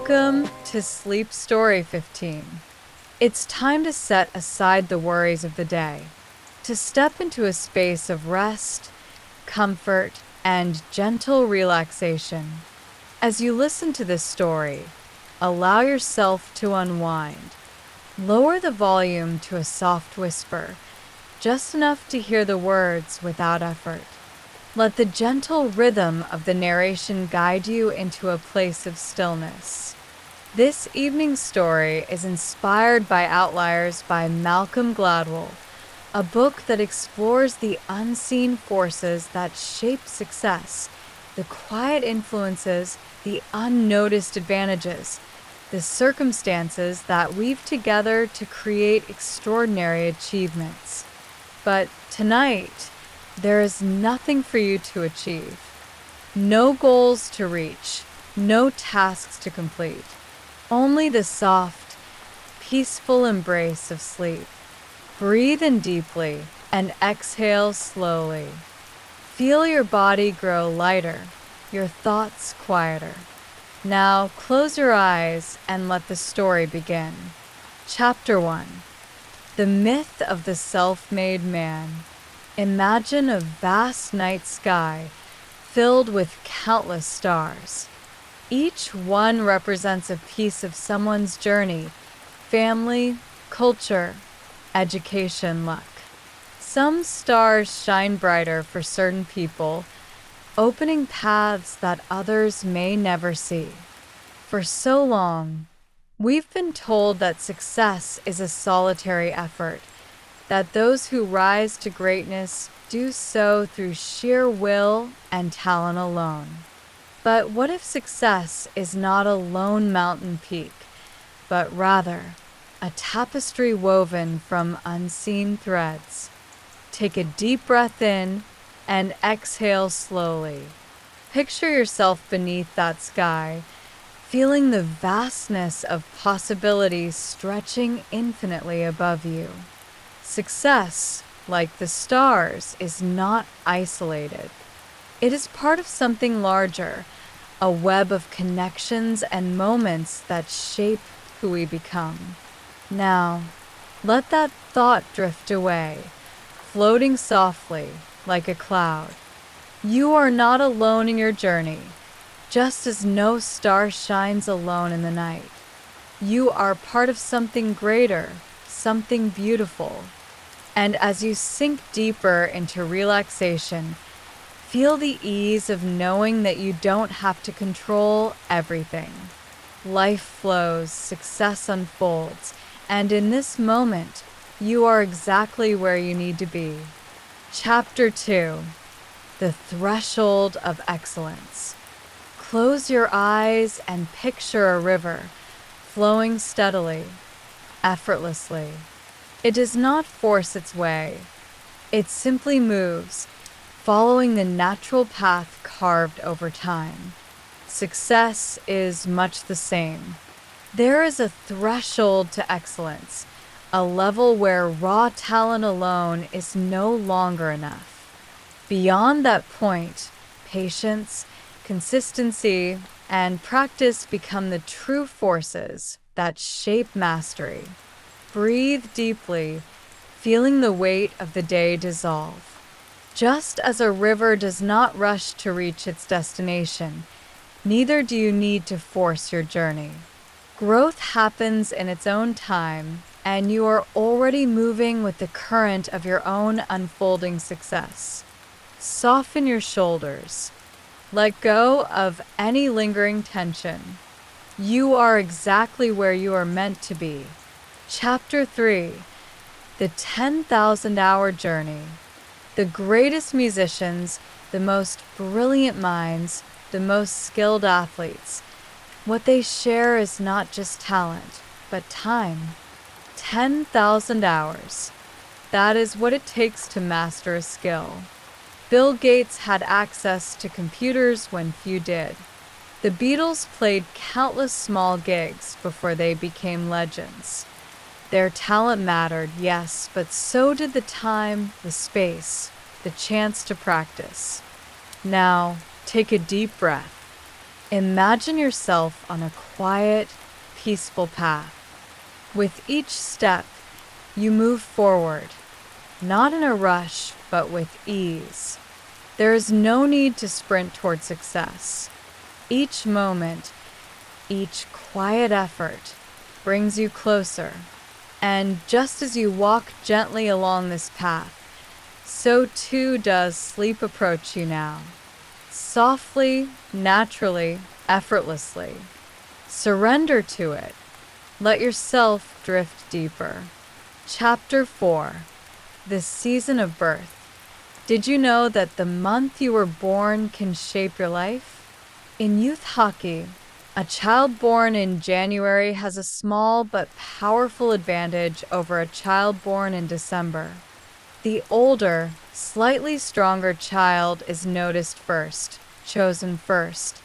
Welcome to Sleep Story 15. It's time to set aside the worries of the day, to step into a space of rest, comfort, and gentle relaxation. As you listen to this story, allow yourself to unwind. Lower the volume to a soft whisper, just enough to hear the words without effort. Let the gentle rhythm of the narration guide you into a place of stillness. This evening's story is inspired by Outliers by Malcolm Gladwell, a book that explores the unseen forces that shape success, the quiet influences, the unnoticed advantages, the circumstances that weave together to create extraordinary achievements. But tonight, there is nothing for you to achieve, no goals to reach, no tasks to complete, only the soft, peaceful embrace of sleep. Breathe in deeply and exhale slowly. Feel your body grow lighter, your thoughts quieter. Now close your eyes and let the story begin. Chapter 1. The Myth of the Self-Made Man. Imagine a vast night sky filled with countless stars. Each one represents a piece of someone's journey, family, culture, education, luck. Some stars shine brighter for certain people, opening paths that others may never see. For so long, we've been told that success is a solitary effort, that those who rise to greatness do so through sheer will and talent alone. But what if success is not a lone mountain peak, but rather a tapestry woven from unseen threads? Take a deep breath in and exhale slowly. Picture yourself beneath that sky, feeling the vastness of possibilities stretching infinitely above you. Success, like the stars, is not isolated. It is part of something larger, a web of connections and moments that shape who we become. Now, let that thought drift away, floating softly like a cloud. You are not alone in your journey, just as no star shines alone in the night. You are part of something greater, something beautiful. And as you sink deeper into relaxation, feel the ease of knowing that you don't have to control everything. Life flows, success unfolds, and in this moment, you are exactly where you need to be. Chapter 2. The Threshold of Excellence. Close your eyes and picture a river, flowing steadily, effortlessly. It does not force its way. It simply moves, following the natural path carved over time. Success is much the same. There is a threshold to excellence, a level where raw talent alone is no longer enough. Beyond that point, patience, consistency, and practice become the true forces that shape mastery. Breathe deeply, feeling the weight of the day dissolve. Just as a river does not rush to reach its destination, neither do you need to force your journey. Growth happens in its own time, and you are already moving with the current of your own unfolding success. Soften your shoulders. Let go of any lingering tension. You are exactly where you are meant to be. Chapter 3. The 10,000-Hour Journey. The greatest musicians, the most brilliant minds, the most skilled athletes, what they share is not just talent, but time. 10,000 hours. That is what it takes to master a skill. Bill Gates had access to computers when few did. The Beatles played countless small gigs before they became legends. Their talent mattered, yes, but so did the time, the space, the chance to practice. Now, take a deep breath. Imagine yourself on a quiet, peaceful path. With each step, you move forward, not in a rush, but with ease. There is no need to sprint toward success. Each moment, each quiet effort brings you closer. And just as you walk gently along this path, so too does sleep approach you now. Softly, naturally, effortlessly. Surrender to it. Let yourself drift deeper. Chapter 4. The Season of Birth. Did you know that the month you were born can shape your life? In youth hockey, a child born in January has a small but powerful advantage over a child born in December. The older, slightly stronger child is noticed first, chosen first,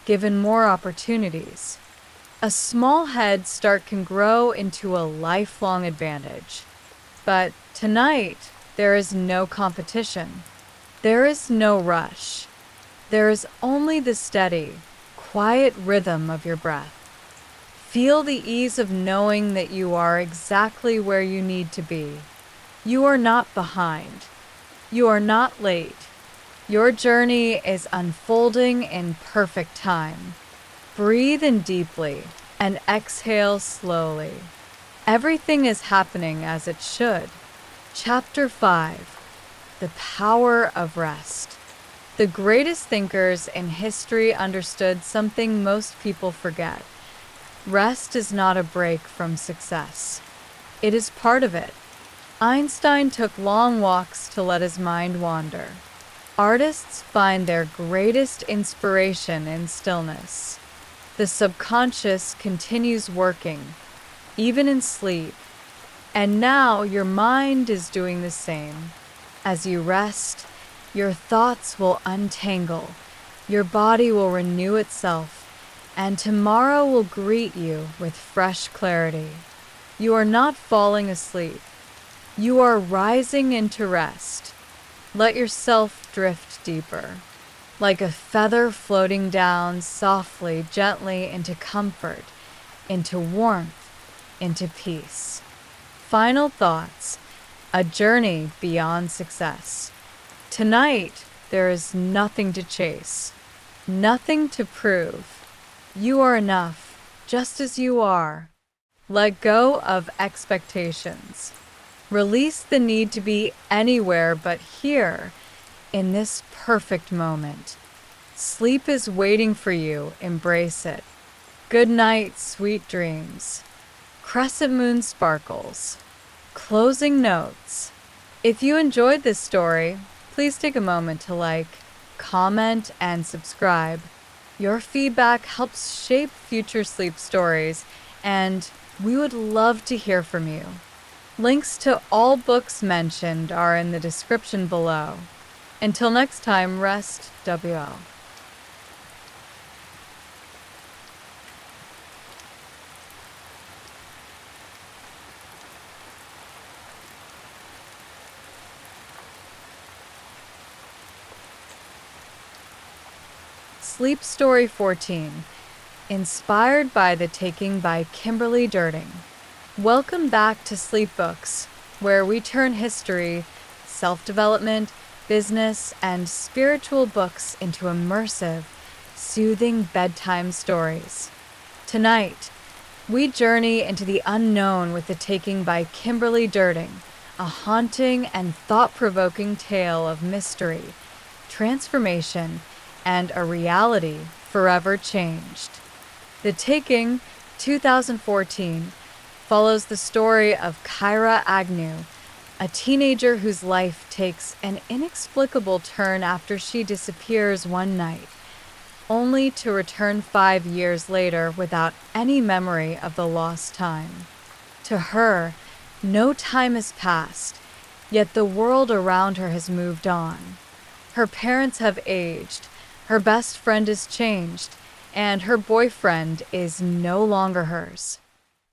given more opportunities. A small head start can grow into a lifelong advantage. But tonight, there is no competition. There is no rush. There is only the steady, quiet rhythm of your breath. Feel the ease of knowing that you are exactly where you need to be. You are not behind. You are not late. Your journey is unfolding in perfect time. Breathe in deeply and exhale slowly. Everything is happening as it should. Chapter 5. The Power of Rest. The greatest thinkers in history understood something most people forget. Rest is not a break from success. It is part of it. Einstein took long walks to let his mind wander. Artists find their greatest inspiration in stillness. The subconscious continues working, even in sleep. And now your mind is doing the same. As you rest, your thoughts will untangle, your body will renew itself, and tomorrow will greet you with fresh clarity. You are not falling asleep. You are rising into rest. Let yourself drift deeper, like a feather floating down softly, gently into comfort, into warmth, into peace. Final thoughts, a journey beyond success. Tonight, there is nothing to chase, nothing to prove. You are enough, just as you are. Let go of expectations. Release the need to be anywhere but here, in this perfect moment. Sleep is waiting for you, embrace it. Good night, sweet dreams. Crescent moon sparkles. Closing notes. If you enjoyed this story, please take a moment to like, comment, and subscribe. Your feedback helps shape future sleep stories, and we would love to hear from you. Links to all books mentioned are in the description below. Until next time, rest WL. Sleep Story 14. Inspired by The Taking by Kimberly Derting. Welcome back to Sleep Books, where we turn history, self-development, business, and spiritual books into immersive, soothing bedtime stories. Tonight, we journey into the unknown with The Taking by Kimberly Derting, a haunting and thought-provoking tale of mystery, transformation, and a reality forever changed. The Taking, 2014, follows the story of Kyra Agnew, a teenager whose life takes an inexplicable turn after she disappears one night, only to return 5 years later without any memory of the lost time. To her, no time has passed, yet the world around her has moved on. Her parents have aged, her best friend is changed, and her boyfriend is no longer hers.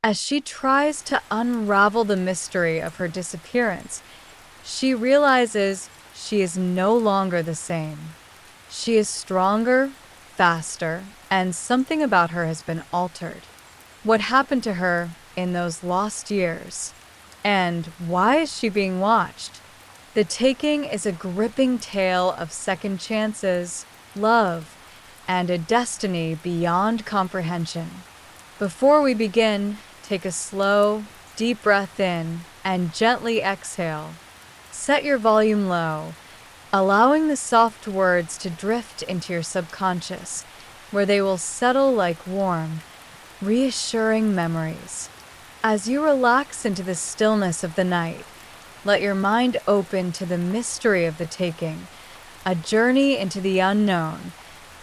As she tries to unravel the mystery of her disappearance, she realizes she is no longer the same. She is stronger, faster, and something about her has been altered. What happened to her in those lost years? And why is she being watched? The Taking is a gripping tale of second chances, love, and a destiny beyond comprehension. Before we begin, take a slow, deep breath in and gently exhale. Set your volume low, allowing the soft words to drift into your subconscious, where they will settle like warm, reassuring memories. As you relax into the stillness of the night, let your mind open to the mystery of the Taking, a journey into the unknown,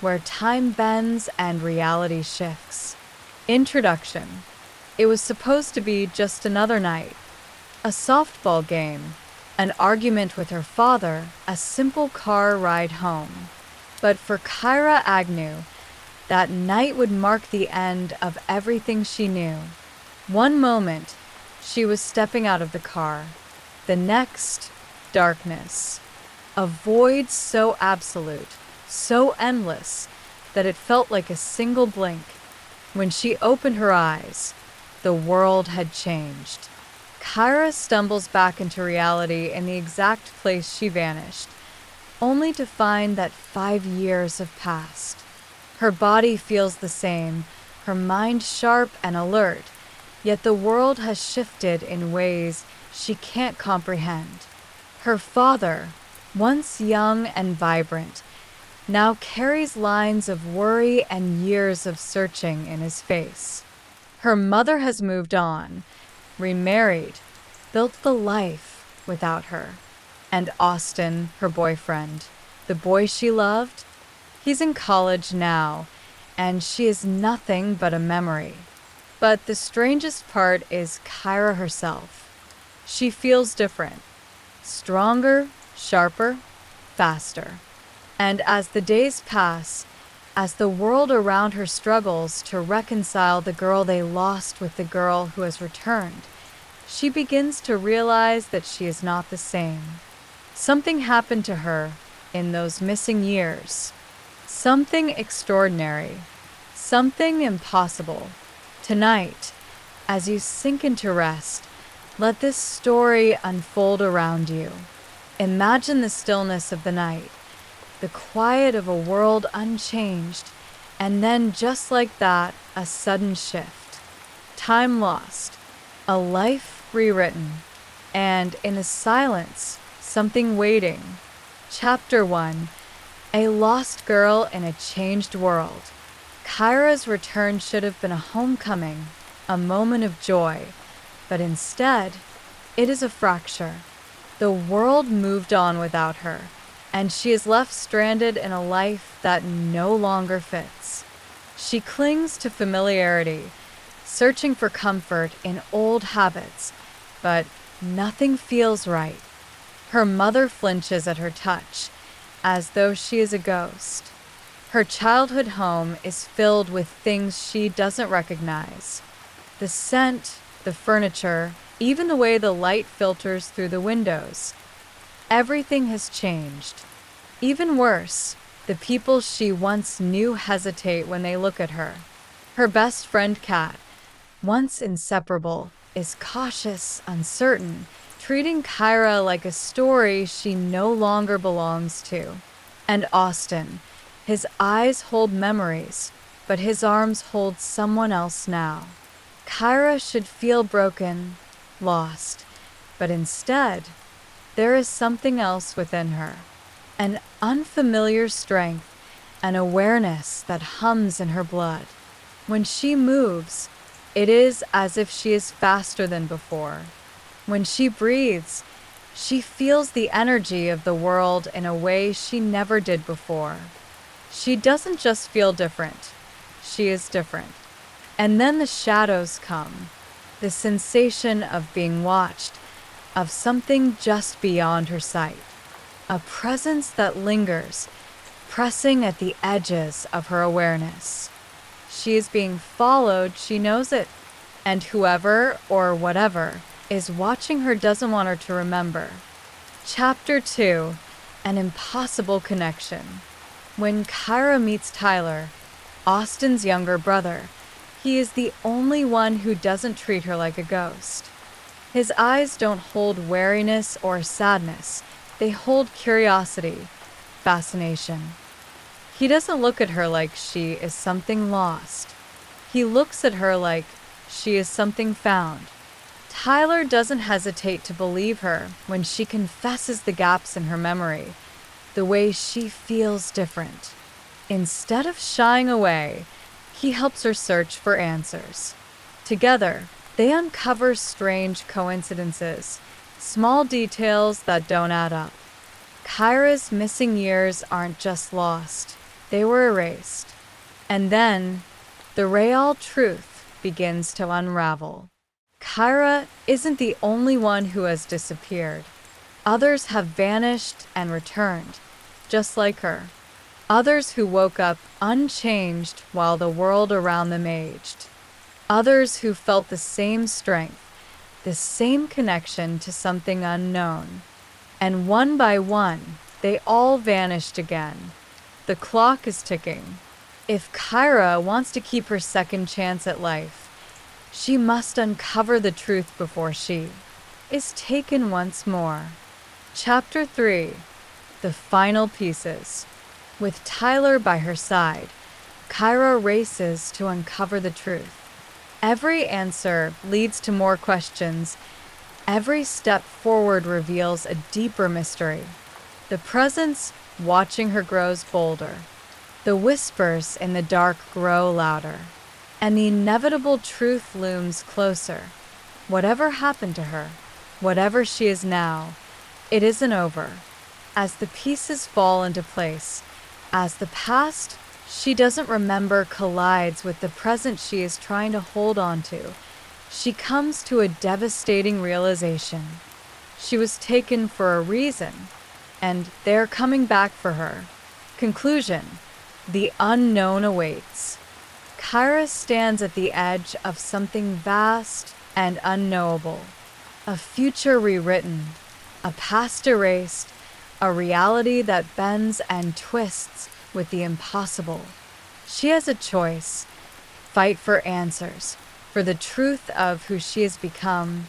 where time bends and reality shifts. Introduction. It was supposed to be just another night. A softball game, an argument with her father, a simple car ride home. But for Kyra Agnew, that night would mark the end of everything she knew. One moment, she was stepping out of the car. The next, darkness. A void so absolute, so endless, that it felt like a single blink. When she opened her eyes, the world had changed. Kyra stumbles back into reality in the exact place she vanished, only to find that 5 years have passed. Her body feels the same, her mind sharp and alert, yet the world has shifted in ways she can't comprehend. Her father, once young and vibrant, now carries lines of worry and years of searching in his face. Her mother has moved on, remarried, built the life without her. And Austin, her boyfriend, the boy she loved, he's in college now, and she is nothing but a memory. But the strangest part is Kyra herself. She feels different, stronger, sharper, faster. And as the days pass, as the world around her struggles to reconcile the girl they lost with the girl who has returned, she begins to realize that she is not the same. Something happened to her in those missing years. Something extraordinary. Something impossible. Tonight, as you sink into rest, let this story unfold around you. Imagine the stillness of the night, the quiet of a world unchanged, and then just like that, a sudden shift. Time lost, a life rewritten, and in the silence, something waiting. Chapter 1. A lost girl in a changed world. Kyra's return should have been a homecoming, a moment of joy, but instead, it is a fracture. The world moved on without her, and she is left stranded in a life that no longer fits. She clings to familiarity, searching for comfort in old habits, but nothing feels right. Her mother flinches at her touch, as though she is a ghost. Her childhood home is filled with things she doesn't recognize. The scent, the furniture, even the way the light filters through the windows. Everything has changed. Even worse, the people she once knew hesitate when they look at her. Her best friend Kat, once inseparable, is cautious, uncertain, treating Kyra like a story she no longer belongs to. And Austin, his eyes hold memories, but his arms hold someone else now. Kyra should feel broken, lost, but instead, there is something else within her. An unfamiliar strength, an awareness that hums in her blood. When she moves, it is as if she is faster than before. When she breathes, she feels the energy of the world in a way she never did before. She doesn't just feel different, she is different. And then the shadows come, the sensation of being watched, of something just beyond her sight. A presence that lingers, pressing at the edges of her awareness. She is being followed, she knows it, and whoever or whatever is watching her doesn't want her to remember. Chapter 2. An impossible connection. When Kyra meets Tyler, Austin's younger brother, he is the only one who doesn't treat her like a ghost. His eyes don't hold wariness or sadness. They hold curiosity, fascination. He doesn't look at her like she is something lost. He looks at her like she is something found. Tyler doesn't hesitate to believe her when she confesses the gaps in her memory, the way she feels different. Instead of shying away, he helps her search for answers. Together, they uncover strange coincidences, small details that don't add up. Kyra's missing years aren't just lost, they were erased. And then, the real truth begins to unravel. Kyra isn't the only one who has disappeared. Others have vanished and returned, just like her. Others who woke up unchanged while the world around them aged. Others who felt the same strength, the same connection to something unknown. And one by one, they all vanished again. The clock is ticking. If Kyra wants to keep her second chance at life, she must uncover the truth before she is taken once more. Chapter 3. The Final Pieces. With Tyler by her side, Kyra races to uncover the truth. Every answer leads to more questions. Every step forward reveals a deeper mystery. The presence watching her grows bolder. The whispers in the dark grow louder. And the inevitable truth looms closer. Whatever happened to her, whatever she is now, it isn't over. As the pieces fall into place, as the past she doesn't remember collides with the present she is trying to hold on to, she comes to a devastating realization. She was taken for a reason, and they're coming back for her. Conclusion: the unknown awaits. Kyra stands at the edge of something vast and unknowable. A future rewritten, a past erased, a reality that bends and twists with the impossible. She has a choice: fight for answers, for the truth of who she has become,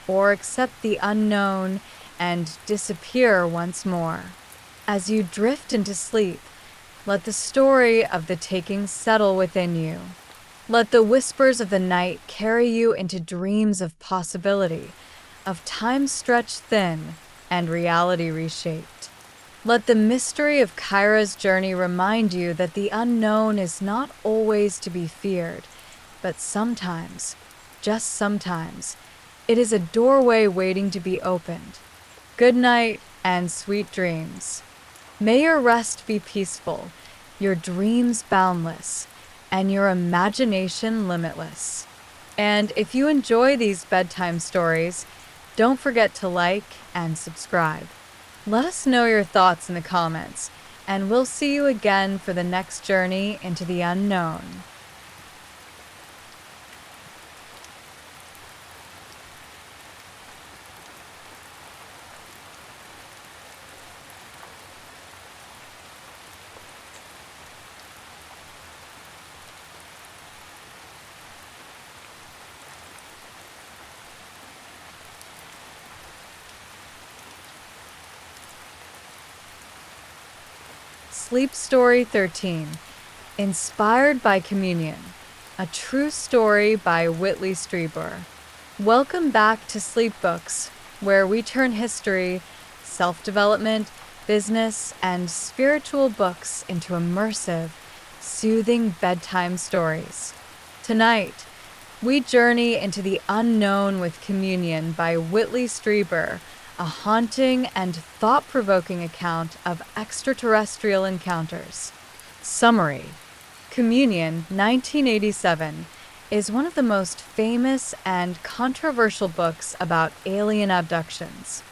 or accept the unknown and disappear once more. As you drift into sleep, let the story of the taking settle within you. Let the whispers of the night carry you into dreams of possibility, of time stretched thin and reality reshaped. Let the mystery of Kyra's journey remind you that the unknown is not always to be feared, but sometimes, just sometimes, it is a doorway waiting to be opened. Good night and sweet dreams. May your rest be peaceful, your dreams boundless, and your imagination limitless. And if you enjoy these bedtime stories, don't forget to like and subscribe. Let us know your thoughts in the comments, and we'll see you again for the next journey into the unknown. Sleep Story 13, Inspired by Communion, a true story by Whitley Strieber. Welcome back to Sleep Books, where we turn history, self-development, business, and spiritual books into immersive, soothing bedtime stories. Tonight, we journey into the unknown with Communion by Whitley Strieber, a haunting and thought-provoking account of extraterrestrial encounters. Summary: Communion, 1987, is one of the most famous and controversial books about alien abductions.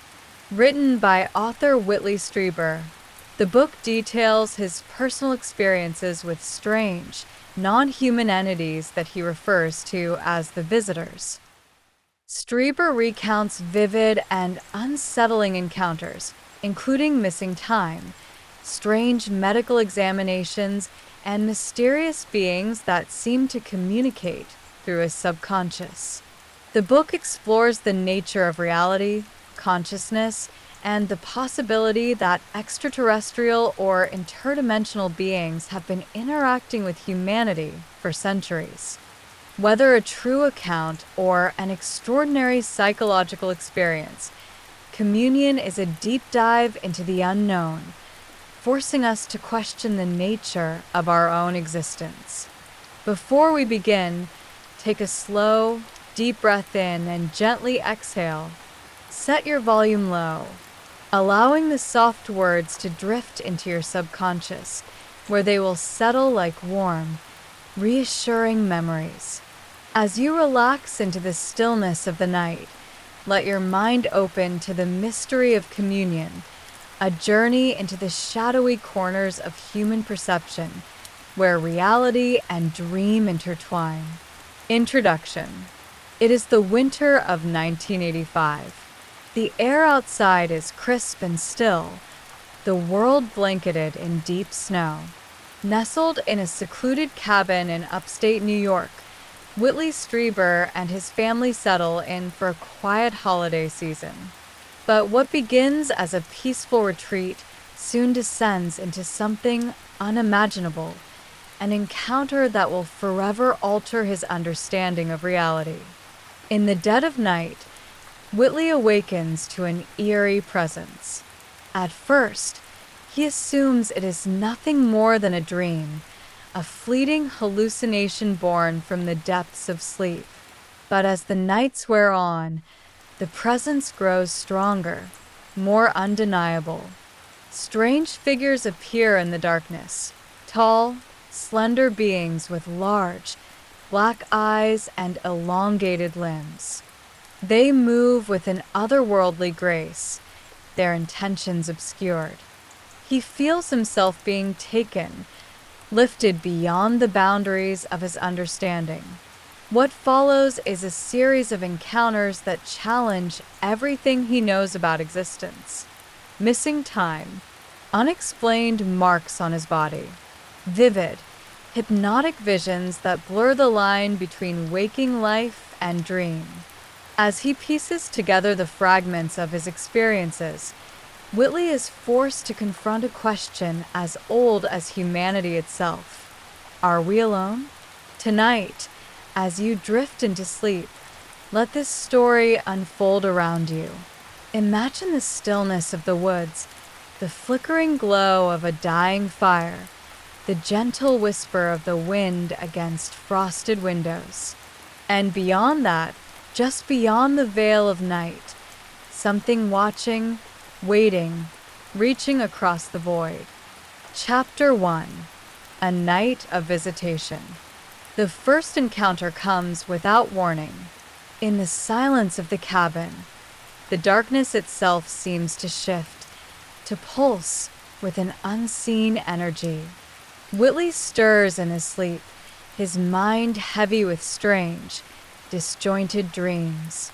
Written by author Whitley Strieber, the book details his personal experiences with strange, non-human entities that he refers to as the visitors. Strieber recounts vivid and unsettling encounters, including missing time, strange medical examinations, and mysterious beings that seem to communicate through his subconscious. The book explores the nature of reality, consciousness, and the possibility that extraterrestrial or interdimensional beings have been interacting with humanity for centuries. Whether a true account or an extraordinary psychological experience, Communion is a deep dive into the unknown, forcing us to question the nature of our own existence. Before we begin, take a slow, deep breath in and gently exhale. Set your volume low, allowing the soft words to drift into your subconscious, where they will settle like warm, reassuring memories. As you relax into the stillness of the night, let your mind open to the mystery of communion, a journey into the shadowy corners of human perception, where reality and dream intertwine. Introduction. It is the winter of 1985. The air outside is crisp and still, the world blanketed in deep snow. Nestled in a secluded cabin in upstate New York, Whitley Strieber and his family settle in for a quiet holiday season. But what begins as a peaceful retreat soon descends into something unimaginable, an encounter that will forever alter his understanding of reality. In the dead of night, Whitley awakens to an eerie presence. At first, he assumes it is nothing more than a dream, a fleeting hallucination born from the depths of sleep. But as the nights wear on, the presence grows stronger, more undeniable. Strange figures appear in the darkness, tall, slender beings with large, black eyes and elongated limbs. They move with an otherworldly grace, their intentions obscured. He feels himself being taken, lifted beyond the boundaries of his understanding. What follows is a series of encounters that challenge everything he knows about existence. Missing time, unexplained marks on his body, vivid, hypnotic visions that blur the line between waking life and dream. As he pieces together the fragments of his experiences, Whitley is forced to confront a question as old as humanity itself. Are we alone? Tonight, as you drift into sleep, let this story unfold around you. Imagine the stillness of the woods, the flickering glow of a dying fire, the gentle whisper of the wind against frosted windows. And beyond that, just beyond the veil of night, something watching, waiting, reaching across the void. Chapter 1. A Night of Visitation. The first encounter comes without warning. In the silence of the cabin, the darkness itself seems to shift, to pulse with an unseen energy. Whitley stirs in his sleep, his mind heavy with strange, disjointed dreams.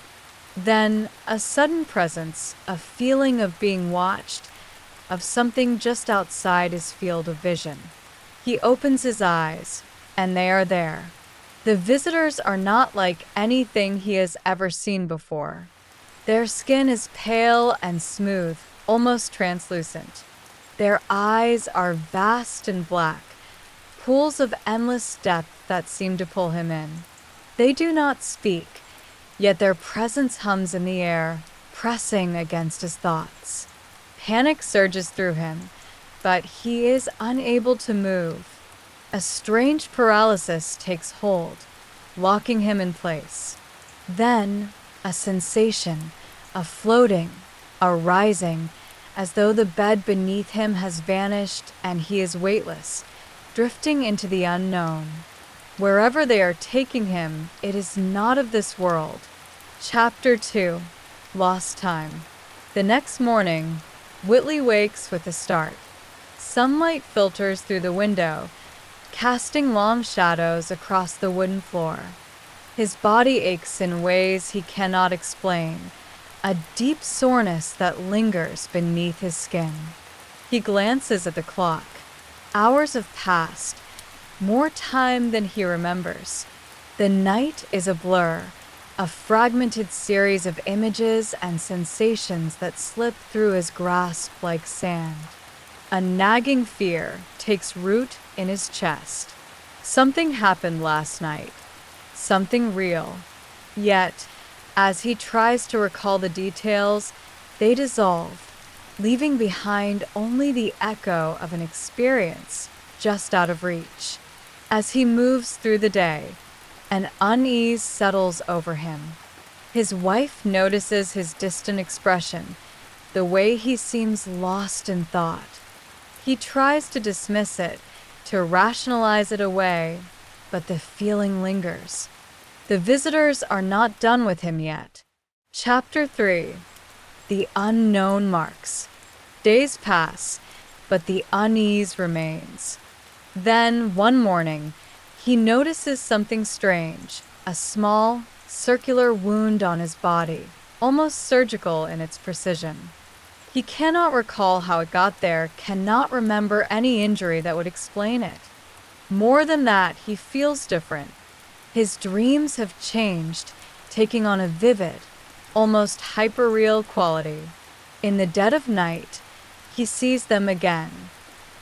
Then a sudden presence, a feeling of being watched, of something just outside his field of vision. He opens his eyes, and they are there. The visitors are not like anything he has ever seen before. Their skin is pale and smooth, almost translucent. Their eyes are vast and black, pools of endless depth that seem to pull him in. They do not speak, yet their presence hums in the air, pressing against his thoughts. Panic surges through him, but he is unable to move. A strange paralysis takes hold, locking him in place. Then, a sensation, a floating, a rising, as though the bed beneath him has vanished and he is weightless, drifting into the unknown. Wherever they are taking him, it is not of this world. Chapter 2. Lost Time. The next morning, Whitley wakes with a start. Sunlight filters through the window, casting long shadows across the wooden floor. His body aches in ways he cannot explain, a deep soreness that lingers beneath his skin. He glances at the clock. Hours have passed, more time than he remembers. The night is a blur, a fragmented series of images and sensations that slip through his grasp like sand. A nagging fear takes root in his chest. Something happened last night, something real. Yet, as he tries to recall the details, they dissolve, leaving behind only the echo of an experience just out of reach. As he moves through the day, an unease settles over him. His wife notices his distant expression, the way he seems lost in thought. He tries to dismiss it, to rationalize it away, but the feeling lingers. The visitors are not done with him yet. Chapter 3. The Unknown Marks. Days pass, but the unease remains. Then, one morning, he notices something strange, a small, circular wound on his body, almost surgical in its precision. He cannot recall how it got there, cannot remember any injury that would explain it. More than that, he feels different. His dreams have changed, taking on a vivid, almost hyperreal quality. In the dead of night, he sees them again,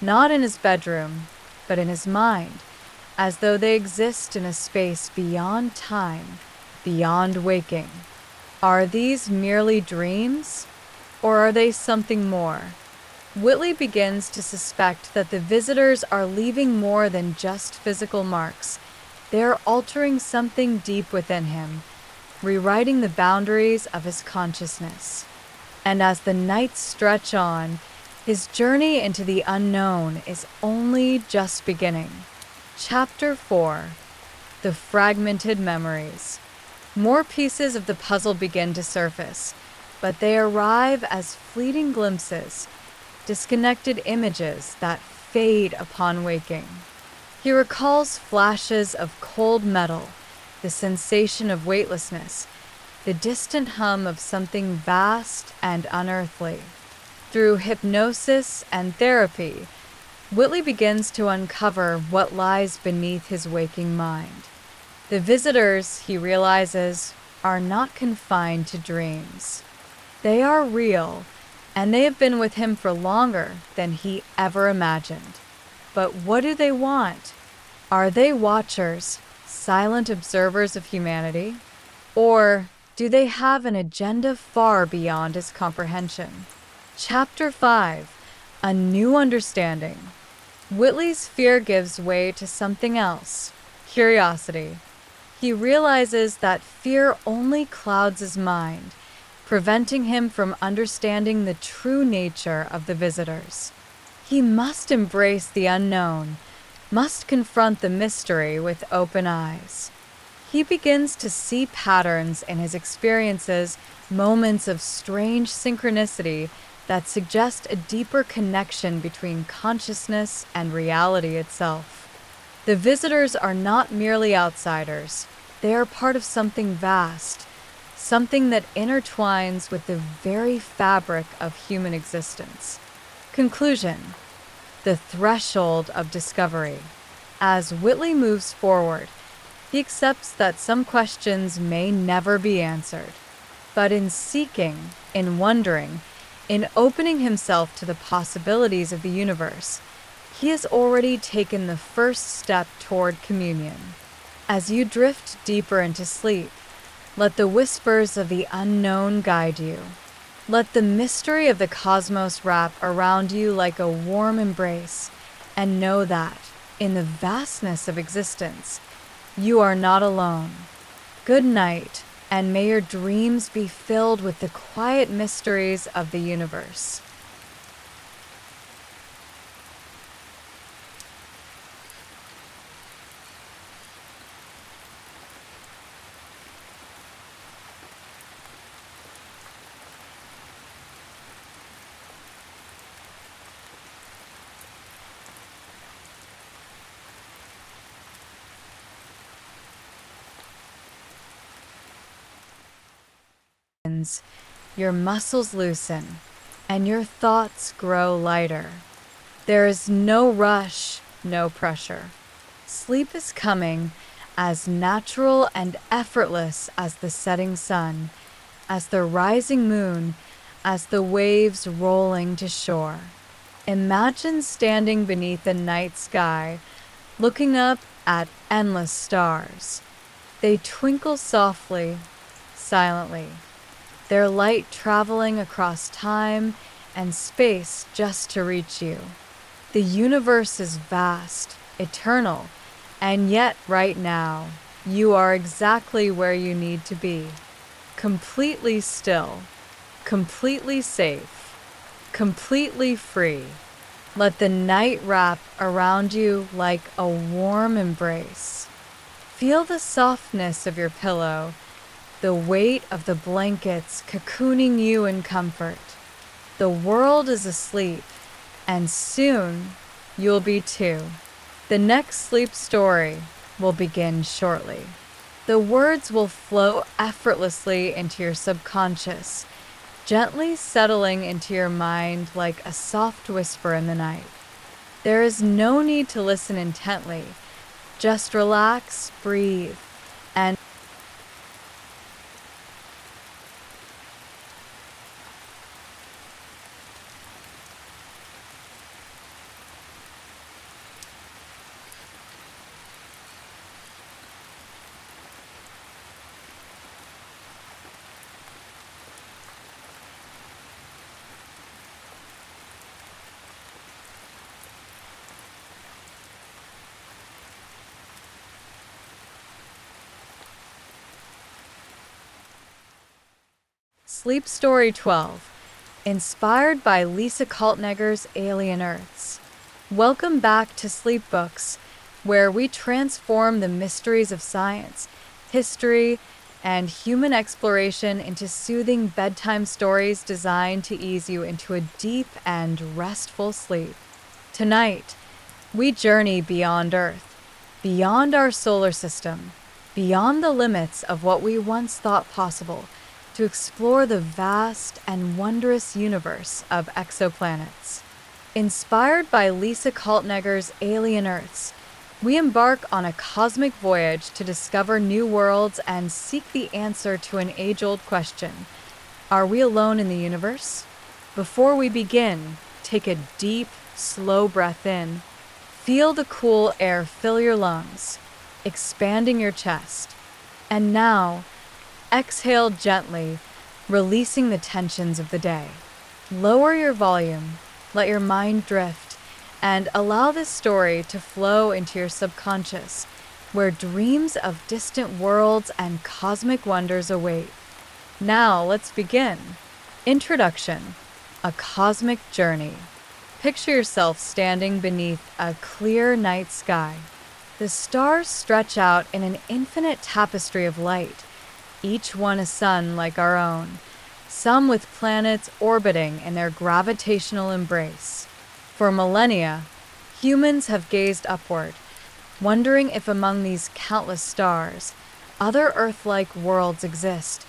not in his bedroom, but in his mind, as though they exist in a space beyond time, beyond waking. Are these merely dreams, or are they something more? Whitley begins to suspect that the visitors are leaving more than just physical marks. They are altering something deep within him, rewriting the boundaries of his consciousness. And as the nights stretch on, his journey into the unknown is only just beginning. Chapter 4. The Fragmented Memories. More pieces of the puzzle begin to surface, but they arrive as fleeting glimpses, disconnected images that fade upon waking. He recalls flashes of cold metal, the sensation of weightlessness, the distant hum of something vast and unearthly. Through hypnosis and therapy, Whitley begins to uncover what lies beneath his waking mind. The visitors, he realizes, are not confined to dreams. They are real, and they have been with him for longer than he ever imagined. But what do they want? Are they watchers, silent observers of humanity? Or do they have an agenda far beyond his comprehension? Chapter 5. A New Understanding. Whitley's fear gives way to something else, curiosity. He realizes that fear only clouds his mind, preventing him from understanding the true nature of the visitors. He must embrace the unknown, must confront the mystery with open eyes. He begins to see patterns in his experiences, moments of strange synchronicity that suggest a deeper connection between consciousness and reality itself. The visitors are not merely outsiders. They are part of something vast, something that intertwines with the very fabric of human existence. Conclusion. The threshold of discovery. As Whitley moves forward, he accepts that some questions may never be answered. But in seeking, in wondering, in opening himself to the possibilities of the universe, he has already taken the first step toward communion. As you drift deeper into sleep, let the whispers of the unknown guide you. Let the mystery of the cosmos wrap around you like a warm embrace, and know that, in the vastness of existence, you are not alone. Good night, and may your dreams be filled with the quiet mysteries of the universe. Your muscles loosen, and your thoughts grow lighter. There is no rush, no pressure. Sleep is coming as natural and effortless as the setting sun, as the rising moon, as the waves rolling to shore. Imagine standing beneath the night sky, looking up at endless stars. They twinkle softly, silently, their light traveling across time and space just to reach you. The universe is vast, eternal, and yet right now, you are exactly where you need to be. Completely still, completely safe, completely free. Let the night wrap around you like a warm embrace. Feel the softness of your pillow, the weight of the blankets cocooning you in comfort. The world is asleep, and soon you'll be too. The next sleep story will begin shortly. The words will flow effortlessly into your subconscious, gently settling into your mind like a soft whisper in the night. There is no need to listen intently. Just relax, breathe, and Sleep Story 12, inspired by Lisa Kaltenegger's Alien Earths. Welcome back to Sleep Books, where we transform the mysteries of science, history, and human exploration into soothing bedtime stories designed to ease you into a deep and restful sleep. Tonight, we journey beyond Earth, beyond our solar system, beyond the limits of what we once thought possible, to explore the vast and wondrous universe of exoplanets. Inspired by Lisa Kaltenegger's Alien Earths, we embark on a cosmic voyage to discover new worlds and seek the answer to an age-old question. Are we alone in the universe? Before we begin, take a deep, slow breath in. Feel the cool air fill your lungs, expanding your chest. And now, exhale gently, releasing the tensions of the day. Lower your volume, let your mind drift, and allow this story to flow into your subconscious, where dreams of distant worlds and cosmic wonders await. Now, let's begin. Introduction: a cosmic journey. Picture yourself standing beneath a clear night sky. The stars stretch out in an infinite tapestry of light, each one a sun like our own, some with planets orbiting in their gravitational embrace. For millennia, humans have gazed upward, wondering if among these countless stars, other Earth-like worlds exist,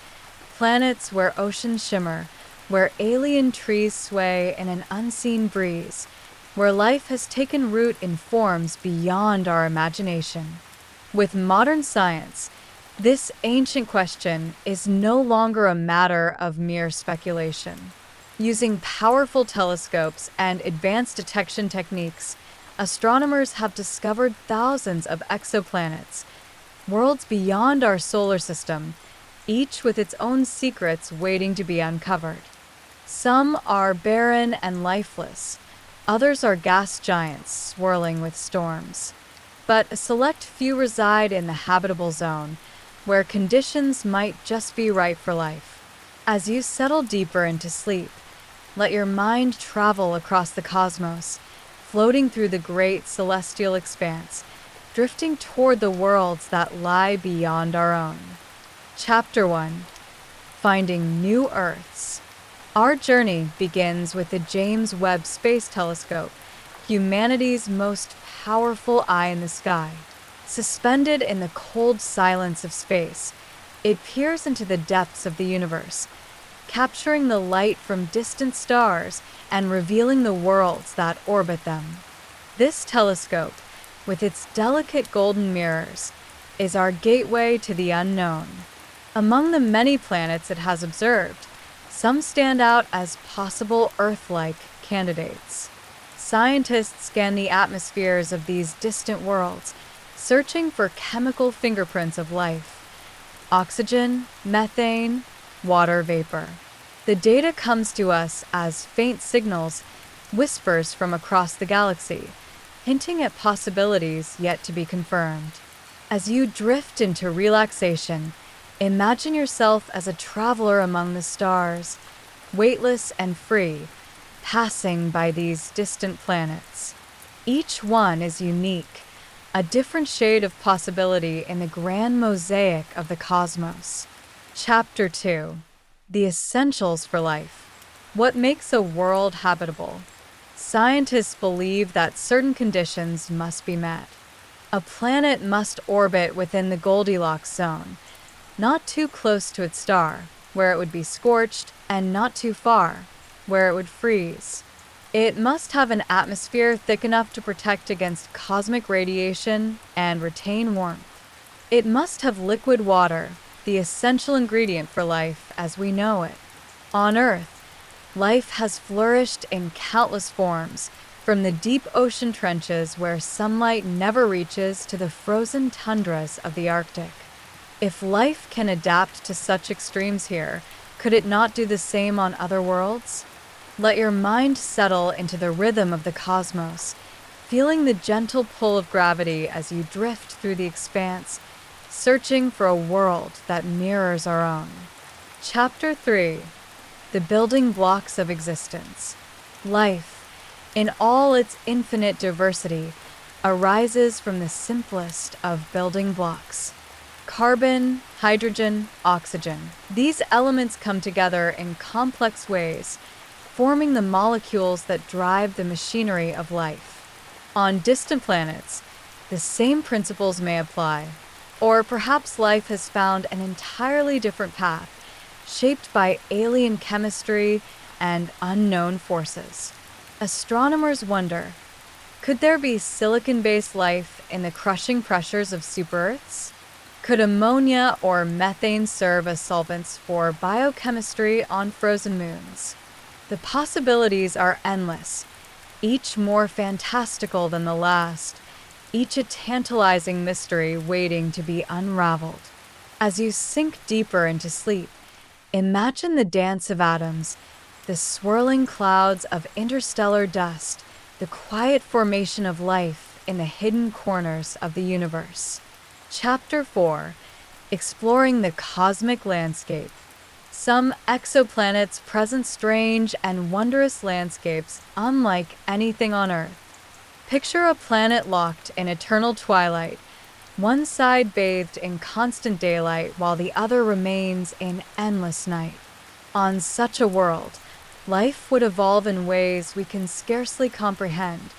planets where oceans shimmer, where alien trees sway in an unseen breeze, where life has taken root in forms beyond our imagination. With modern science, this ancient question is no longer a matter of mere speculation. Using powerful telescopes and advanced detection techniques, astronomers have discovered thousands of exoplanets, worlds beyond our solar system, each with its own secrets waiting to be uncovered. Some are barren and lifeless, others are gas giants swirling with storms. But a select few reside in the habitable zone, where conditions might just be right for life. As you settle deeper into sleep, let your mind travel across the cosmos, floating through the great celestial expanse, drifting toward the worlds that lie beyond our own. Chapter 1: Finding New Earths. Our journey begins with the James Webb Space Telescope, humanity's most powerful eye in the sky. Suspended in the cold silence of space, it peers into the depths of the universe, capturing the light from distant stars and revealing the worlds that orbit them. This telescope, with its delicate golden mirrors, is our gateway to the unknown. Among the many planets it has observed, some stand out as possible Earth-like candidates. Scientists scan the atmospheres of these distant worlds, searching for chemical fingerprints of life. Oxygen, methane, water vapor. The data comes to us as faint signals, whispers from across the galaxy, hinting at possibilities yet to be confirmed. As you drift into relaxation, imagine yourself as a traveler among the stars, weightless and free, passing by these distant planets. Each one is unique, a different shade of possibility in the grand mosaic of the cosmos. Chapter 2. The Essentials for Life. What makes a world habitable? Scientists believe that certain conditions must be met. A planet must orbit within the Goldilocks zone, not too close to its star, where it would be scorched, and not too far, where it would freeze. It must have an atmosphere thick enough to protect against cosmic radiation and retain warmth. It must have liquid water, the essential ingredient for life as we know it. On Earth, life has flourished in countless forms, from the deep ocean trenches where sunlight never reaches to the frozen tundras of the Arctic. If life can adapt to such extremes here, could it not do the same on other worlds? Let your mind settle into the rhythm of the cosmos, feeling the gentle pull of gravity as you drift through the expanse, searching for a world that mirrors our own. Chapter 3. The Building Blocks of Existence. Life, in all its infinite diversity, arises from the simplest of building blocks. Carbon, hydrogen, oxygen. These elements come together in complex ways, forming the molecules that drive the machinery of life. On distant planets, the same principles may apply, or perhaps life has found an entirely different path, shaped by alien chemistry and unknown forces. Astronomers wonder, could there be silicon-based life in the crushing pressures of super-Earths? Could ammonia or methane serve as solvents for biochemistry on frozen moons? The possibilities are endless, each more fantastical than the last, each a tantalizing mystery waiting to be unraveled. As you sink deeper into sleep, imagine the dance of atoms, the swirling clouds of interstellar dust, the quiet formation of life in the hidden corners of the universe. Chapter 4. Exploring the Cosmic Landscape. Some exoplanets present strange and wondrous landscapes unlike anything on Earth. Picture a planet locked in eternal twilight, one side bathed in constant daylight while the other remains in endless night. On such a world, life would evolve in ways we can scarcely comprehend,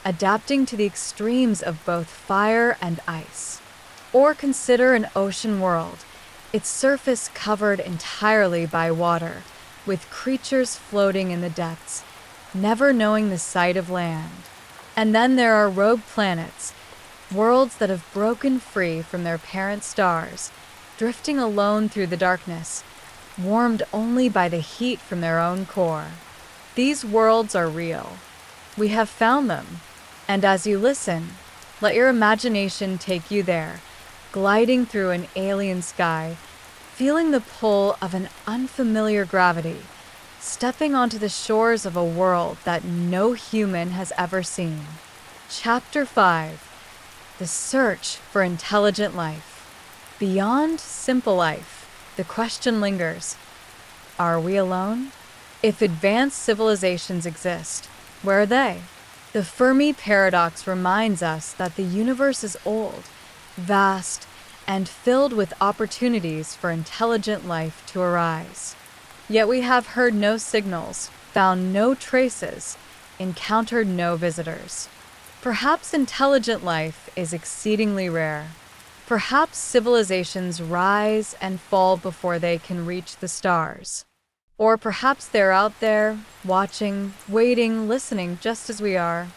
adapting to the extremes of both fire and ice. Or consider an ocean world, its surface covered entirely by water, with creatures floating in the depths, never knowing the sight of land. And then there are rogue planets, worlds that have broken free from their parent stars, drifting alone through the darkness, warmed only by the heat from their own core. These worlds are real. We have found them. And as you listen, let your imagination take you there, gliding through an alien sky, feeling the pull of an unfamiliar gravity, stepping onto the shores of a world that no human has ever seen. Chapter 5. The Search for Intelligent Life. Beyond simple life, the question lingers, are we alone? If advanced civilizations exist, where are they? The Fermi paradox reminds us that the universe is old, vast, and filled with opportunities for intelligent life to arise. Yet we have heard no signals, found no traces, encountered no visitors. Perhaps intelligent life is exceedingly rare. Perhaps civilizations rise and fall before they can reach the stars. Or perhaps they're out there, watching, waiting, listening just as we are.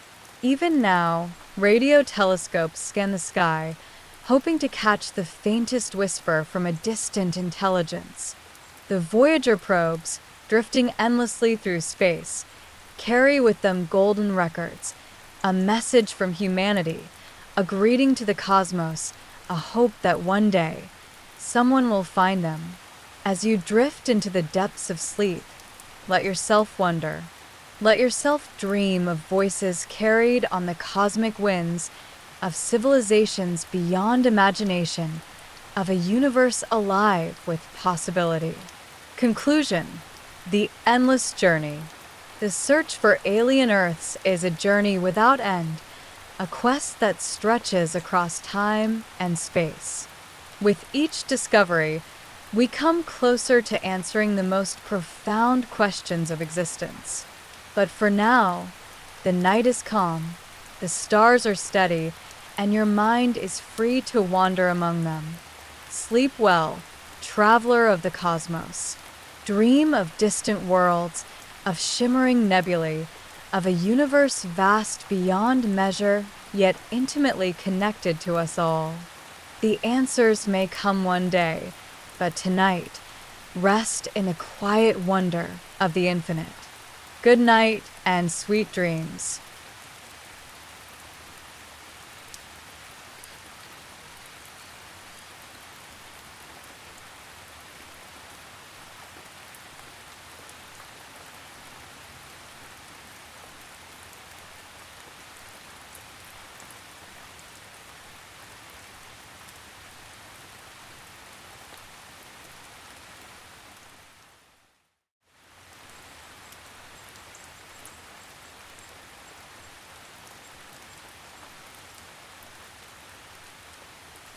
Even now, radio telescopes scan the sky, hoping to catch the faintest whisper from a distant intelligence. The Voyager probes, drifting endlessly through space, carry with them golden records, a message from humanity, a greeting to the cosmos, a hope that one day someone will find them. As you drift into the depths of sleep, let yourself wonder. Let yourself dream of voices carried on the cosmic winds, of civilizations beyond imagination, of a universe alive with possibility. Conclusion: the endless journey. The search for alien Earths is a journey without end, a quest that stretches across time and space. With each discovery, we come closer to answering the most profound questions of existence. But for now, the night is calm, the stars are steady, and your mind is free to wander among them. Sleep well, traveler of the cosmos. Dream of distant worlds, of shimmering nebulae, of a universe vast beyond measure, yet intimately connected to us all. The answers may come one day, but tonight, rest in the quiet wonder of the infinite. Good night and sweet dreams.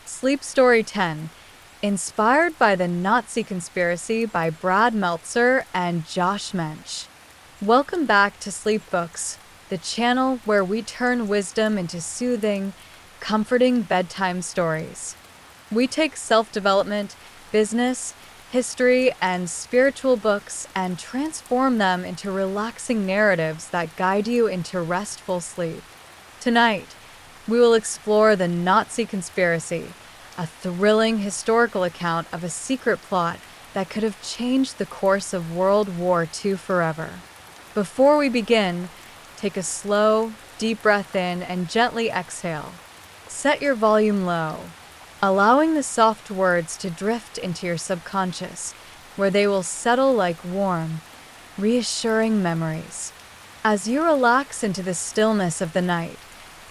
Sleep Story 10, inspired by the Nazi Conspiracy by Brad Meltzer and Josh Mensch. Welcome back to Sleep Books, the channel where we turn wisdom into soothing, comforting bedtime stories. We take self-development, business, history, and spiritual books and transform them into relaxing narratives that guide you into restful sleep. Tonight, we will explore the Nazi Conspiracy, a thrilling historical account of a secret plot that could have changed the course of World War II forever. Before we begin, take a slow, deep breath in and gently exhale. Set your volume low, allowing the soft words to drift into your subconscious, where they will settle like warm, reassuring memories. As you relax into the stillness of the night,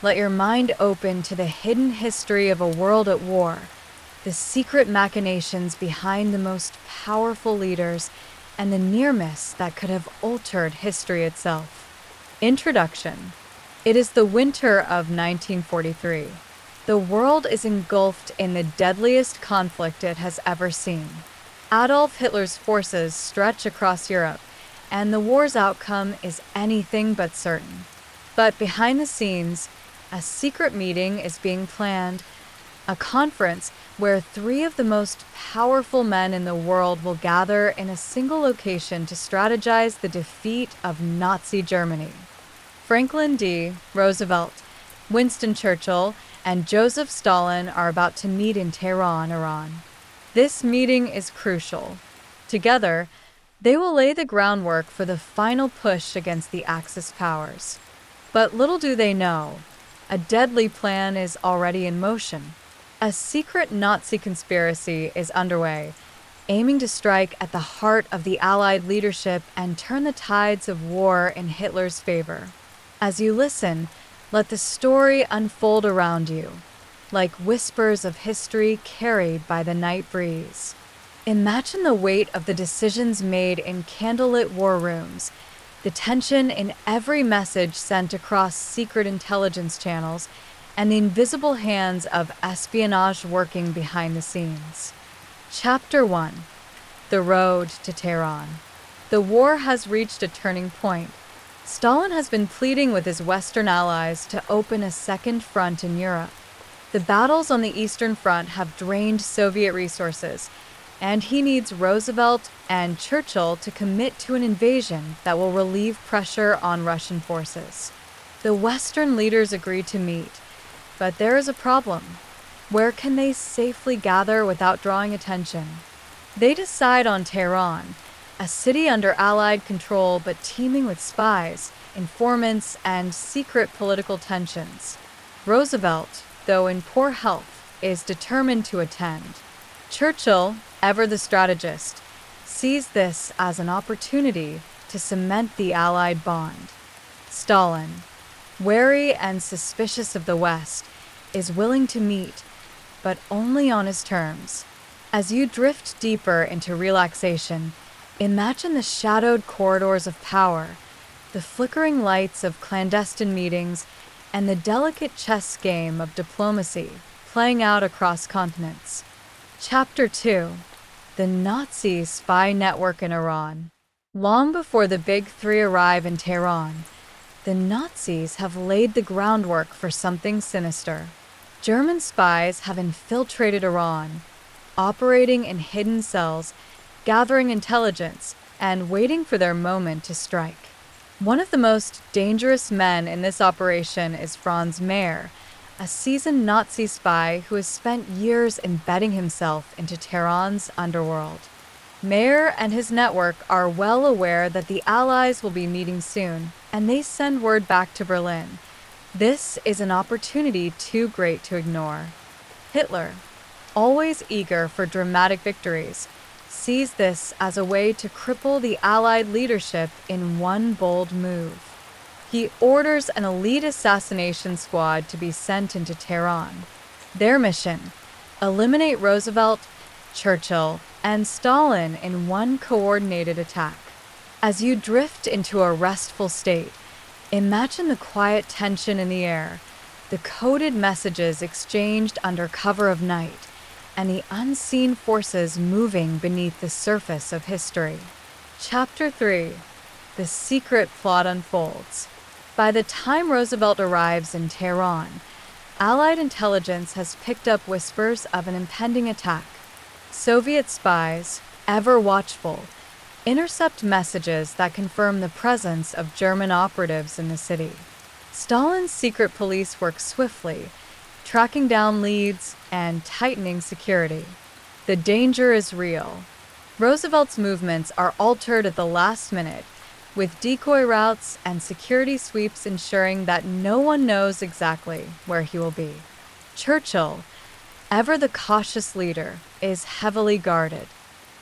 let your mind open to the hidden history of a world at war, the secret machinations behind the most powerful leaders, and the near miss that could have altered history itself. Introduction. It is the winter of 1943. The world is engulfed in the deadliest conflict it has ever seen. Adolf Hitler's forces stretch across Europe, and the war's outcome is anything but certain. But behind the scenes, a secret meeting is being planned, a conference where 3 of the most powerful men in the world will gather in a single location to strategize the defeat of Nazi Germany. Franklin D. Roosevelt, Winston Churchill, and Joseph Stalin are about to meet in Tehran, Iran. This meeting is crucial. Together, they will lay the groundwork for the final push against the Axis powers. But little do they know, a deadly plan is already in motion. A secret Nazi conspiracy is underway, aiming to strike at the heart of the Allied leadership and turn the tides of war in Hitler's favor. As you listen, let the story unfold around you, like whispers of history carried by the night breeze. Imagine the weight of the decisions made in candlelit war rooms, the tension in every message sent across secret intelligence channels, and the invisible hands of espionage working behind the scenes. Chapter 1. The Road to Tehran. The war has reached a turning point. Stalin has been pleading with his Western allies to open a second front in Europe. The battles on the Eastern Front have drained Soviet resources, and he needs Roosevelt and Churchill to commit to an invasion that will relieve pressure on Russian forces. The Western leaders agree to meet, but there is a problem. Where can they safely gather without drawing attention? They decide on Tehran, a city under Allied control but teeming with spies, informants, and secret political tensions. Roosevelt, though in poor health, is determined to attend. Churchill, ever the strategist, sees this as an opportunity to cement the Allied bond. Stalin, wary and suspicious of the West, is willing to meet, but only on his terms. As you drift deeper into relaxation, imagine the shadowed corridors of power, the flickering lights of clandestine meetings, and the delicate chess game of diplomacy playing out across continents. Chapter 2: The Nazi Spy Network in Iran. Long before the Big Three arrive in Tehran, the Nazis have laid the groundwork for something sinister. German spies have infiltrated Iran, operating in hidden cells, gathering intelligence, and waiting for their moment to strike. One of the most dangerous men in this operation is Franz Mayer, a seasoned Nazi spy who has spent years embedding himself into Tehran's underworld. Mayer and his network are well aware that the Allies will be meeting soon, and they send word back to Berlin. This is an opportunity too great to ignore. Hitler, always eager for dramatic victories, sees this as a way to cripple the Allied leadership in one bold move. He orders an elite assassination squad to be sent into Tehran. Their mission: eliminate Roosevelt, Churchill, and Stalin in one coordinated attack. As you drift into a restful state, imagine the quiet tension in the air, the coded messages exchanged under cover of night, and the unseen forces moving beneath the surface of history. Chapter 3: The Secret Plot Unfolds. By the time Roosevelt arrives in Tehran, Allied intelligence has picked up whispers of an impending attack. Soviet spies, ever watchful, intercept messages that confirm the presence of German operatives in the city. Stalin's secret police work swiftly, tracking down leads and tightening security. The danger is real. Roosevelt's movements are altered at the last minute, with decoy routes and security sweeps ensuring that no one knows exactly where he will be. Churchill, ever the cautious leader, is heavily guarded.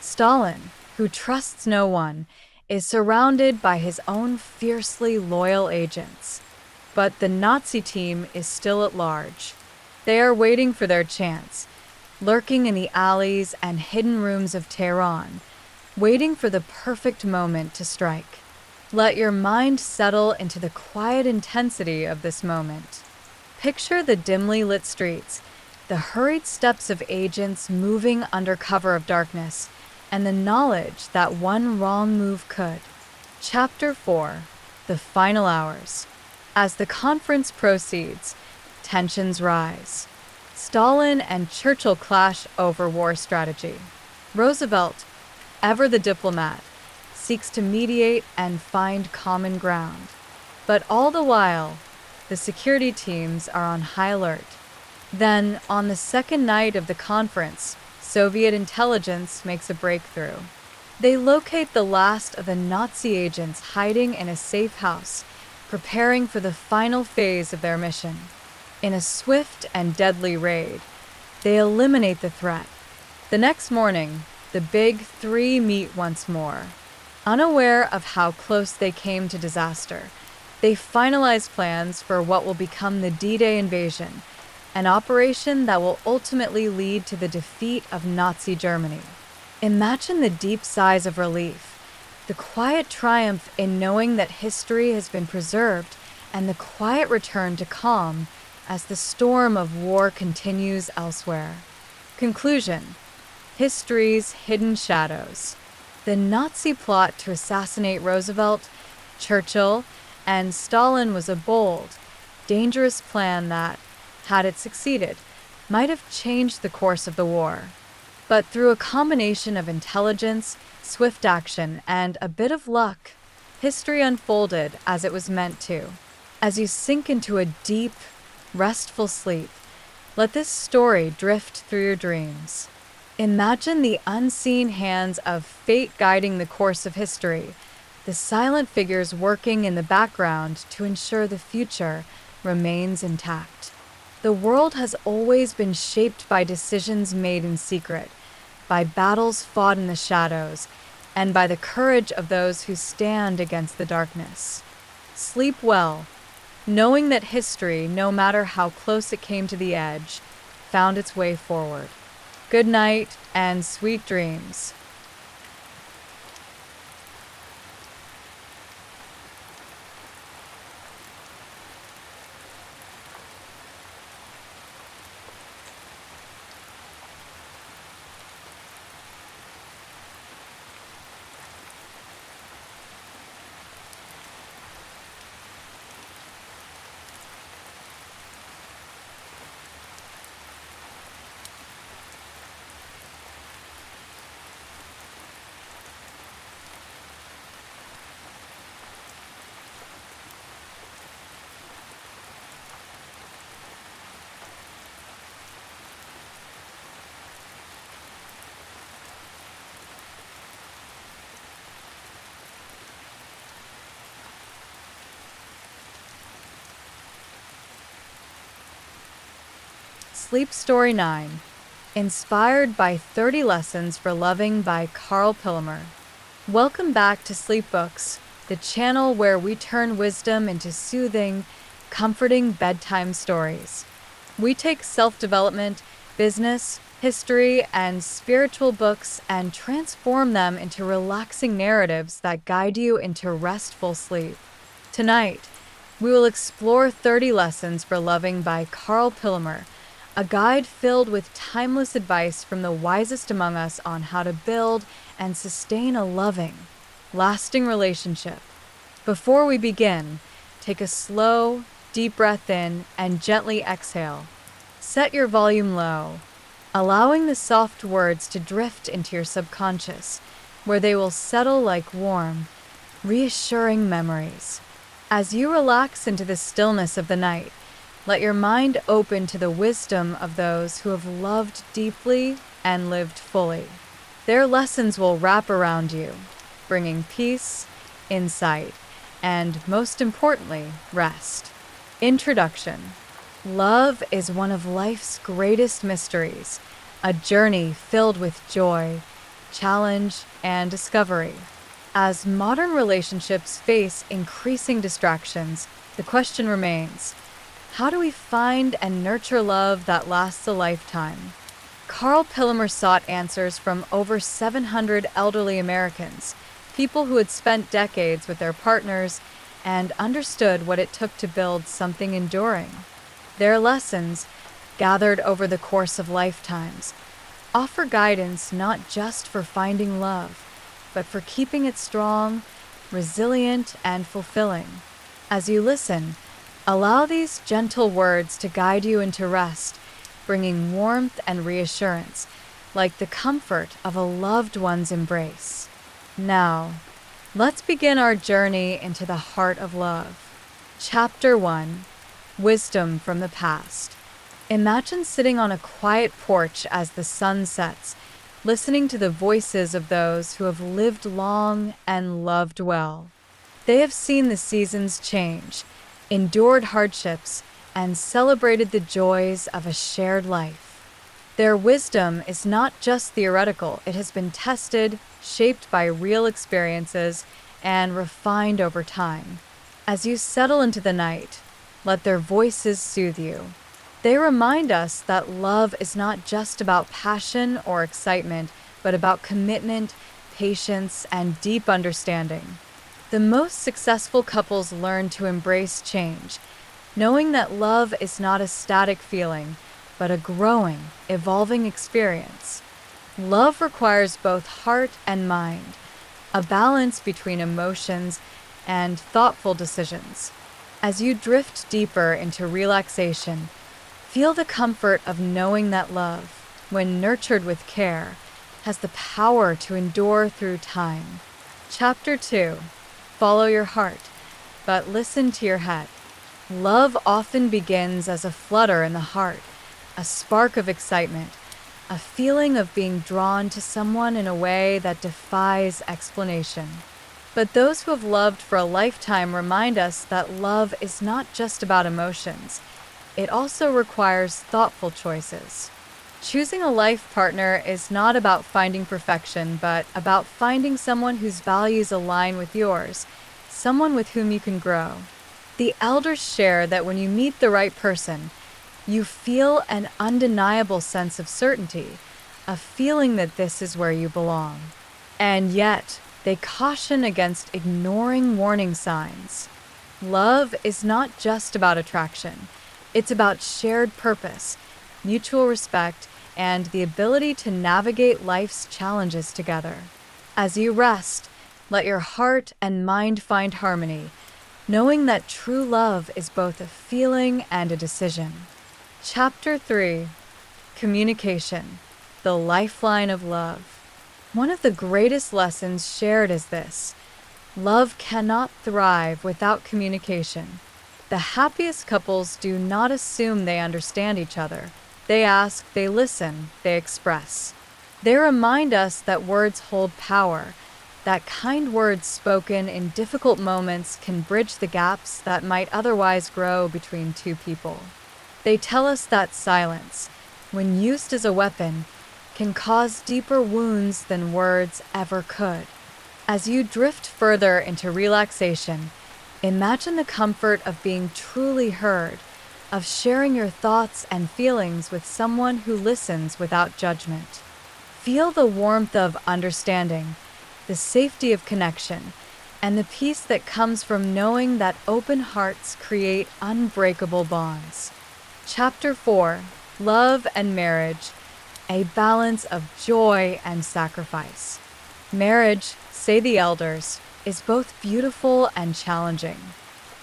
Stalin, who trusts no one, is surrounded by his own fiercely loyal agents. But the Nazi team is still at large. They are waiting for their chance, lurking in the alleys and hidden rooms of Tehran, waiting for the perfect moment to strike. Let your mind settle into the quiet intensity of this moment. Picture the dimly lit streets, the hurried steps of agents moving under cover of darkness, and the knowledge that one wrong move could. Chapter 4: The Final Hours. As the conference proceeds, tensions rise. Stalin and Churchill clash over war strategy. Roosevelt, ever the diplomat, seeks to mediate and find common ground. But all the while, the security teams are on high alert. Then, on the second night of the conference, Soviet intelligence makes a breakthrough. They locate the last of the Nazi agents hiding in a safe house, preparing for the final phase of their mission. In a swift and deadly raid, they eliminate the threat. The next morning, the Big Three meet once more. Unaware of how close they came to disaster, they finalize plans for what will become the D-Day invasion, an operation that will ultimately lead to the defeat of Nazi Germany. Imagine the deep sighs of relief, the quiet triumph in knowing that history has been preserved, and the quiet return to calm as the storm of war continues elsewhere. Conclusion: history's hidden shadows. The Nazi plot to assassinate Roosevelt, Churchill, and Stalin was a bold, dangerous plan that, had it succeeded, might have changed the course of the war. But through a combination of intelligence, swift action, and a bit of luck, history unfolded as it was meant to. As you sink into a deep, restful sleep, let this story drift through your dreams. Imagine the unseen hands of fate guiding the course of history, the silent figures working in the background to ensure the future remains intact. The world has always been shaped by decisions made in secret, by battles fought in the shadows, and by the courage of those who stand against the darkness. Sleep well, knowing that history, no matter how close it came to the edge, found its way forward. Good night and sweet dreams. Sleep Story 9. Inspired by 30 Lessons for Loving by Karl Pillemer. Welcome back to Sleep Books, the channel where we turn wisdom into soothing, comforting bedtime stories. We take self-development, business, history, and spiritual books and transform them into relaxing narratives that guide you into restful sleep. Tonight, we will explore 30 Lessons for Loving by Karl Pillemer, a guide filled with timeless advice from the wisest among us on how to build and sustain a loving, lasting relationship. Before we begin, take a slow, deep breath in and gently exhale. Set your volume low, allowing the soft words to drift into your subconscious, where they will settle like warm, reassuring memories. As you relax into the stillness of the night, let your mind open to the wisdom of those who have loved deeply and lived fully. Their lessons will wrap around you, bringing peace, insight, and, most importantly, rest. Introduction. Love is one of life's greatest mysteries, a journey filled with joy, challenge, and discovery. As modern relationships face increasing distractions, the question remains: how do we find and nurture love that lasts a lifetime? Karl Pillemer sought answers from over 700 elderly Americans, people who had spent decades with their partners and understood what it took to build something enduring. Their lessons, gathered over the course of lifetimes, offer guidance not just for finding love, but for keeping it strong, resilient, and fulfilling. As you listen, allow these gentle words to guide you into rest, bringing warmth and reassurance, like the comfort of a loved one's embrace. Now, let's begin our journey into the heart of love. Chapter 1. Wisdom from the Past. Imagine sitting on a quiet porch as the sun sets, listening to the voices of those who have lived long and loved well. They have seen the seasons change, endured hardships, and celebrated the joys of a shared life. Their wisdom is not just theoretical, it has been tested, shaped by real experiences, and refined over time. As you settle into the night, let their voices soothe you. They remind us that love is not just about passion or excitement, but about commitment, patience, and deep understanding. The most successful couples learn to embrace change, knowing that love is not a static feeling, but a growing, evolving experience. Love requires both heart and mind, a balance between emotions and thoughtful decisions. As you drift deeper into relaxation, feel the comfort of knowing that love, when nurtured with care, has the power to endure through time. Chapter 2. Follow your heart, but listen to your head. Love often begins as a flutter in the heart, a spark of excitement, a feeling of being drawn to someone in a way that defies explanation. But those who have loved for a lifetime remind us that love is not just about emotions. It also requires thoughtful choices. Choosing a life partner is not about finding perfection, but about finding someone whose values align with yours, someone with whom you can grow. The elders share that when you meet the right person, you feel an undeniable sense of certainty, a feeling that this is where you belong. And yet, they caution against ignoring warning signs. Love is not just about attraction. It's about shared purpose, mutual respect, and the ability to navigate life's challenges together. As you rest, let your heart and mind find harmony, knowing that true love is both a feeling and a decision. Chapter 3. Communication, the lifeline of love. One of the greatest lessons shared is this: love cannot thrive without communication. The happiest couples do not assume they understand each other. They ask, they listen, they express. They remind us that words hold power, that kind words spoken in difficult moments can bridge the gaps that might otherwise grow between two people. They tell us that silence, when used as a weapon, can cause deeper wounds than words ever could. As you drift further into relaxation, imagine the comfort of being truly heard, of sharing your thoughts and feelings with someone who listens without judgment. Feel the warmth of understanding, the safety of connection, and the peace that comes from knowing that open hearts create unbreakable bonds. Chapter 4. Love and Marriage, a balance of joy and sacrifice. Marriage, say the elders, is both beautiful and challenging.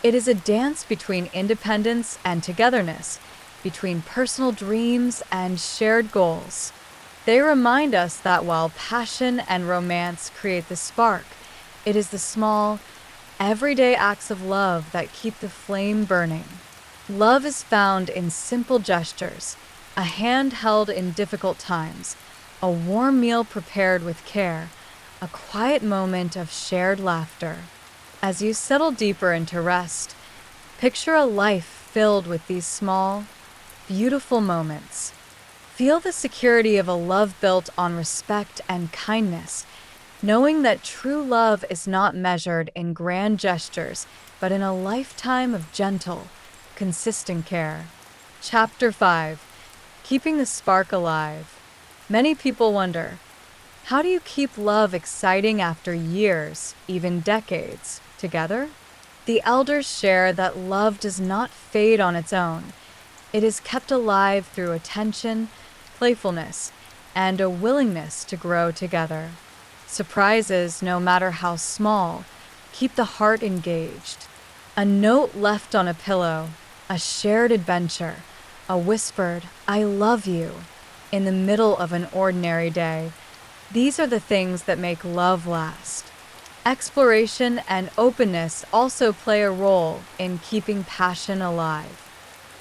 It is a dance between independence and togetherness, between personal dreams and shared goals. They remind us that while passion and romance create the spark, it is the small, everyday acts of love that keep the flame burning. Love is found in simple gestures, a hand held in difficult times, a warm meal prepared with care, a quiet moment of shared laughter. As you settle deeper into rest, picture a life filled with these small, beautiful moments. Feel the security of a love built on respect and kindness, knowing that true love is not measured in grand gestures, but in a lifetime of gentle, consistent care. Chapter 5. Keeping the spark alive. Many people wonder, how do you keep love exciting after years, even decades, together? The elders share that love does not fade on its own. It is kept alive through attention, playfulness, and a willingness to grow together. Surprises, no matter how small, keep the heart engaged. A note left on a pillow, a shared adventure, a whispered, "I love you," in the middle of an ordinary day. These are the things that make love last. Exploration and openness also play a role in keeping passion alive.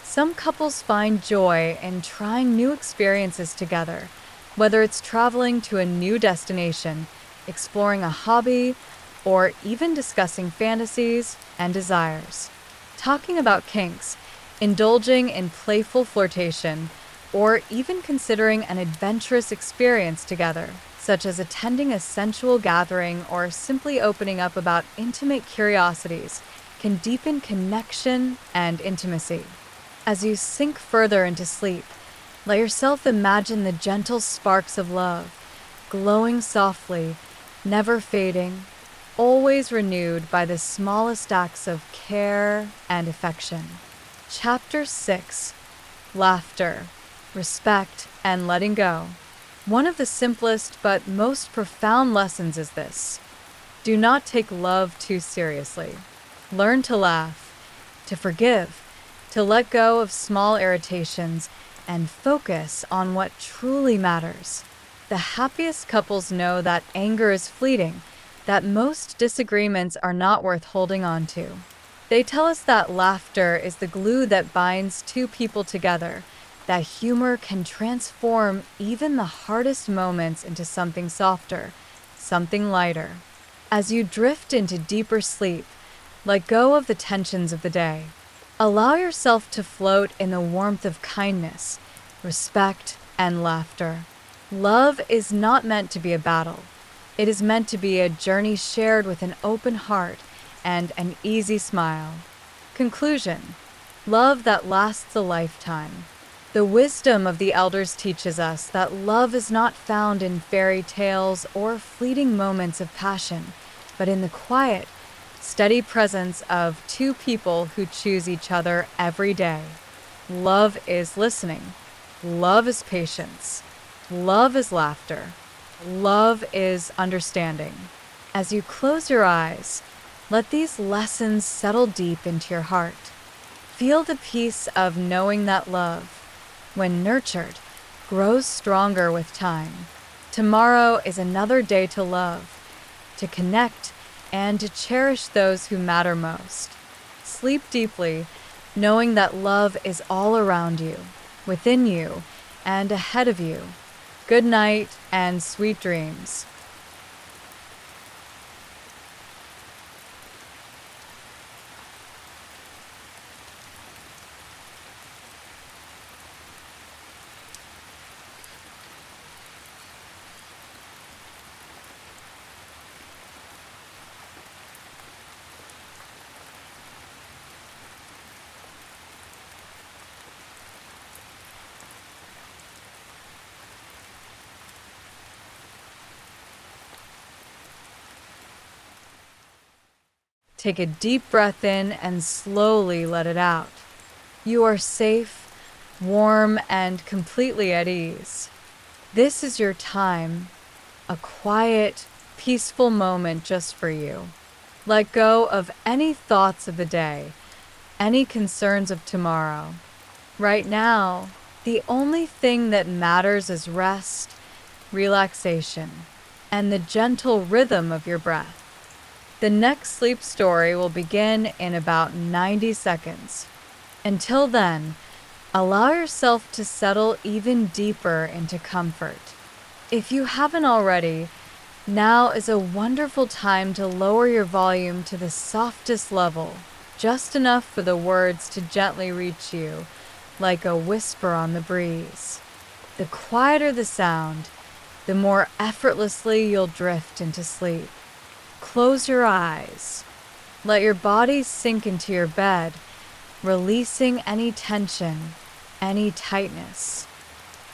Some couples find joy in trying new experiences together, whether it's traveling to a new destination, exploring a hobby, or even discussing fantasies and desires. Talking about kinks, indulging in playful flirtation, or even considering an adventurous experience together, such as attending a sensual gathering or simply opening up about intimate curiosities, can deepen connection and intimacy. As you sink further into sleep, let yourself imagine the gentle sparks of love, glowing softly, never fading, always renewed by the smallest acts of care and affection. Chapter 6. Laughter, Respect, and Letting Go. One of the simplest but most profound lessons is this: do not take love too seriously. Learn to laugh, to forgive, to let go of small irritations, and focus on what truly matters. The happiest couples know that anger is fleeting, that most disagreements are not worth holding on to. They tell us that laughter is the glue that binds two people together, that humor can transform even the hardest moments into something softer, something lighter. As you drift into deeper sleep, let go of the tensions of the day. Allow yourself to float in the warmth of kindness, respect, and laughter. Love is not meant to be a battle. It is meant to be a journey shared with an open heart and an easy smile. Conclusion: love that lasts a lifetime. The wisdom of the elders teaches us that love is not found in fairy tales or fleeting moments of passion, but in the quiet, steady presence of two people who choose each other every day. Love is listening. Love is patience. Love is laughter. Love is understanding. As you close your eyes, let these lessons settle deep into your heart. Feel the peace of knowing that love, when nurtured, grows stronger with time. Tomorrow is another day to love, to connect, and to cherish those who matter most. Sleep deeply, knowing that love is all around you, within you, and ahead of you. Good night and sweet dreams. Take a deep breath in and slowly let it out. You are safe, warm, and completely at ease. This is your time, a quiet, peaceful moment just for you. Let go of any thoughts of the day, any concerns of tomorrow. Right now, the only thing that matters is rest, relaxation, and the gentle rhythm of your breath. The next sleep story will begin in about 90 seconds. Until then, allow yourself to settle even deeper into comfort. If you haven't already, now is a wonderful time to lower your volume to the softest level, just enough for the words to gently reach you, like a whisper on the breeze. The quieter the sound, the more effortlessly you'll drift into sleep. Close your eyes. Let your body sink into your bed, releasing any tension, any tightness.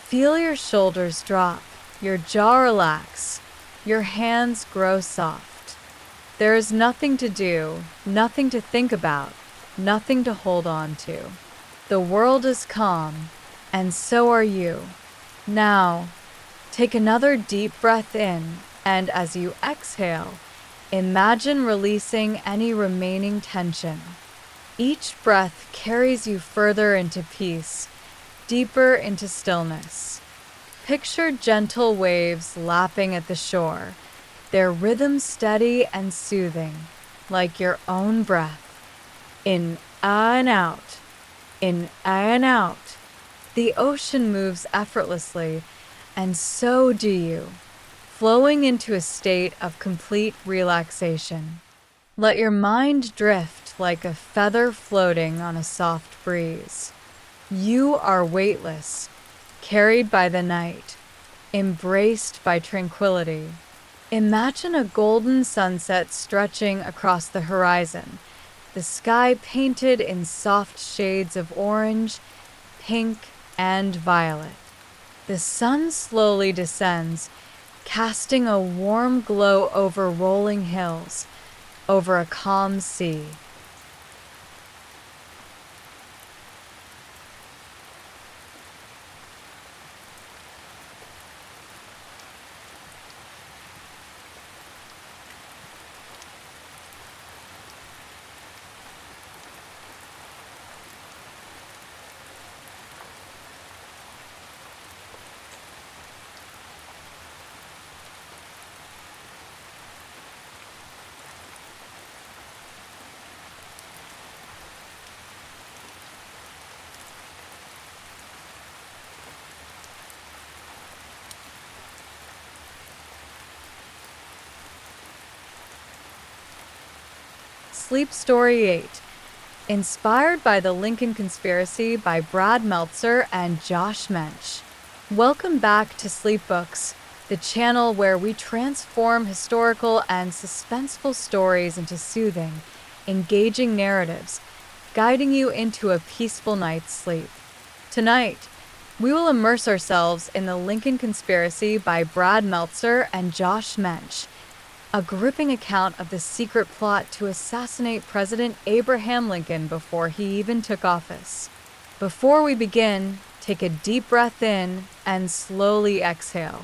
Feel your shoulders drop, your jaw relax, your hands grow soft. There is nothing to do, nothing to think about, nothing to hold on to. The world is calm, and so are you. Now, take another deep breath in, and as you exhale, imagine releasing any remaining tension. Each breath carries you further into peace, deeper into stillness. Picture gentle waves lapping at the shore, their rhythm steady and soothing, like your own breath. In and out, in and out. The ocean moves effortlessly, and so do you, flowing into a state of complete relaxation. Let your mind drift like a feather floating on a soft breeze. You are weightless, carried by the night, embraced by tranquility. Imagine a golden sunset stretching across the horizon, the sky painted in soft shades of orange, pink, and violet. The sun slowly descends, casting a warm glow over rolling hills, over a calm sea. Sleep Story 8, inspired by the Lincoln Conspiracy by Brad Meltzer and Josh Mensch. Welcome back to Sleep Books, the channel where we transform historical and suspenseful stories into soothing, engaging narratives, guiding you into a peaceful night's sleep. Tonight, we will immerse ourselves in the Lincoln Conspiracy by Brad Meltzer and Josh Mensch, a gripping account of the secret plot to assassinate President Abraham Lincoln before he even took office. Before we begin, take a deep breath in and slowly exhale.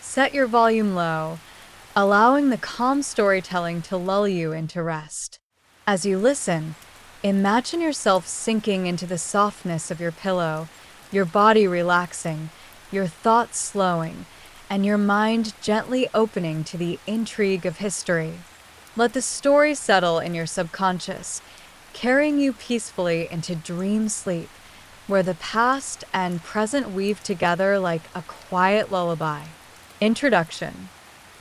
Set your volume low, allowing the calm storytelling to lull you into rest. As you listen, imagine yourself sinking into the softness of your pillow, your body relaxing, your thoughts slowing, and your mind gently opening to the intrigue of history. Let the story settle in your subconscious, carrying you peacefully into dream sleep, where the past and present weave together like a quiet lullaby. Introduction.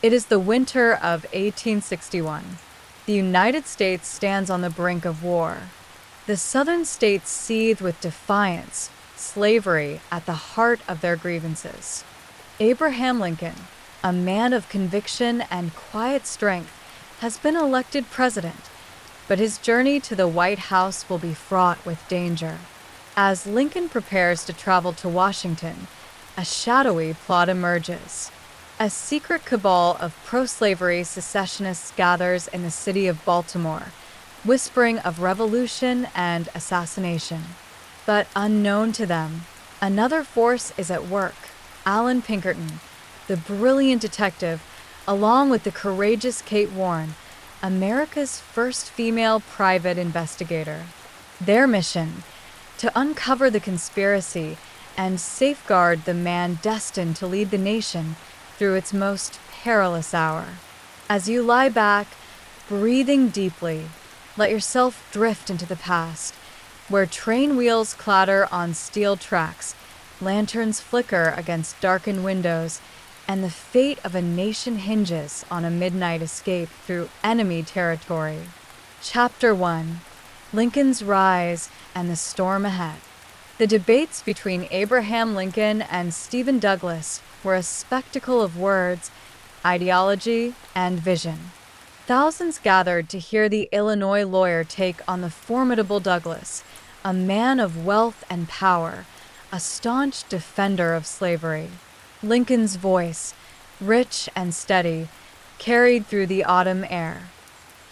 It is the winter of 1861. The United States stands on the brink of war. The Southern states seethe with defiance, slavery at the heart of their grievances. Abraham Lincoln, a man of conviction and quiet strength, has been elected president, but his journey to the White House will be fraught with danger. As Lincoln prepares to travel to Washington, a shadowy plot emerges. A secret cabal of pro-slavery secessionists gathers in the city of Baltimore, whispering of revolution and assassination. But unknown to them, another force is at work. Alan Pinkerton, the brilliant detective, along with the courageous Kate Warren, America's first female private investigator. Their mission: to uncover the conspiracy and safeguard the man destined to lead the nation through its most perilous hour. As you lie back, breathing deeply, let yourself drift into the past, where train wheels clatter on steel tracks, lanterns flicker against darkened windows, and the fate of a nation hinges on a midnight escape through enemy territory. Chapter 1. Lincoln's Rise and the Storm Ahead. The debates between Abraham Lincoln and Stephen Douglas were a spectacle of words, ideology, and vision. Thousands gathered to hear the Illinois lawyer take on the formidable Douglas, a man of wealth and power, a staunch defender of slavery. Lincoln's voice, rich and steady, carried through the autumn air.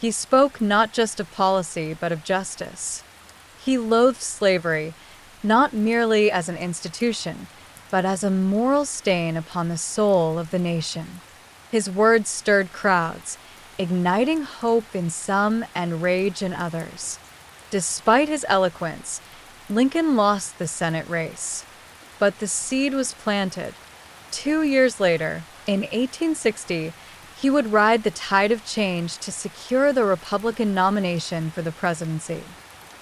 He spoke not just of policy, but of justice. He loathed slavery, not merely as an institution, but as a moral stain upon the soul of the nation. His words stirred crowds, igniting hope in some and rage in others. Despite his eloquence, Lincoln lost the Senate race. But the seed was planted. 2 years later, in 1860, he would ride the tide of change to secure the Republican nomination for the presidency.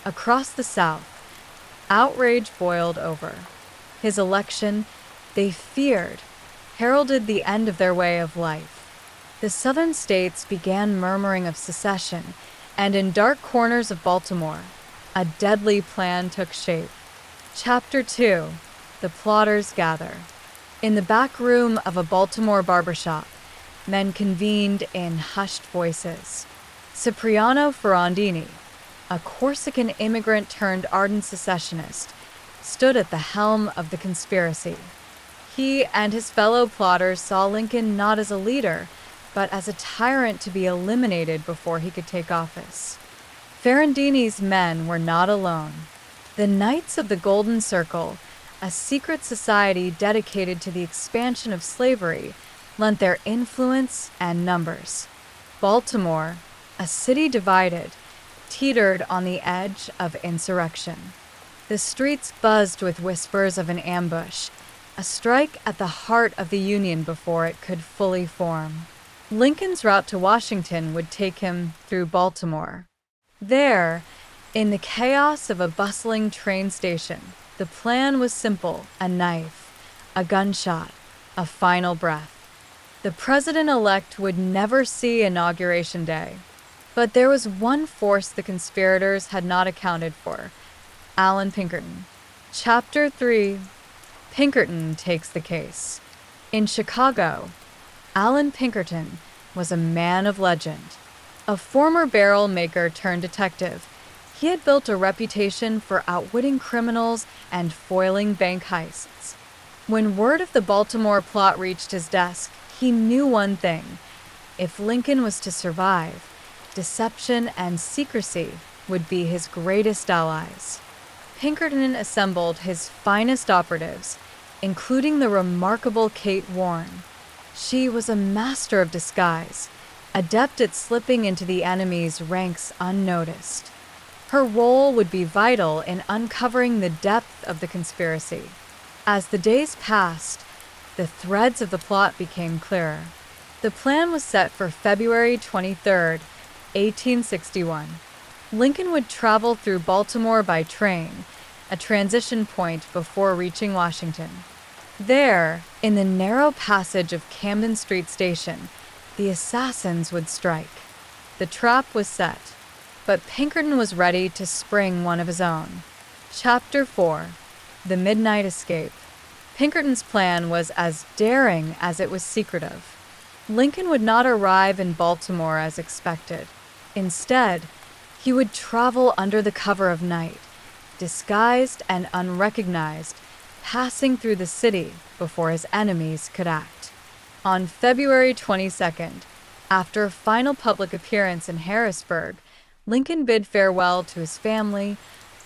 Across the South, outrage boiled over. His election, they feared, heralded the end of their way of life. The Southern states began murmuring of secession, and in dark corners of Baltimore, a deadly plan took shape. Chapter 2. The Plotters Gather. In the back room of a Baltimore barbershop, men convened in hushed voices. Cipriano Ferrandini, a Corsican immigrant turned ardent secessionist, stood at the helm of the conspiracy. He and his fellow plotters saw Lincoln not as a leader, but as a tyrant to be eliminated before he could take office. Ferrandini's men were not alone. The Knights of the Golden Circle, a secret society dedicated to the expansion of slavery, lent their influence and numbers. Baltimore, a city divided, teetered on the edge of insurrection. The streets buzzed with whispers of an ambush, a strike at the heart of the Union before it could fully form. Lincoln's route to Washington would take him through Baltimore. There, in the chaos of a bustling train station, the plan was simple: a knife, a gunshot, a final breath. The president-elect would never see Inauguration Day. But there was one force the conspirators had not accounted for: Alan Pinkerton. Chapter 3: Pinkerton Takes the Case. In Chicago, Alan Pinkerton was a man of legend. A former barrel maker turned detective, he had built a reputation for outwitting criminals and foiling bank heists. When word of the Baltimore plot reached his desk, he knew one thing: if Lincoln was to survive, deception and secrecy would be his greatest allies. Pinkerton assembled his finest operatives, including the remarkable Kate Warren. She was a master of disguise, adept at slipping into the enemy's ranks unnoticed. Her role would be vital in uncovering the depth of the conspiracy. As the days passed, the threads of the plot became clearer. The plan was set for February 23, 1861. Lincoln would travel through Baltimore by train, a transition point before reaching Washington. There, in the narrow passage of Camden Street Station, the assassins would strike. The trap was set, but Pinkerton was ready to spring one of his own. Chapter 4: The Midnight Escape. Pinkerton's plan was as daring as it was secretive. Lincoln would not arrive in Baltimore as expected. Instead, he would travel under the cover of night, disguised and unrecognized, passing through the city before his enemies could act. On February 22nd, after a final public appearance in Harrisburg, Lincoln bid farewell to his family,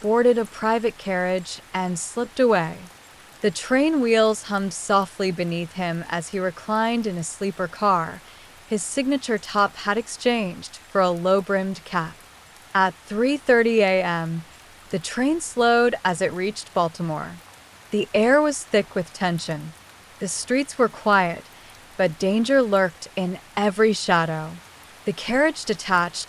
boarded a private carriage, and slipped away. The train wheels hummed softly beneath him as he reclined in a sleeper car, his signature top hat exchanged for a low-brimmed cap. At 3:30 a.m., the train slowed as it reached Baltimore. The air was thick with tension. The streets were quiet, but danger lurked in every shadow. The carriage detached,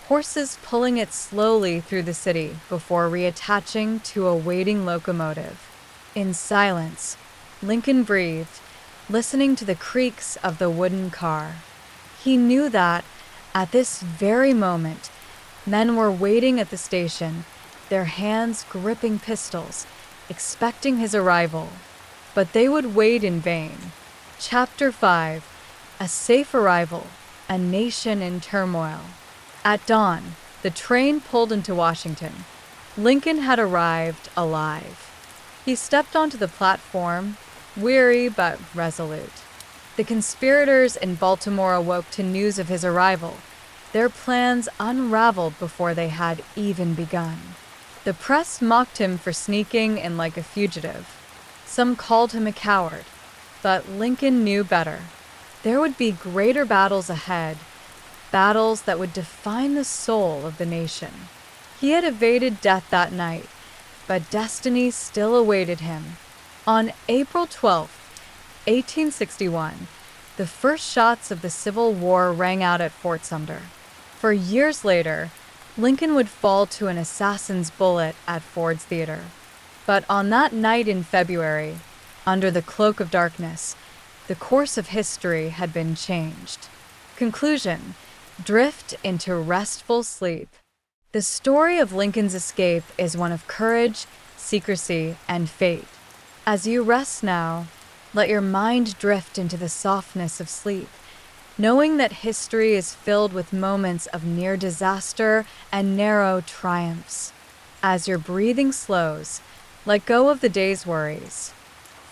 horses pulling it slowly through the city before reattaching to a waiting locomotive. In silence, Lincoln breathed, listening to the creaks of the wooden car. He knew that, at this very moment, men were waiting at the station, their hands gripping pistols, expecting his arrival. But they would wait in vain. Chapter 5: A Safe Arrival, a Nation in Turmoil. At dawn, the train pulled into Washington. Lincoln had arrived alive. He stepped onto the platform, weary but resolute. The conspirators in Baltimore awoke to news of his arrival. Their plans unraveled before they had even begun. The press mocked him for sneaking in like a fugitive. Some called him a coward, but Lincoln knew better. There would be greater battles ahead, battles that would define the soul of the nation. He had evaded death that night, but destiny still awaited him. On April 12, 1861, the first shots of the Civil War rang out at Fort Sumter. For years later, Lincoln would fall to an assassin's bullet at Ford's Theater. But on that night in February, under the cloak of darkness, the course of history had been changed. Conclusion: drift into restful sleep. The story of Lincoln's escape is one of courage, secrecy, and fate. As you rest now, let your mind drift into the softness of sleep, knowing that history is filled with moments of near disaster and narrow triumphs. As your breathing slows, let go of the day's worries.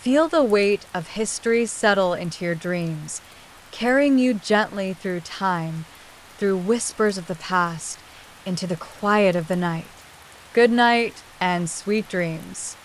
Feel the weight of history settle into your dreams, carrying you gently through time, through whispers of the past, into the quiet of the night. Good night and sweet dreams.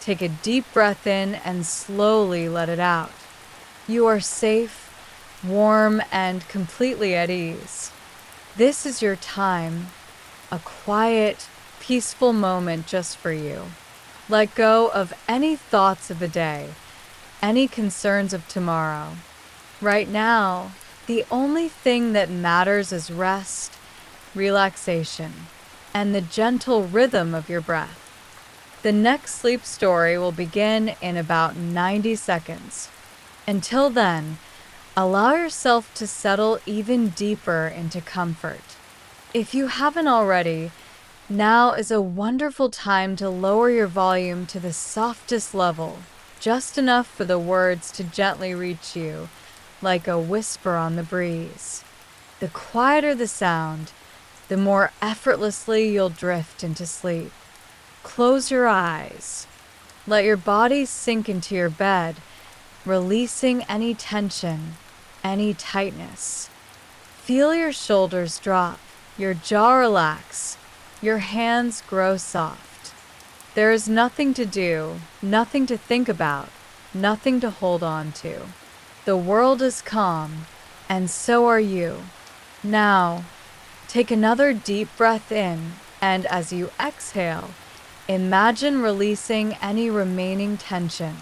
Take a deep breath in and slowly let it out. You are safe, warm, and completely at ease. This is your time, a quiet, peaceful moment just for you. Let go of any thoughts of the day, any concerns of tomorrow. Right now, the only thing that matters is rest, relaxation, and the gentle rhythm of your breath. The next sleep story will begin in about 90 seconds. Until then, allow yourself to settle even deeper into comfort. If you haven't already, now is a wonderful time to lower your volume to the softest level, just enough for the words to gently reach you, like a whisper on the breeze. The quieter the sound, the more effortlessly you'll drift into sleep. Close your eyes. Let your body sink into your bed, releasing any tension, any tightness. Feel your shoulders drop, your jaw relax, your hands grow soft. There is nothing to do, nothing to think about, nothing to hold on to. The world is calm, and so are you. Now, take another deep breath in, and as you exhale, imagine releasing any remaining tension.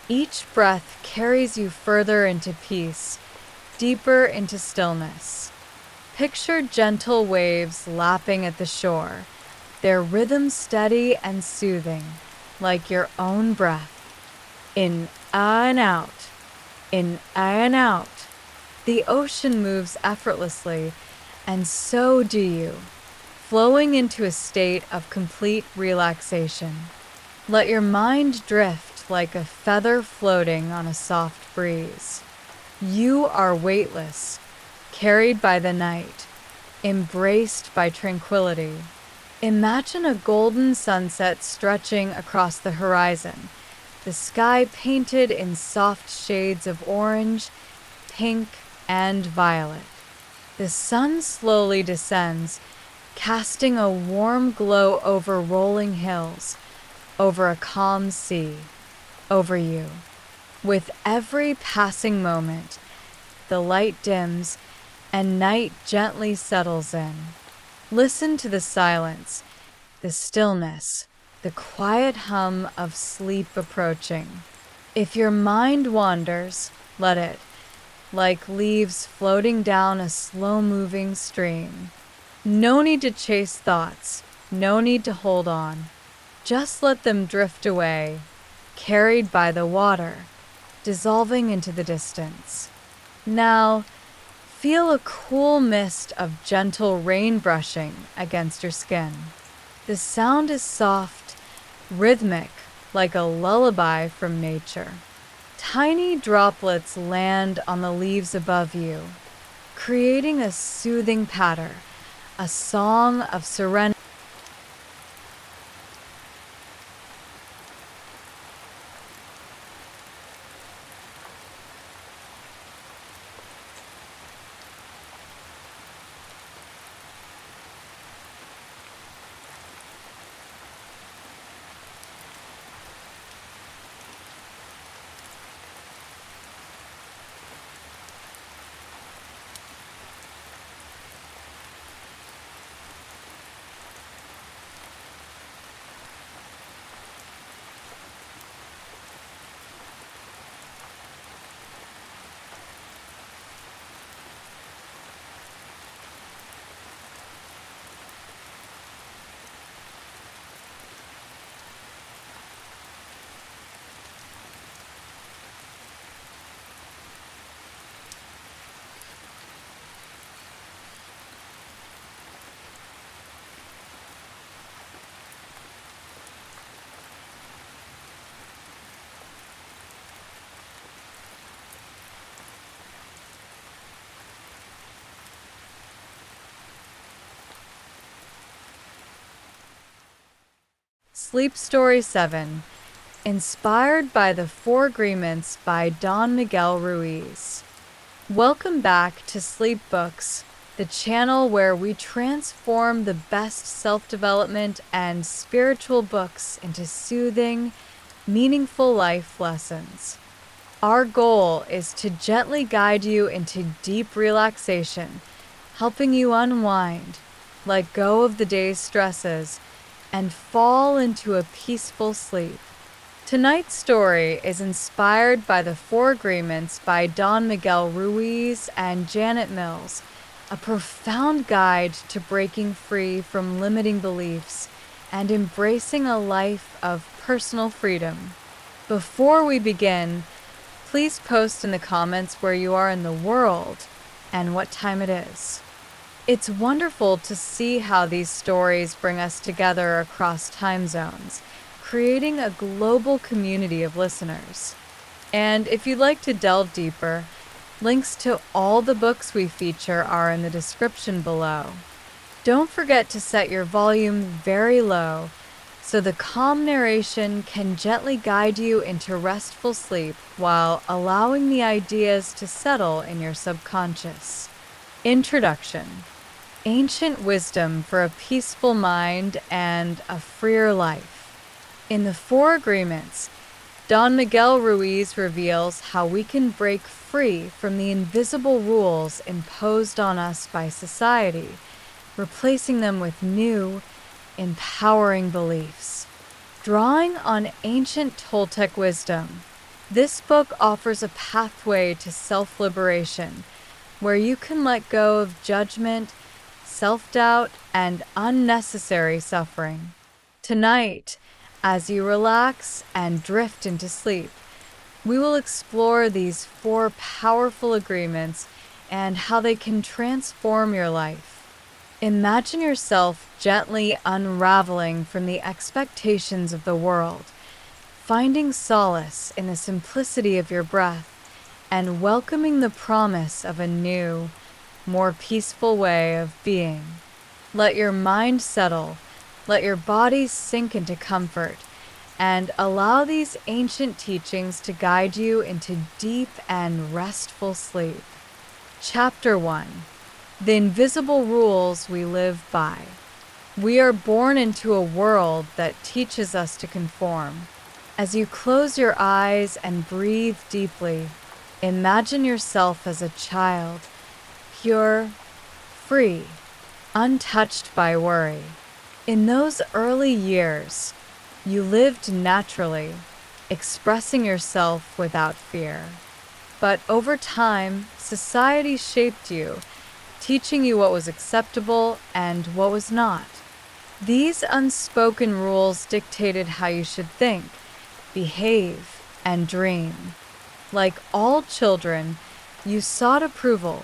Each breath carries you further into peace, deeper into stillness. Picture gentle waves lapping at the shore, their rhythm steady and soothing, like your own breath. In and out, in and out. The ocean moves effortlessly, and so do you, flowing into a state of complete relaxation. Let your mind drift like a feather floating on a soft breeze. You are weightless, carried by the night, embraced by tranquility. Imagine a golden sunset stretching across the horizon, the sky painted in soft shades of orange, pink, and violet. The sun slowly descends, casting a warm glow over rolling hills, over a calm sea, over you. With every passing moment, the light dims and night gently settles in. Listen to the silence, the stillness, the quiet hum of sleep approaching. If your mind wanders, let it, like leaves floating down a slow-moving stream. No need to chase thoughts, no need to hold on. Just let them drift away, carried by the water, dissolving into the distance. Now, feel a cool mist of gentle rain brushing against your skin. The sound is soft, rhythmic, like a lullaby from nature. Tiny droplets land on the leaves above you, creating a soothing patter, a song of serenity. Sleep Story 7, inspired by the Four Agreements by Don Miguel Ruiz. Welcome back to Sleep Books, the channel where we transform the best self-development and spiritual books into soothing, meaningful life lessons. Our goal is to gently guide you into deep relaxation, helping you unwind, let go of the day's stresses, and fall into a peaceful sleep. Tonight's story is inspired by the Four Agreements by Don Miguel Ruiz and Janet Mills, a profound guide to breaking free from limiting beliefs and embracing a life of personal freedom. Before we begin, please post in the comments where you are in the world and what time it is. It's wonderful to see how these stories bring us together across time zones, creating a global community of listeners. And if you'd like to delve deeper, links to all the books we feature are in the description below. Don't forget to set your volume very low so the calm narration can gently guide you into restful sleep while allowing the ideas to settle in your subconscious. Introduction. Ancient wisdom for a peaceful mind and a freer life. In the Four Agreements, Don Miguel Ruiz reveals how we can break free from the invisible rules imposed on us by society, replacing them with new, empowering beliefs. Drawing on ancient Toltec wisdom, this book offers a pathway to self-liberation, where you can let go of judgment, self-doubt, and unnecessary suffering. Tonight, as you relax and drift into sleep, we will explore these four powerful agreements and how they can transform your life. Imagine yourself gently unraveling from the expectations of the world, finding solace in the simplicity of your breath, and welcoming the promise of a new, more peaceful way of being. Let your mind settle, let your body sink into comfort, and allow these ancient teachings to guide you into deep and restful sleep. Chapter 1. The Invisible Rules We Live By. We are born into a world that teaches us to conform. As you close your eyes and breathe deeply, imagine yourself as a child, pure, free, untouched by worry. In those early years, you lived naturally, expressing yourself without fear. But over time, society shaped you, teaching you what was acceptable and what was not. These unspoken rules dictated how you should think, behave, and dream. Like all children, you sought approval,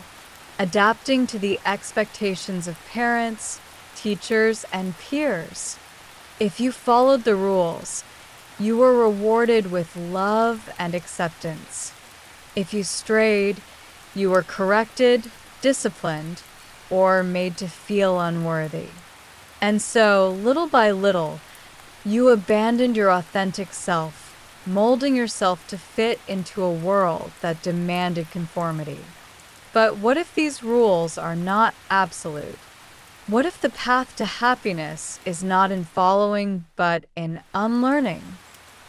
adapting to the expectations of parents, teachers, and peers. If you followed the rules, you were rewarded with love and acceptance. If you strayed, you were corrected, disciplined, or made to feel unworthy. And so, little by little, you abandoned your authentic self, molding yourself to fit into a world that demanded conformity. But what if these rules are not absolute? What if the path to happiness is not in following, but in unlearning?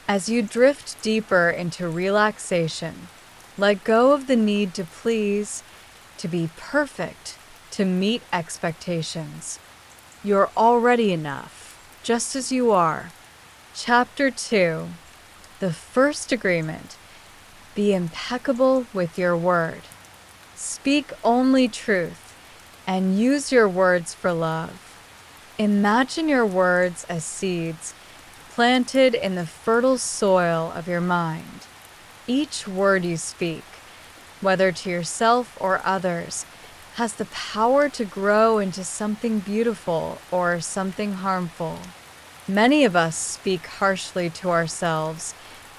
As you drift deeper into relaxation, let go of the need to please, to be perfect, to meet expectations. You're already enough, just as you are. Chapter 2. The First Agreement. Be impeccable with your word. Speak only truth, and use your words for love. Imagine your words as seeds planted in the fertile soil of your mind. Each word you speak, whether to yourself or others, has the power to grow into something beautiful or something harmful. Many of us speak harshly to ourselves,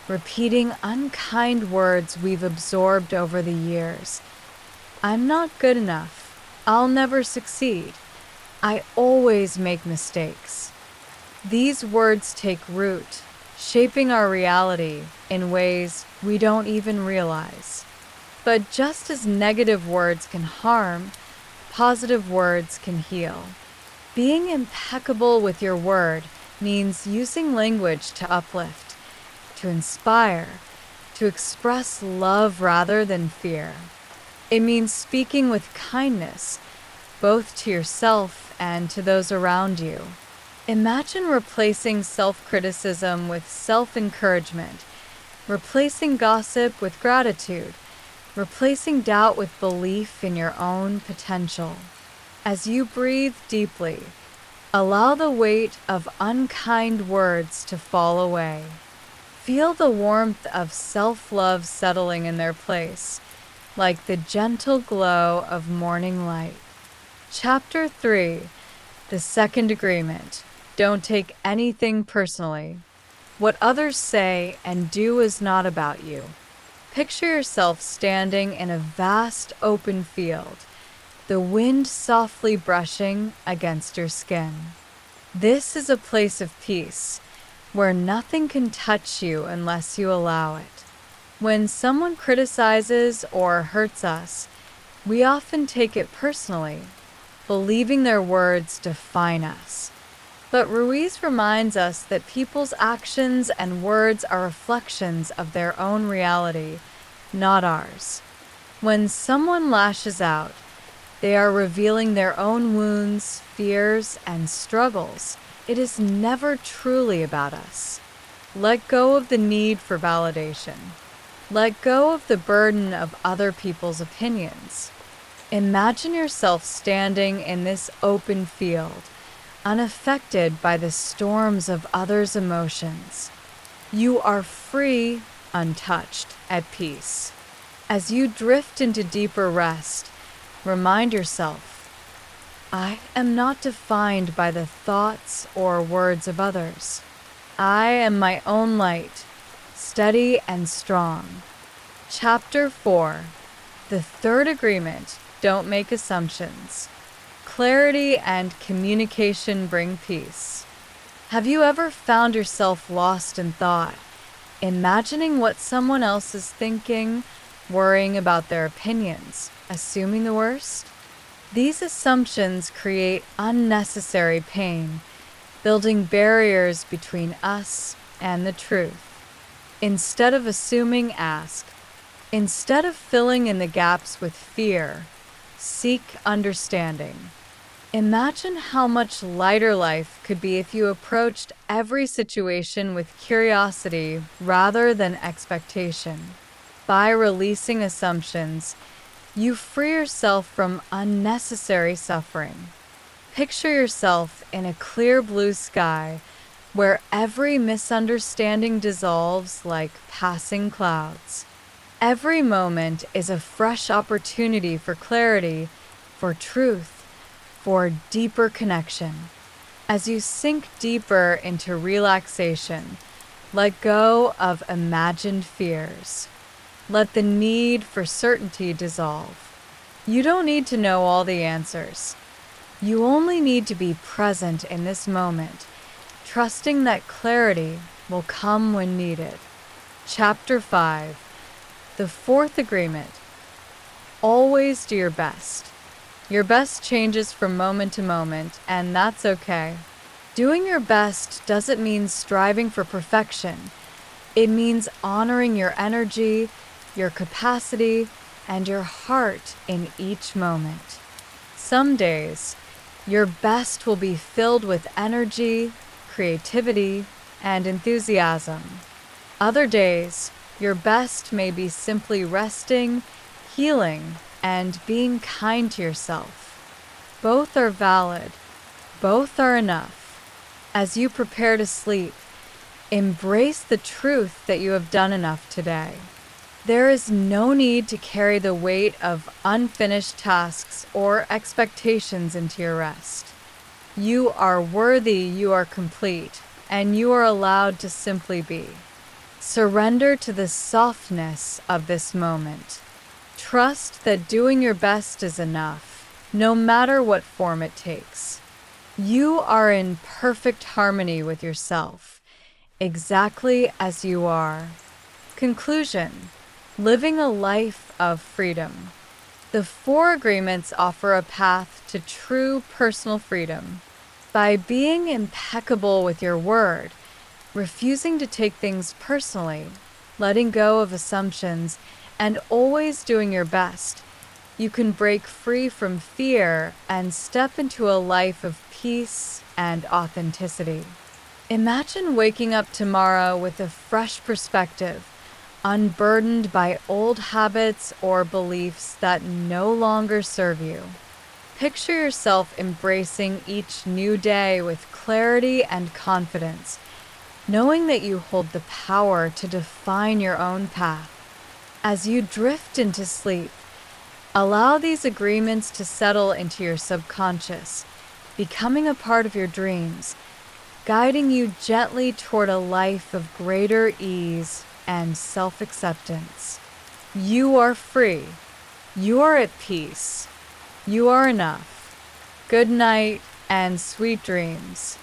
repeating unkind words we've absorbed over the years. I'm not good enough. I'll never succeed. I always make mistakes. These words take root, shaping our reality in ways we don't even realize. But just as negative words can harm, positive words can heal. Being impeccable with your word means using language to uplift, to to inspire, to express love rather than fear. It means speaking with kindness, both to yourself and to those around you. Imagine replacing self-criticism with self-encouragement, replacing gossip with gratitude, replacing doubt with belief in your own potential. As you breathe deeply, allow the weight of unkind words to fall away. Feel the warmth of self-love settling in their place, like the gentle glow of morning light. Chapter 3, The Second Agreement. Don't take anything personally. What others say and do is not about you. Picture yourself standing in a vast open field, the wind softly brushing against your skin. This is a place of peace, where nothing can touch you unless you allow it. When someone criticizes or hurts us, we often take it personally, believing their words define us. But Ruiz reminds us that people's actions and words are reflections of their own reality, not ours. When someone lashes out, they are revealing their own wounds, fears, and struggles. It is never truly about us. Let go of the need for validation. Let go of the burden of other people's opinions. Imagine yourself standing in this open field, unaffected by the storms of others' emotions. You are free, untouched, at peace. As you drift into deeper rest, remind yourself, I am not defined by the thoughts or words of others. I am my own light, steady and strong. Chapter 4, The Third Agreement. Don't make assumptions. Clarity and communication bring peace. Have you ever found yourself lost in thought, imagining what someone else is thinking, worrying about their opinions, assuming the worst? These assumptions create unnecessary pain, building barriers between us and the truth. Instead of assuming, ask. Instead of filling in the gaps with fear, seek understanding. Imagine how much lighter life could be if you approached every situation with curiosity rather than expectation. By releasing assumptions, you free yourself from unnecessary suffering. Picture yourself in a clear blue sky where every misunderstanding dissolves like passing clouds. Every moment is a fresh opportunity for clarity, for truth, for deeper connection. As you sink deeper into relaxation, let go of imagined fears. Let the need for certainty dissolve. You don't need to know all the answers. You only need to be present in this moment, trusting that clarity will come when needed. Chapter 5, The Fourth Agreement. Always do your best. Your best changes from moment to moment, and that's okay. Doing your best doesn't mean striving for perfection. It means honoring your energy, your capacity, and your heart in each moment. Some days, your best will be filled with energy, creativity, and enthusiasm. Other days, your best may be simply resting, healing, and being kind to yourself. Both are valid. Both are enough. As you prepare to sleep, embrace the truth that you have done enough today. There is no need to carry the weight of unfinished tasks or expectations into your rest. You are worthy, you are complete, and you are allowed to simply be. Surrender to the softness of this moment. Trust that doing your best is enough, no matter what form it takes. You are in perfect harmony with yourself, exactly as you are. Conclusion: living a life of freedom. The four agreements offer a path to true personal freedom. By being impeccable with your word, refusing to take things personally, letting go of assumptions, and always doing your best, you can break free from fear and step into a life of peace and authenticity. Imagine waking up tomorrow with a fresh perspective, unburdened by old habits or beliefs that no longer serve you. Picture yourself embracing each new day with clarity and confidence, knowing that you hold the power to define your own path. As you drift into sleep, allow these agreements to settle into your subconscious, becoming a part of your dreams, guiding you gently toward a life of greater ease and self-acceptance. You are free. You are at peace. You are enough. Good night and sweet dreams.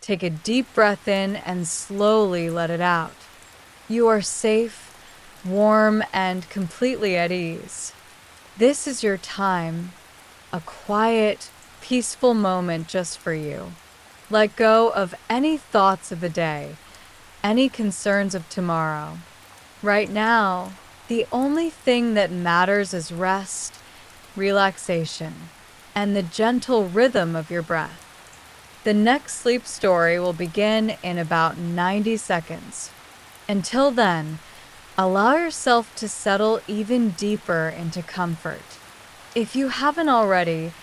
Take a deep breath in and slowly let it out. You are safe, warm, and completely at ease. This is your time, a quiet, peaceful moment just for you. Let go of any thoughts of the day, any concerns of tomorrow. Right now, the only thing that matters is rest, relaxation, and the gentle rhythm of your breath. The next sleep story will begin in about 90 seconds. Until then, allow yourself to settle even deeper into comfort. If you haven't already,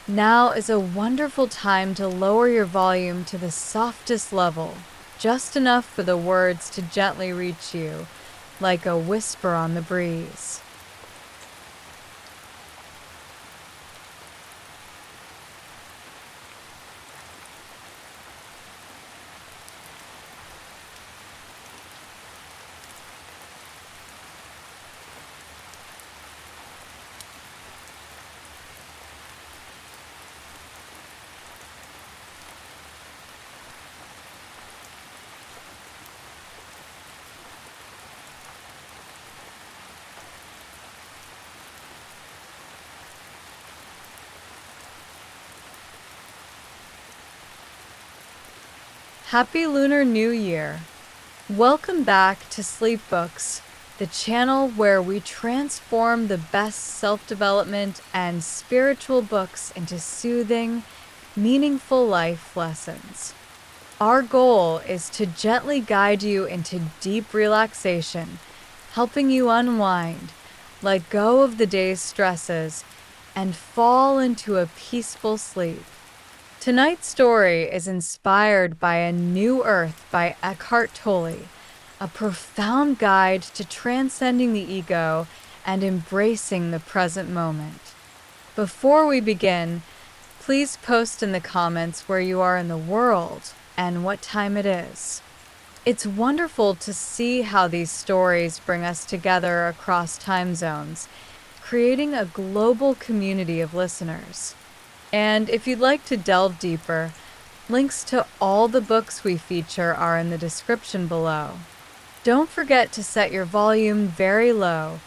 now is a wonderful time to lower your volume to the softest level, just enough for the words to gently reach you, like a whisper on the breeze. Happy Lunar New Year! Welcome back to Sleep Books, the channel where we transform the best self-development and spiritual books into soothing, meaningful life lessons. Our goal is to gently guide you into deep relaxation, helping you unwind, let go of the day's stresses, and fall into a peaceful sleep. Tonight's story is inspired by A New Earth by Eckhart Tolle, a profound guide to transcending the ego and embracing the present moment. Before we begin, please post in the comments where you are in the world and what time it is. It's wonderful to see how these stories bring us together across time zones, creating a global community of listeners. And if you'd like to delve deeper, links to all the books we feature are in the description below. Don't forget to set your volume very low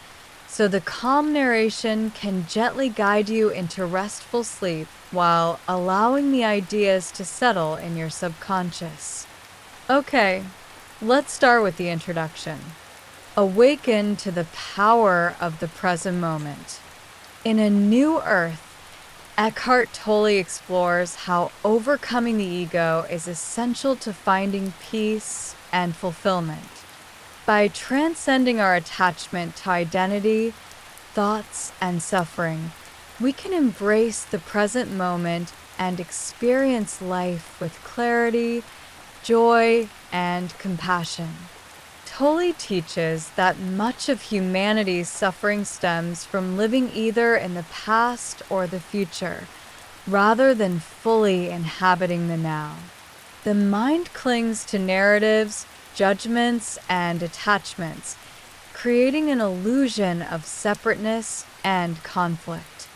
so the calm narration can gently guide you into restful sleep while allowing the ideas to settle in your subconscious. Okay, let's start with the introduction. Awaken to the power of the present moment. In A New Earth, Eckhart Tolle explores how overcoming the ego is essential to finding peace and fulfillment. By transcending our attachment to identity, thoughts, and suffering, we can embrace the present moment and experience life with clarity, joy, and compassion. Tolle teaches that much of humanity's suffering stems from living either in the past or the future, rather than fully inhabiting the now. The mind clings to narratives, judgments, and attachments, creating an illusion of separateness and conflict.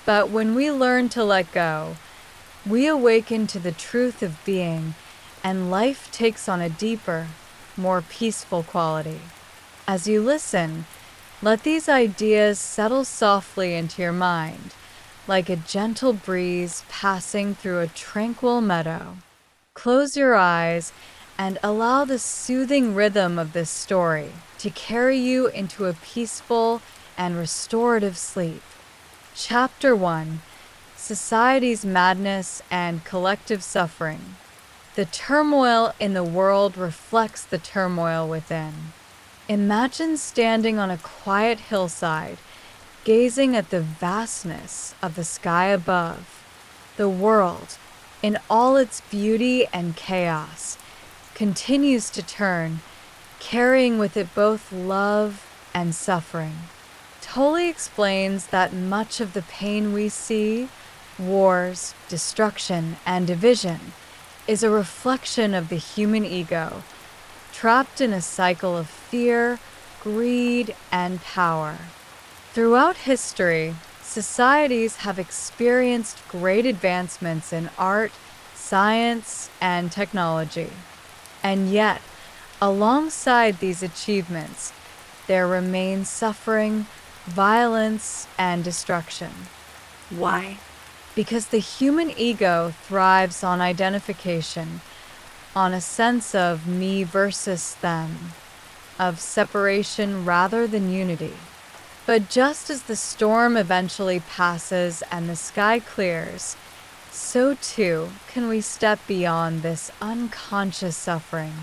But when we learn to let go, we awaken to the truth of being, and life takes on a deeper, more peaceful quality. As you listen, let these ideas settle softly into your mind, like a gentle breeze passing through a tranquil meadow. Close your eyes and allow the soothing rhythm of this story to carry you into a peaceful and restorative sleep. Chapter 1: Society's Madness and Collective Suffering. The turmoil in the world reflects the turmoil within. Imagine standing on a quiet hillside, gazing at the vastness of the sky above. The world, in all its beauty and chaos, continues to turn, carrying with it both love and suffering. Tolle explains that much of the pain we see, wars, destruction, and division, is a reflection of the human ego, trapped in a cycle of fear, greed, and power. Throughout history, societies have experienced great advancements in art, science, and technology. And yet, alongside these achievements, there remains suffering, violence, and destruction. Why? Because the human ego thrives on identification, on a sense of me versus them, of separation rather than unity. But just as the storm eventually passes and the sky clears, so too can we step beyond this unconscious suffering.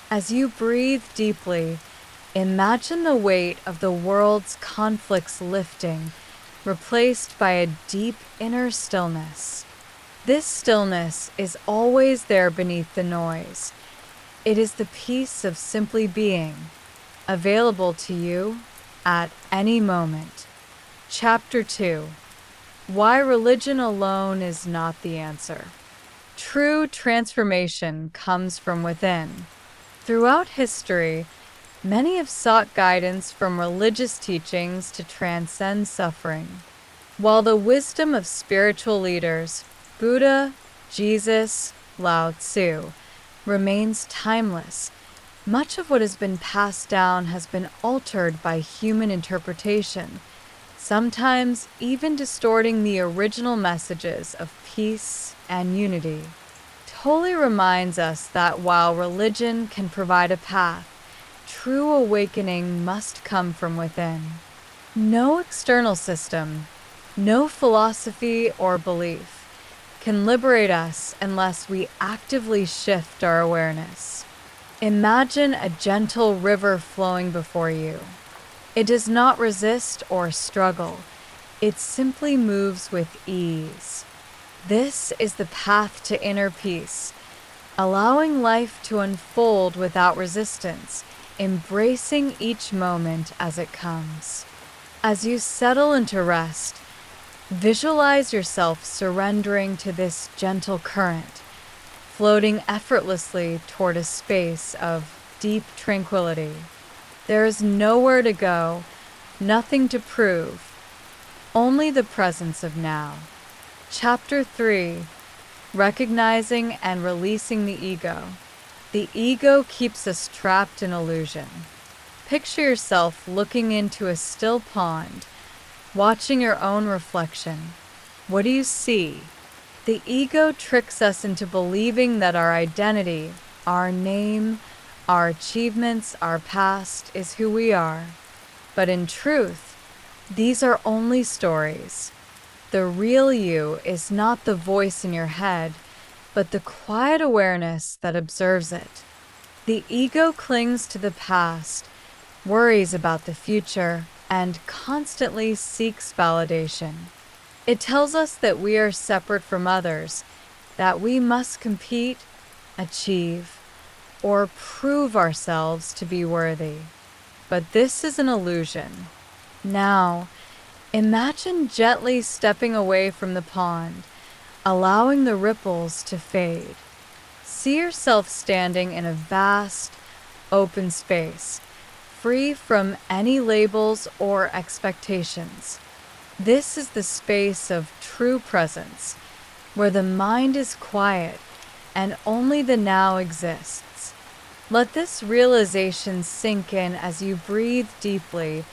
As you breathe deeply, imagine the weight of the world's conflicts lifting, replaced by a deep inner stillness. This stillness is always there beneath the noise. It is the peace of simply being, available to you at any moment. Chapter 2: Why Religion Alone is Not the Answer. True transformation comes from within. Throughout history, many have sought guidance from religious teachings to transcend suffering. While the wisdom of spiritual leaders, Buddha, Jesus, Lao Tzu, remains timeless, much of what has been passed down has been altered by human interpretation, sometimes even distorting the original messages of peace and unity. Tolle reminds us that while religion can provide a path, true awakening must come from within. No external system, no philosophy or belief can liberate us unless we actively shift our awareness. Imagine a gentle river flowing before you. It does not resist or struggle. It simply moves with ease. This is the path to inner peace, allowing life to unfold without resistance, embracing each moment as it comes. As you settle into rest, visualize yourself surrendering to this gentle current, floating effortlessly toward a space of deep tranquility. There is nowhere to go, nothing to prove, only the presence of now. Chapter 3: Recognizing and Releasing the Ego. The ego keeps us trapped in illusion. Picture yourself looking into a still pond, watching your own reflection. What do you see? The ego tricks us into believing that our identity, our name, our achievements, our past is who we are. But in truth, these are only stories. The real you is not the voice in your head, but the quiet awareness that observes it. The ego clings to the past, worries about the future, and constantly seeks validation. It tells us that we are separate from others, that we must compete, achieve, or prove ourselves to be worthy. But this is an illusion. Now, imagine gently stepping away from the pond, allowing the ripples to fade. See yourself standing in a vast, open space, free from any labels or expectations. This is the space of true presence, where the mind is quiet and only the now exists. Let this realization sink in as you breathe deeply,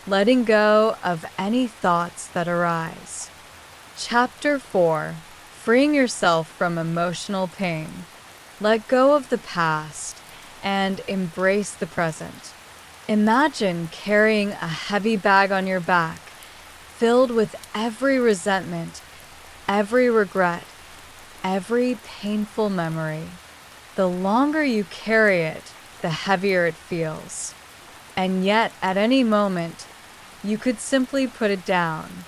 letting go of any thoughts that arise. Chapter 4. Freeing yourself from emotional pain. Let go of the past and embrace the present. Imagine carrying a heavy bag on your back, filled with every resentment, every regret, every painful memory. The longer you carry it, the heavier it feels. And yet, at any moment, you could simply put it down.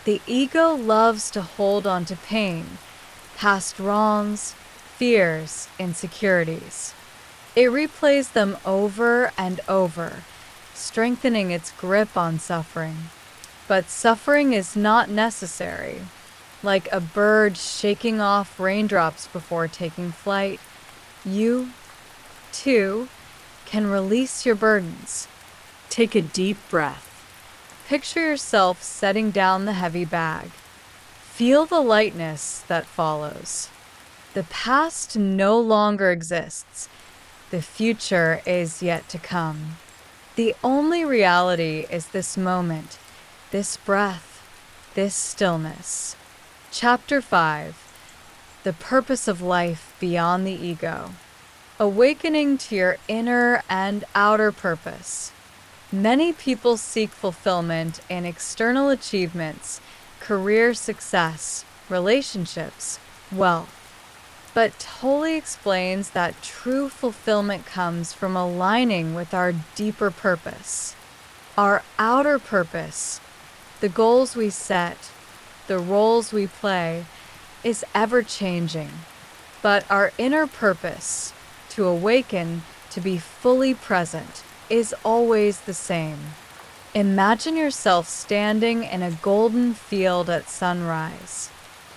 The ego loves to hold on to pain, past wrongs, fears, insecurities. It replays them over and over, strengthening its grip on suffering. But suffering is not necessary. Like a bird shaking off raindrops before taking flight, you, too, can release your burdens. Take a deep breath. Picture yourself setting down the heavy bag. Feel the lightness that follows. The past no longer exists. The future is yet to come. The only reality is this moment, this breath, this stillness. Chapter 5. The Purpose of Life Beyond the Ego. Awakening to your inner and outer purpose. Many people seek fulfillment in external achievements, career success, relationships, wealth. But Tolle explains that true fulfillment comes from aligning with our deeper purpose. Our outer purpose, the goals we set, the roles we play, is ever-changing. But our inner purpose, to awaken, to be fully present, is always the same. Imagine yourself standing in a golden field at sunrise.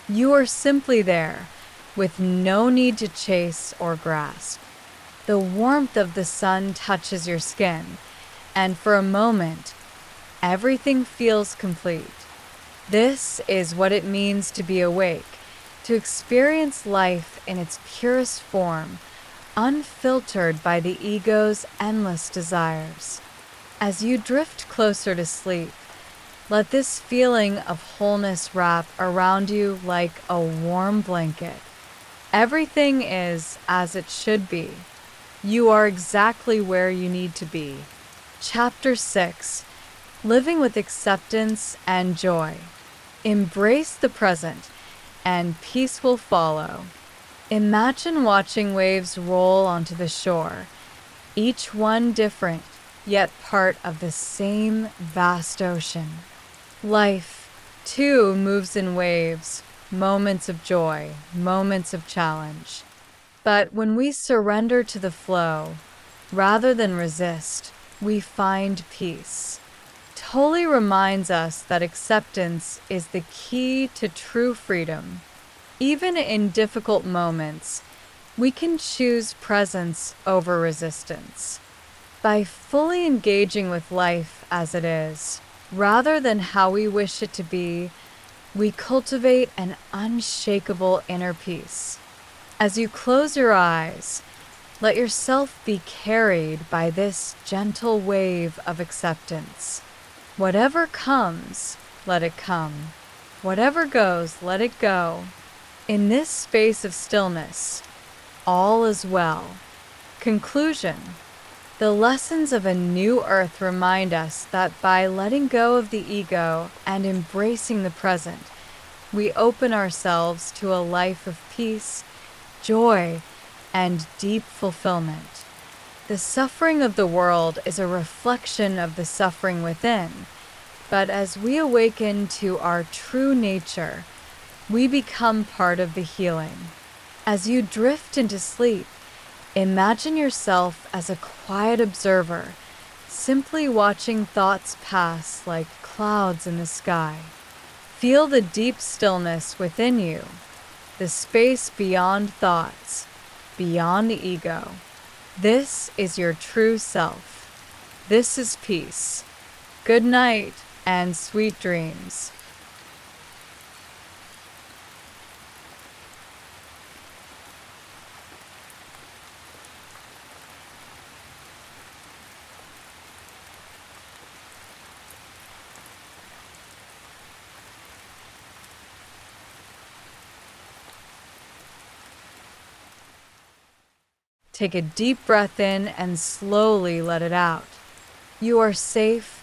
You are simply there, with no need to chase or grasp. The warmth of the sun touches your skin, and for a moment, everything feels complete. This is what it means to be awake, to experience life in its purest form, unfiltered by the ego's endless desires. As you drift closer to sleep, let this feeling of wholeness wrap around you like a warm blanket. Everything is as it should be. You are exactly where you need to be. Chapter 6. Living with Acceptance and Joy. Embrace the present, and peace will follow. Imagine watching waves roll onto the shore, each one different, yet part of the same vast ocean. Life, too, moves in waves, moments of joy, moments of challenge. But when we surrender to the flow, rather than resist, we find peace. Tolle reminds us that acceptance is the key to true freedom. Even in difficult moments, we can choose presence over resistance. By fully engaging with life as it is, rather than how we wish it to be, we cultivate an unshakable inner peace. As you close your eyes, let yourself be carried by this gentle wave of acceptance. Whatever comes, let it come. Whatever goes, let it go. In this space of stillness, all is well. Conclusion. The lessons of a new earth remind us that by letting go of the ego and embracing the present, we open ourselves to a life of peace, joy, and deep fulfillment. The suffering of the world is a reflection of the suffering within, But as we awaken to our true nature, we become part of the healing. As you drift into sleep, imagine yourself as a quiet observer, simply watching thoughts pass like clouds in the sky. Feel the deep stillness within you, the space beyond thoughts, beyond the ego. This is your true self. This is peace. Good night and sweet dreams. Take a deep breath in and slowly let it out. You are safe,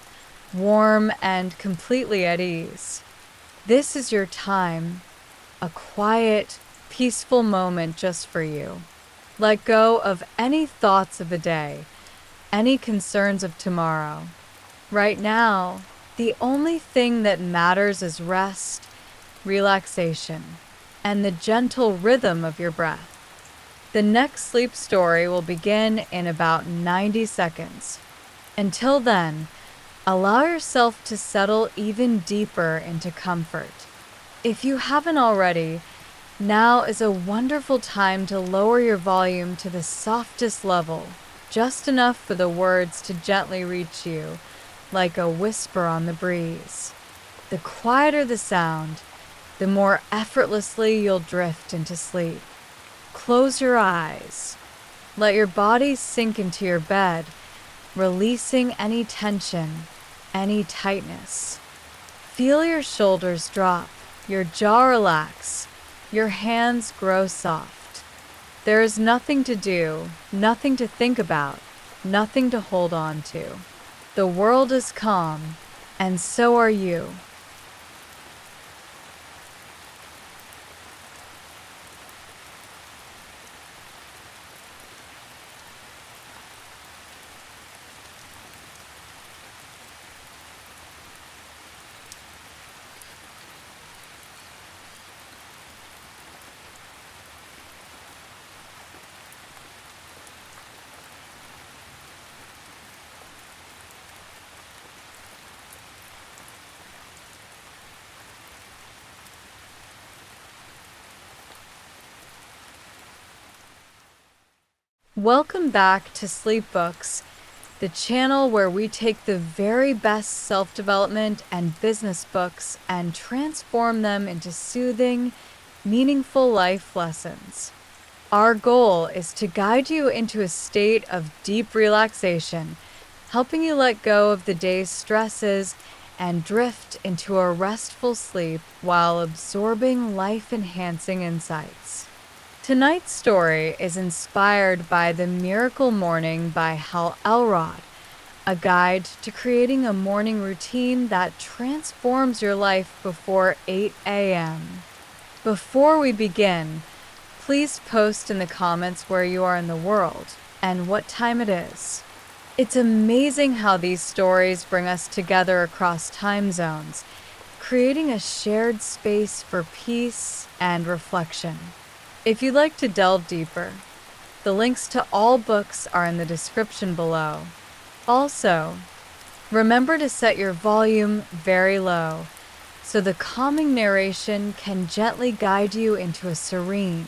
warm, and completely at ease. This is your time, a quiet, peaceful moment just for you. Let go of any thoughts of the day, any concerns of tomorrow. Right now, the only thing that matters is rest, relaxation, and the gentle rhythm of your breath. The next sleep story will begin in about 90 seconds. Until then, allow yourself to settle even deeper into comfort. If you haven't already, now is a wonderful time to lower your volume to the softest level, just enough for the words to gently reach you, like a whisper on the breeze. The quieter the sound, the more effortlessly you'll drift into sleep. Close your eyes. Let your body sink into your bed, releasing any tension, any tightness. Feel your shoulders drop, your jaw relax, your hands grow soft. There is nothing to do, nothing to think about, nothing to hold on to. The world is calm, and so are you. Welcome back to Sleep Books, the channel where we take the very best self-development and business books and transform them into soothing, meaningful life lessons. Our goal is to guide you into a state of deep relaxation, helping you let go of the day's stresses and drift into a restful sleep while absorbing life-enhancing insights. Tonight's story is inspired by The Miracle Morning by Elrod, a guide to creating a morning routine that transforms your life before 8 a.m. Before we begin, please post in the comments where you are in the world and what time it is. It's amazing how these stories bring us together across time zones, creating a shared space for peace and reflection. If you'd like to delve deeper, the links to all books are in the description below. Also, remember to set your volume very low so the calming narration can gently guide you into a serene,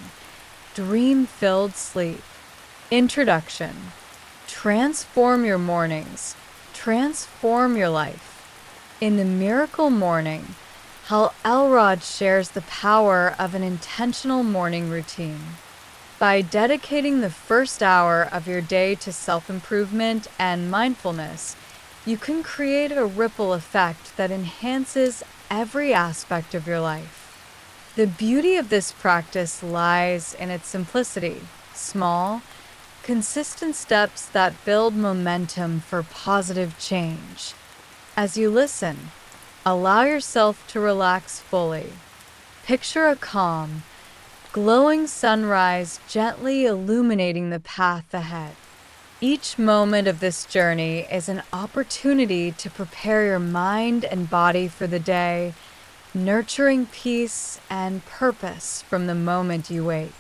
dream-filled sleep. Introduction. Transform your mornings. Transform your life. In The Miracle Morning, Elrod shares the power of an intentional morning routine. By dedicating the first hour of your day to self-improvement and mindfulness, you can create a ripple effect that enhances every aspect of your life. The beauty of this practice lies in its simplicity, small, consistent steps that build momentum for positive change. As you listen, allow yourself to relax fully. Picture a calm, glowing sunrise gently illuminating the path ahead. Each moment of this journey is an opportunity to prepare your mind and body for the day, nurturing peace and purpose from the moment you wake.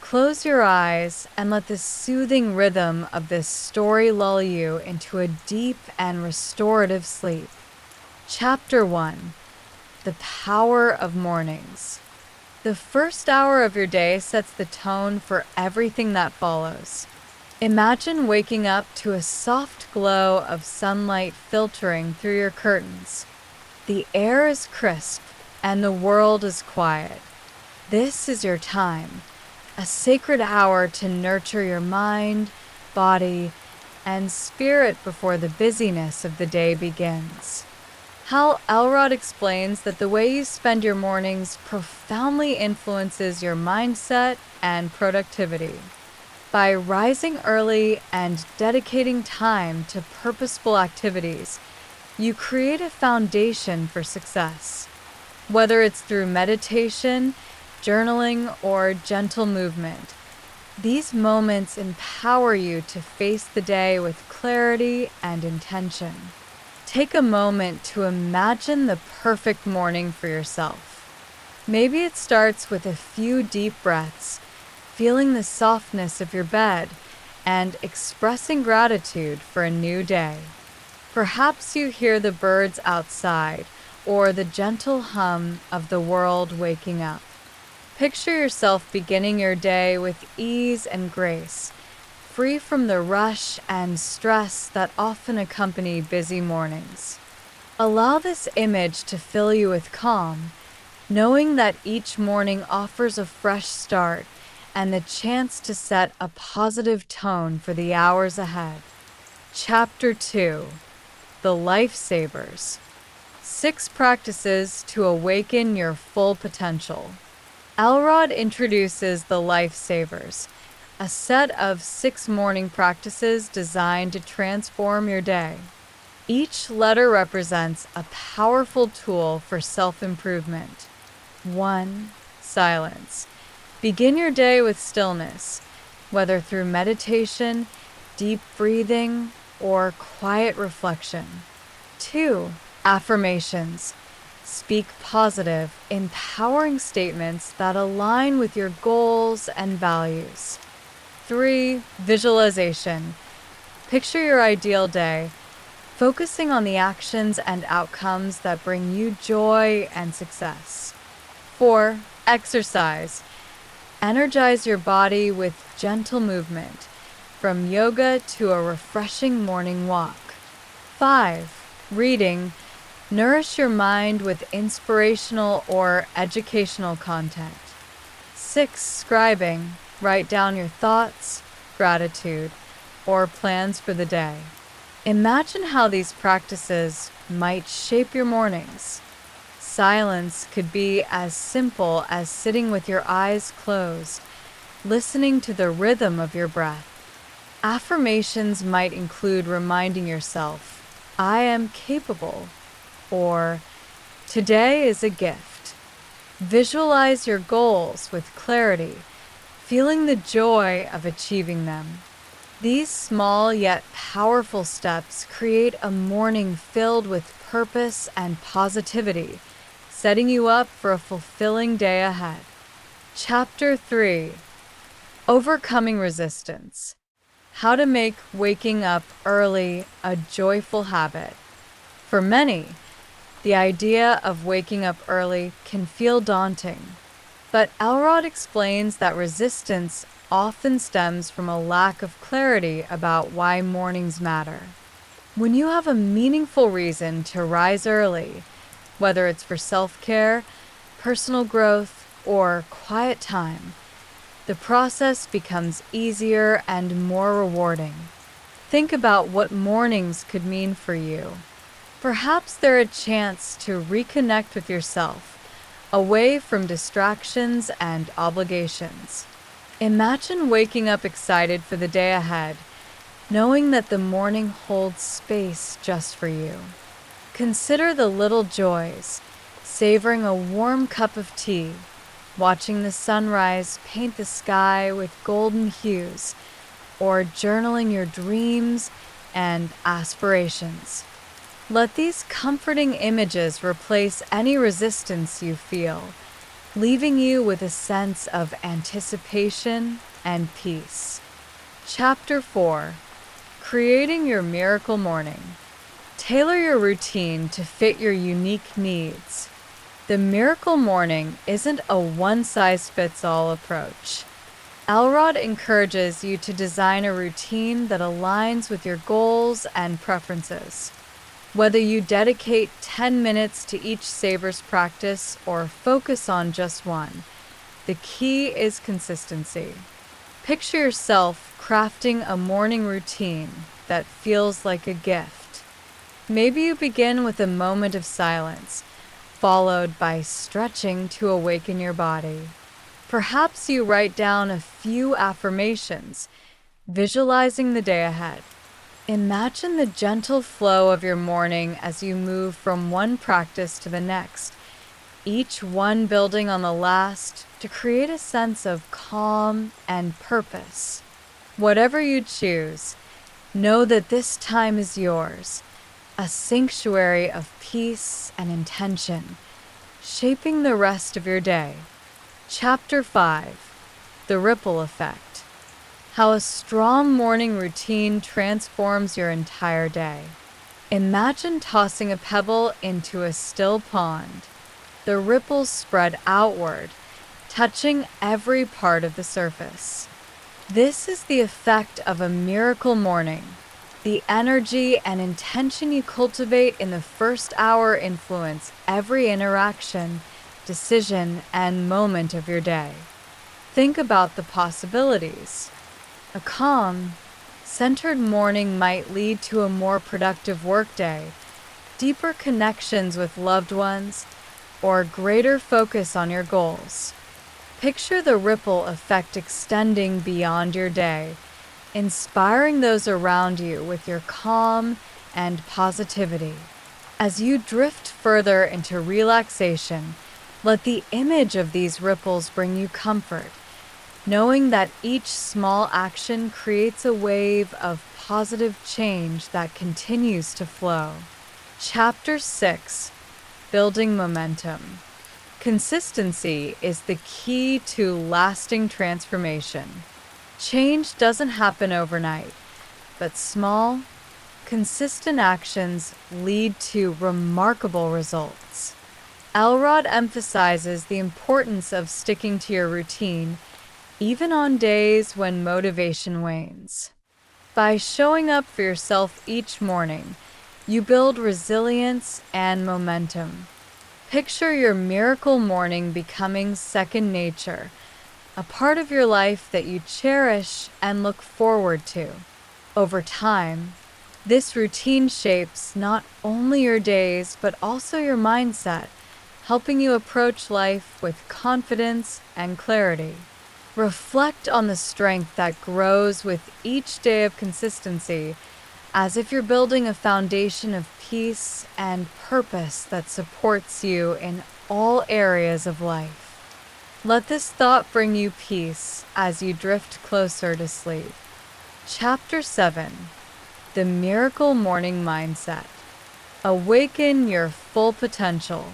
Close your eyes and let the soothing rhythm of this story lull you into a deep and restorative sleep. Chapter 1: The Power of Mornings. The first hour of your day sets the tone for everything that follows. Imagine waking up to a soft glow of sunlight filtering through your curtains. The air is crisp and the world is quiet. This is your time, a sacred hour to nurture your mind, body, and spirit before the busyness of the day begins. Elrod explains that the way you spend your mornings profoundly influences your mindset and productivity. By rising early and dedicating time to purposeful activities, you create a foundation for success. Whether it's through meditation, journaling, or gentle movement, these moments empower you to face the day with clarity and intention. Take a moment to imagine the perfect morning for yourself. Maybe it starts with a few deep breaths, feeling the softness of your bed, and expressing gratitude for a new day. Perhaps you hear the birds outside or the gentle hum of the world waking up. Picture yourself beginning your day with ease and grace, free from the rush and stress that often accompany busy mornings. Allow this image to fill you with calm, knowing that each morning offers a fresh start and the chance to set a positive tone for the hours ahead. Chapter 2: The Lifesavers. 6 Practices to Awaken Your Full Potential. Elrod introduces the Lifesavers, a set of 6 morning practices designed to transform your day. Each letter represents a powerful tool for self-improvement. 1. Silence. Begin your day with stillness, whether through meditation, deep breathing, or quiet reflection. 2. Affirmations. Speak positive, empowering statements that align with your goals and values. 3. Visualization. Picture your ideal day, focusing on the actions and outcomes that bring you joy and success. 4. Exercise. Energize your body with gentle movement, from yoga to a refreshing morning walk. 5. Reading. Nourish your mind with inspirational or educational content. 6. Scribing. Write down your thoughts, gratitude, or plans for the day. Imagine how these practices might shape your mornings. Silence could be as simple as sitting with your eyes closed, listening to the rhythm of your breath. Affirmations might include reminding yourself, "I am capable," or "Today is a gift." Visualize your goals with clarity, feeling the joy of achieving them. These small yet powerful steps create a morning filled with purpose and positivity, setting you up for a fulfilling day ahead. Chapter 3: Overcoming Resistance. How to make waking up early a joyful habit. For many, the idea of waking up early can feel daunting, but Elrod explains that resistance often stems from a lack of clarity about why mornings matter. When you have a meaningful reason to rise early, whether it's for self-care, personal growth, or quiet time, the process becomes easier and more rewarding. Think about what mornings could mean for you. Perhaps they're a chance to reconnect with yourself, away from distractions and obligations. Imagine waking up excited for the day ahead, knowing that the morning holds space just for you. Consider the little joys, savoring a warm cup of tea, watching the sunrise paint the sky with golden hues, or journaling your dreams and aspirations. Let these comforting images replace any resistance you feel, leaving you with a sense of anticipation and peace. Chapter 4. Creating your miracle morning. Tailor your routine to fit your unique needs. The miracle morning isn't a one-size-fits-all approach. Elrod encourages you to design a routine that aligns with your goals and preferences. Whether you dedicate 10 minutes to each Savers practice or focus on just one, the key is consistency. Picture yourself crafting a morning routine that feels like a gift. Maybe you begin with a moment of silence, followed by stretching to awaken your body. Perhaps you write down a few affirmations, visualizing the day ahead. Imagine the gentle flow of your morning as you move from one practice to the next, each one building on the last to create a sense of calm and purpose. Whatever you choose, know that this time is yours, a sanctuary of peace and intention, shaping the rest of your day. Chapter 5. The Ripple Effect. How a strong morning routine transforms your entire day. Imagine tossing a pebble into a still pond. The ripples spread outward, touching every part of the surface. This is the effect of a miracle morning. The energy and intention you cultivate in the first hour influence every interaction, decision, and moment of your day. Think about the possibilities. A calm, centered morning might lead to a more productive workday, deeper connections with loved ones, or greater focus on your goals. Picture the ripple effect extending beyond your day, inspiring those around you with your calm and positivity. As you drift further into relaxation, let the image of these ripples bring you comfort, knowing that each small action creates a wave of positive change that continues to flow. Chapter 6. Building momentum. Consistency is the key to lasting transformation. Change doesn't happen overnight, but small, consistent actions lead to remarkable results. Elrod emphasizes the importance of sticking to your routine, even on days when motivation wanes. By showing up for yourself each morning, you build resilience and momentum. Picture your miracle morning becoming second nature, a part of your life that you cherish and look forward to. Over time, this routine shapes not only your days but also your mindset, helping you approach life with confidence and clarity. Reflect on the strength that grows with each day of consistency, as if you're building a foundation of peace and purpose that supports you in all areas of life. Let this thought bring you peace as you drift closer to sleep. Chapter 7. The Miracle Morning Mindset. Awaken your full potential.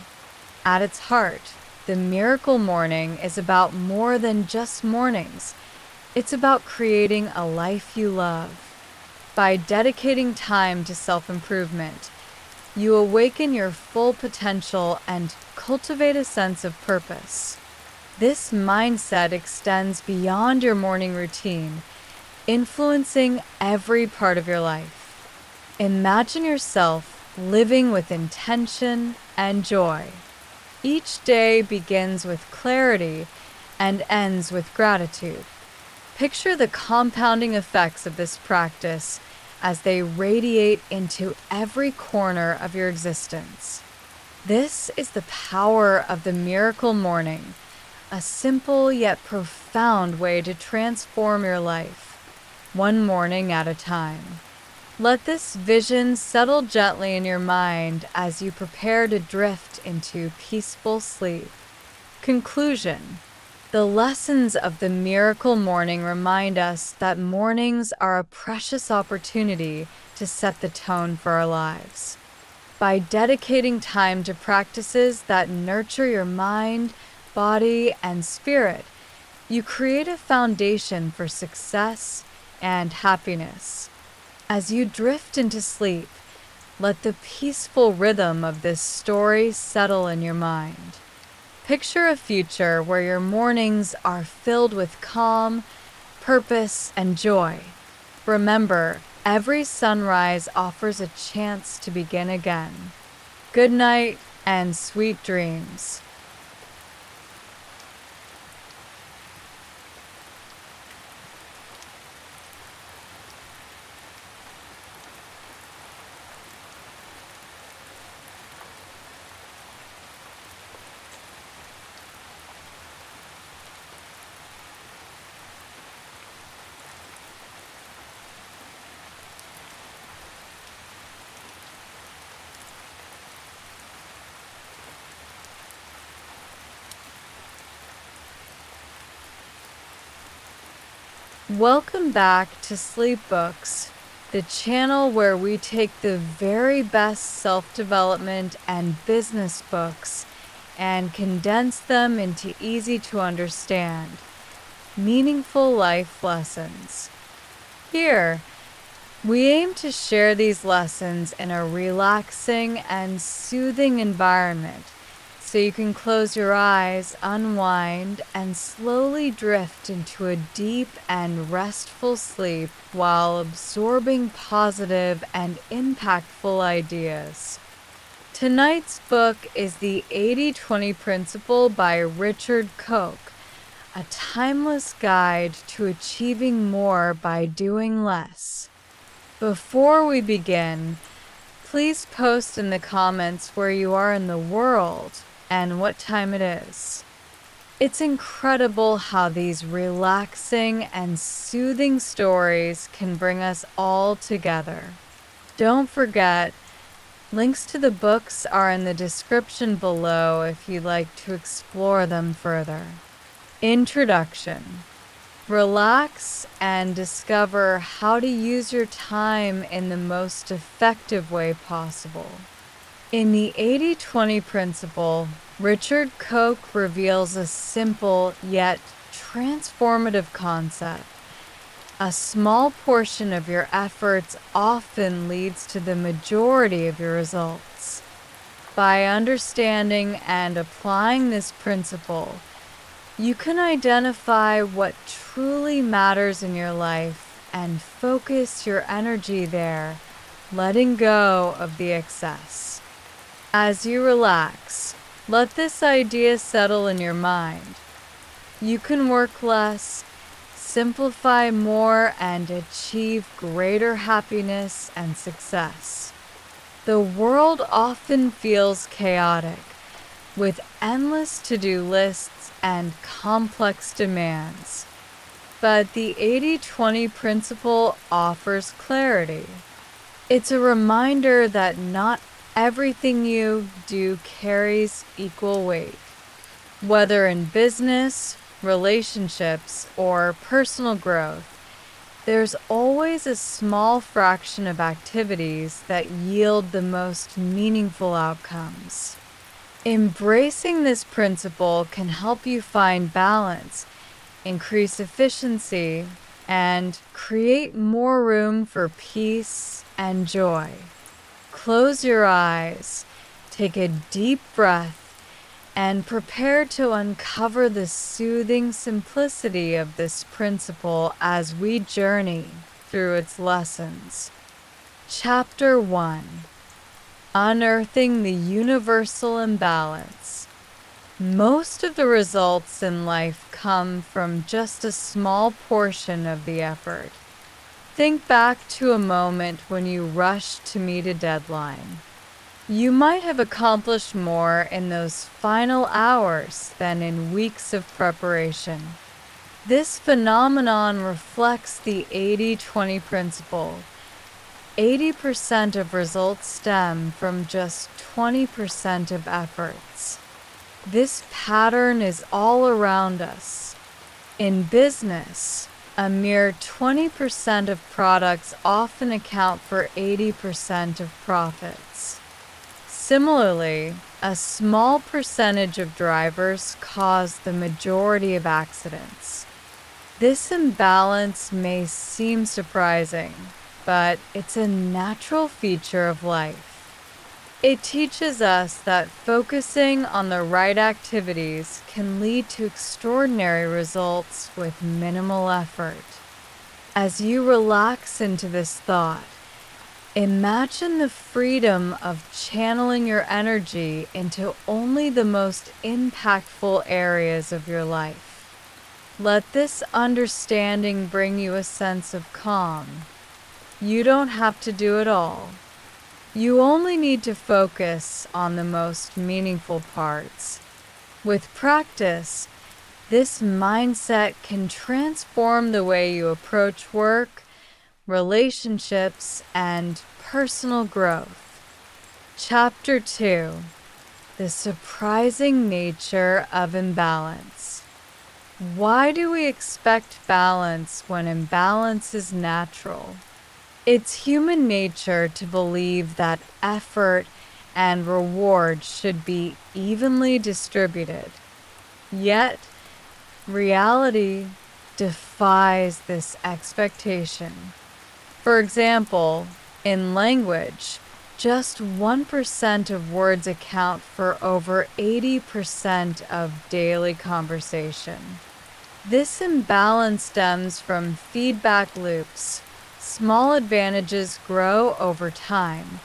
At its heart, the miracle morning is about more than just mornings. It's about creating a life you love. By dedicating time to self-improvement, you awaken your full potential and cultivate a sense of purpose. This mindset extends beyond your morning routine, influencing every part of your life. Imagine yourself living with intention and joy. Each day begins with clarity and ends with gratitude. Picture the compounding effects of this practice as they radiate into every corner of your existence. This is the power of the miracle morning, a simple yet profound way to transform your life, one morning at a time. Let this vision settle gently in your mind as you prepare to drift into peaceful sleep. Conclusion. The lessons of the miracle morning remind us that mornings are a precious opportunity to set the tone for our lives. By dedicating time to practices that nurture your mind, body, and spirit, you create a foundation for success and happiness. As you drift into sleep, let the peaceful rhythm of this story settle in your mind. Picture a future where your mornings are filled with calm, purpose, and joy. Remember, every sunrise offers a chance to begin again. Good night and sweet dreams. Welcome back to Sleep Books, the channel where we take the very best self-development and business books and condense them into easy-to-understand, meaningful life lessons. Here, we aim to share these lessons in a relaxing and soothing environment so you can close your eyes, unwind, and slowly drift into a deep and restful sleep while absorbing positive and impactful ideas. Tonight's book is the 80-20 Principle by Richard Koch, a timeless guide to achieving more by doing less. Before we begin, please post in the comments where you are in the world and what time it is. It's incredible how these relaxing and soothing stories can bring us all together. Don't forget, links to the books are in the description below if you'd like to explore them further. Introduction. Relax and discover how to use your time in the most effective way possible. In the 80-20 principle, Richard Koch reveals a simple yet transformative concept. A small portion of your efforts often leads to the majority of your results. By understanding and applying this principle, you can identify what truly matters in your life and focus your energy there, letting go of the excess. As you relax, let this idea settle in your mind. You can work less, simplify more, and achieve greater happiness and success. The world often feels chaotic, with endless to-do lists and complex demands. But the 80-20 principle offers clarity. It's a reminder that not everything you do carries equal weight. Whether in business, relationships, or personal growth, there's always a small fraction of activities that yield the most meaningful outcomes. Embracing this principle can help you find balance, increase efficiency, and create more room for peace and joy. Close your eyes, take a deep breath, and prepare to uncover the soothing simplicity of this principle as we journey through its lessons. Chapter 1. Unearthing the Universal Imbalance. Most of the results in life come from just a small portion of the effort. Think back to a moment when you rushed to meet a deadline. You might have accomplished more in those final hours than in weeks of preparation. This phenomenon reflects the 80-20 principle. 80% of results stem from just 20% of efforts. This pattern is all around us. In business, a mere 20% of products often account for 80% of profits. Similarly, a small percentage of drivers cause the majority of accidents. This imbalance may seem surprising, but it's a natural feature of life. It teaches us that focusing on the right activities can lead to extraordinary results with minimal effort. As you relax into this thought, imagine the freedom of channeling your energy into only the most impactful areas of your life. Let this understanding bring you a sense of calm. You don't have to do it all. You only need to focus on the most meaningful parts. With practice, this mindset can transform the way you approach work, relationships, and personal growth. Chapter 2: The Surprising Nature of Imbalance. Why do we expect balance when imbalance is natural? It's human nature to believe that effort and reward should be evenly distributed. Yet, reality defies this expectation. For example, in language, just 1% of words account for over 80% of daily conversation. This imbalance stems from feedback loops. Small advantages grow over time,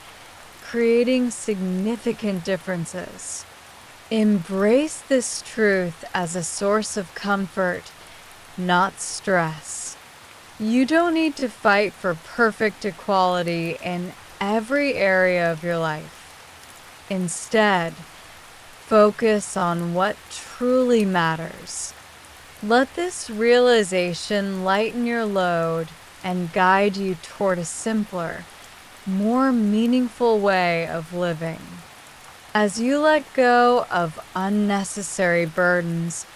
creating significant differences. Embrace this truth as a source of comfort, not stress. You don't need to fight for perfect equality in every area of your life. Instead, focus on what truly matters. Let this realization lighten your load and guide you toward a simpler, more meaningful way of living. As you let go of unnecessary burdens,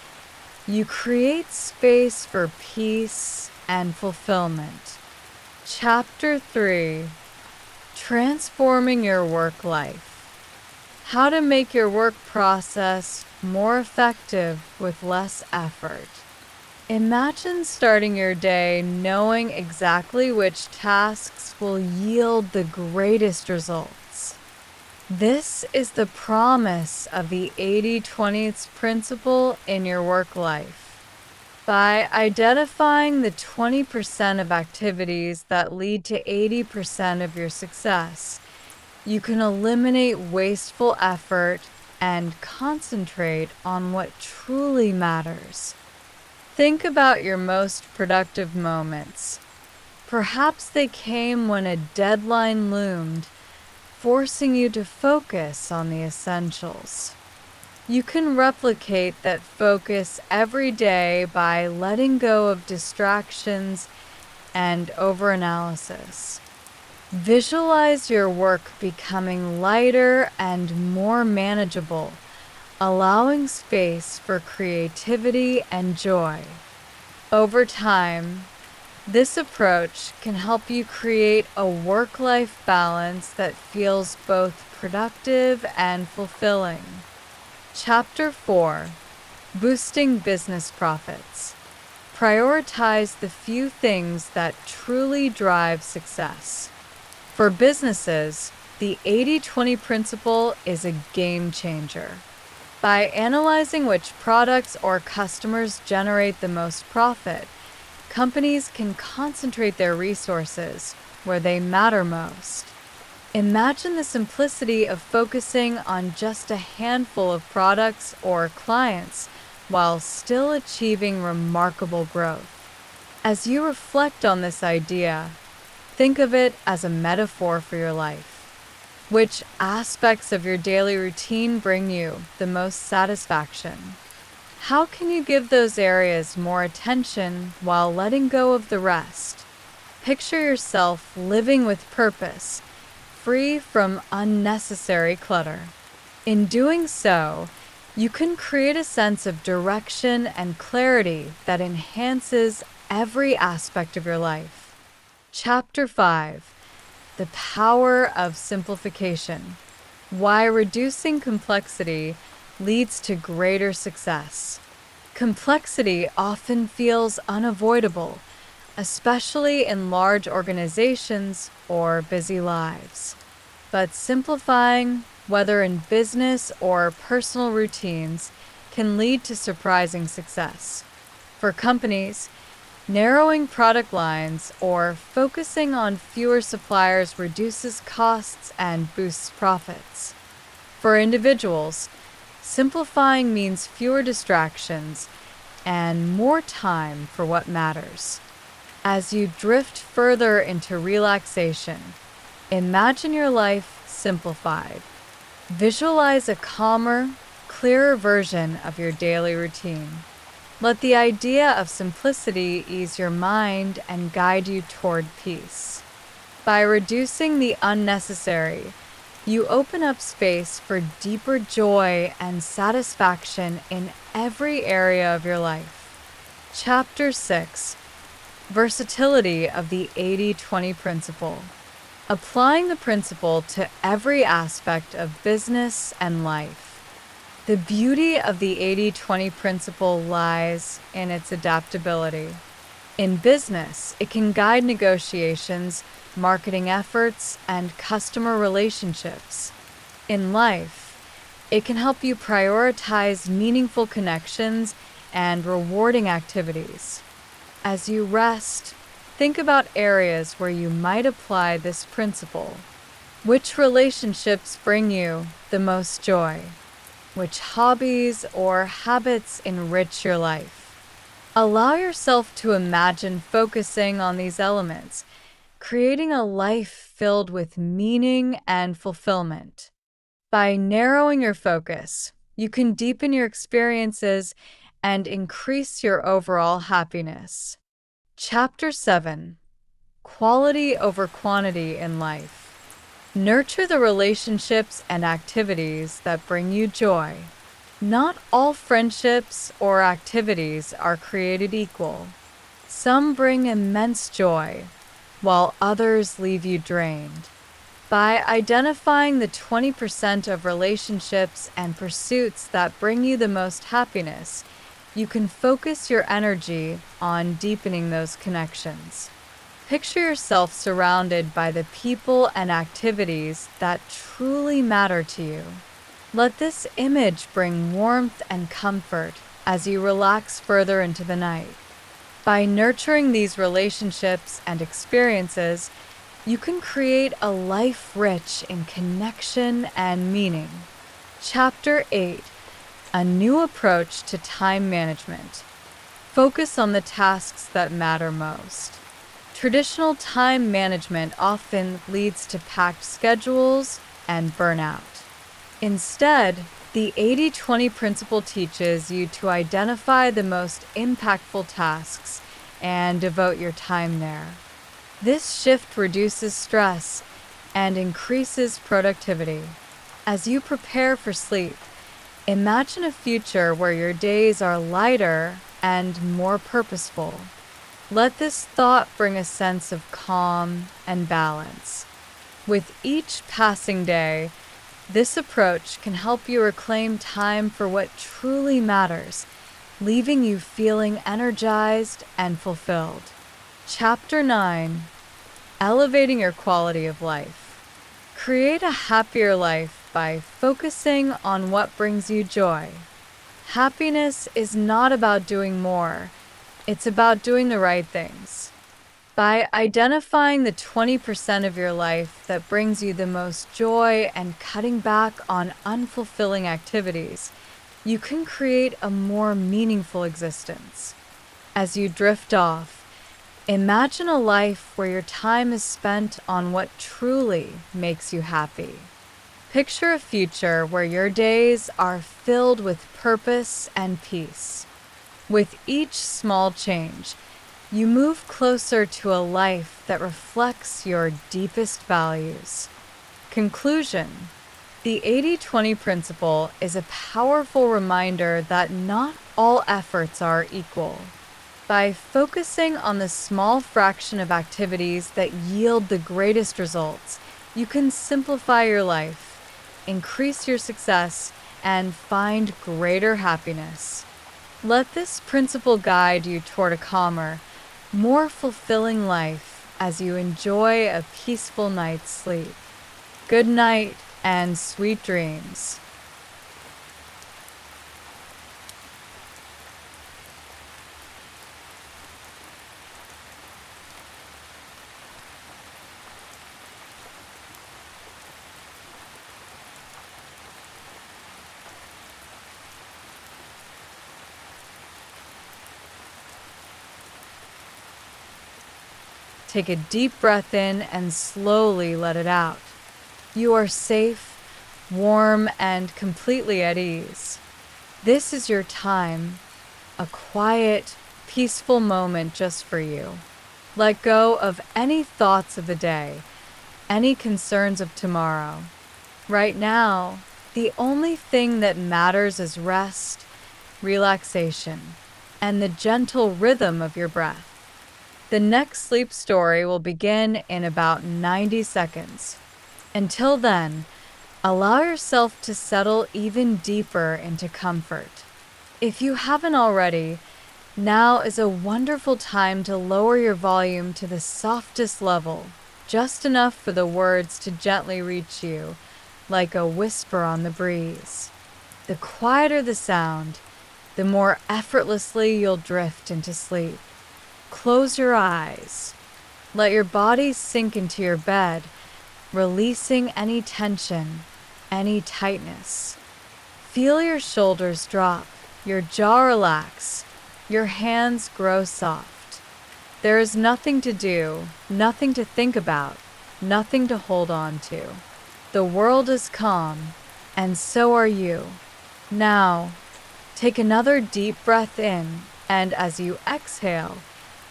you create space for peace and fulfillment. Chapter 3: Transforming Your Work Life. How to make your work process more effective with less effort. Imagine starting your day knowing exactly which tasks will yield the greatest results. This is the promise of the 80-20 principle in your work life. By identifying the 20% of activities that lead to 80% of your success, you can eliminate wasteful effort and concentrate on what truly matters. Think about your most productive moments. Perhaps they came when a deadline loomed, forcing you to focus on the essentials. You can replicate that focus every day by letting go of distractions and overanalysis. Visualize your work becoming lighter and more manageable, allowing space for creativity and joy. Over time, this approach can help you create a work-life balance that feels both productive and fulfilling. Chapter 4: Boosting Business Profits. Prioritize the few things that truly drive success. For businesses, the 80-20 principle is a game changer. By analyzing which products or customers generate the most profit, companies can concentrate their resources where they matter most. Imagine the simplicity of focusing on just a handful of products or clients while still achieving remarkable growth. As you reflect on this idea, think of it as a metaphor for your life. Which aspects of your daily routine bring you the most satisfaction? How can you give those areas more attention while letting go of the rest? Picture yourself living with purpose, free from unnecessary clutter. In doing so, You can create a sense of direction and clarity that enhances every aspect of your life. Chapter 5: The Power of Simplification. Why reducing complexity leads to greater success. Complexity often feels unavoidable, especially in large organizations or busy lives. But simplifying, whether in business or personal routines, can lead to surprising success. For companies, narrowing product lines or focusing on fewer suppliers reduces costs and boosts profits. For individuals, simplifying means fewer distractions and more time for what matters. As you drift further into relaxation, imagine your life simplified. Visualize a calmer, clearer version of your daily routine. Let the idea of simplicity ease your mind and guide you toward peace. By reducing the unnecessary, you open up space for deeper joy and satisfaction in every area of your life. Chapter 6: Versatility of the 80-20 Principle. Applying the principle to every aspect of business and life. The beauty of the 80-20 principle lies in its adaptability. In business, it can guide negotiations, marketing efforts, and customer relationships. In life, it can help you prioritize meaningful connections and rewarding activities. As you rest, think about areas where you might apply this principle. Which relationships bring you the most joy? Which hobbies or habits enrich your life? Allow yourself to imagine focusing on these elements, creating a life filled with meaning and fulfillment. By narrowing your focus, you can deepen your experiences and increase your overall happiness. Chapter 7: Quality over quantity in life. Nurture the relationships and activities that bring you joy. Not all friendships or activities are created equal. Some bring immense joy, while others leave you drained. By identifying the 20% of relationships and pursuits that bring you the most happiness, you can focus your energy on deepening those connections. Picture yourself surrounded by the people and activities that truly matter to you. Let this image bring warmth and comfort as you relax further into the night. By nurturing these relationships and experiences, you can create a life rich in connection and meaning. Chapter 8: A New Approach to Time Management. Focus on the tasks that matter most. Traditional time management often leads to packed schedules and burnout. Instead, the 80-20 principle teaches you to identify the most impactful tasks and devote your time there. This shift reduces stress and increases productivity. As you prepare for sleep, imagine a future where your days are lighter and more purposeful. Let this thought bring a sense of calm and balance. With each passing day, this approach can help you reclaim time for what truly matters, leaving you feeling energized and fulfilled. Chapter 9: Elevating your quality of life. Create a happier life by focusing on what brings you joy. Happiness is not about doing more, it's about doing the right things. By identifying the 20% of your life that brings you the most joy and cutting back on unfulfilling activities, you can create a more meaningful existence. As you drift off, imagine a life where your time is spent on what truly makes you happy. Picture a future where your days are filled with purpose and peace. With each small change, you move closer to a life that reflects your deepest values. Conclusion: The 80-20 principle is a powerful reminder that not all efforts are equal. By focusing on the small fraction of activities that yield the greatest results, you can simplify your life, increase your success, and find greater happiness. Let this principle guide you toward a calmer, more fulfilling life as you enjoy a peaceful night's sleep. Good night and sweet dreams. Take a deep breath in and slowly let it out. You are safe, warm, and completely at ease. This is your time, a quiet, peaceful moment just for you. Let go of any thoughts of the day, any concerns of tomorrow. Right now, the only thing that matters is rest, relaxation, and the gentle rhythm of your breath. The next sleep story will begin in about 90 seconds. Until then, allow yourself to settle even deeper into comfort. If you haven't already, now is a wonderful time to lower your volume to the softest level, just enough for the words to gently reach you, like a whisper on the breeze. The quieter the sound, the more effortlessly you'll drift into sleep. Close your eyes. Let your body sink into your bed, releasing any tension, any tightness. Feel your shoulders drop, your jaw relax, your hands grow soft. There is nothing to do, nothing to think about, nothing to hold on to. The world is calm, and so are you. Now, take another deep breath in, and as you exhale,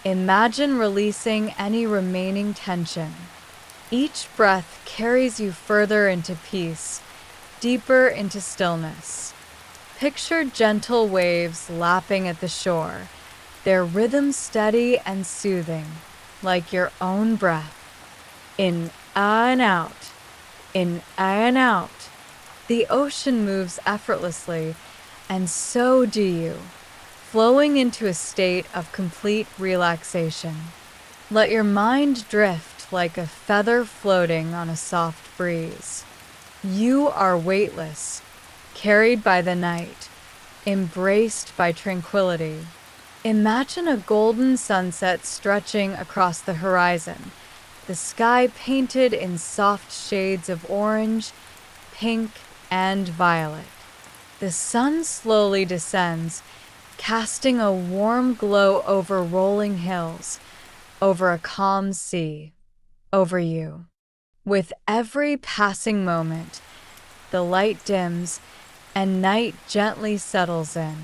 imagine releasing any remaining tension. Each breath carries you further into peace, deeper into stillness. Picture gentle waves lapping at the shore, their rhythm steady and soothing, like your own breath. In and out, in and out. The ocean moves effortlessly, and so do you, flowing into a state of complete relaxation. Let your mind drift like a feather floating on a soft breeze. You are weightless, carried by the night, embraced by tranquility. Imagine a golden sunset stretching across the horizon, the sky painted in soft shades of orange, pink, and violet. The sun slowly descends, casting a warm glow over rolling hills, over a calm sea, over you. With every passing moment, the light dims and night gently settles in.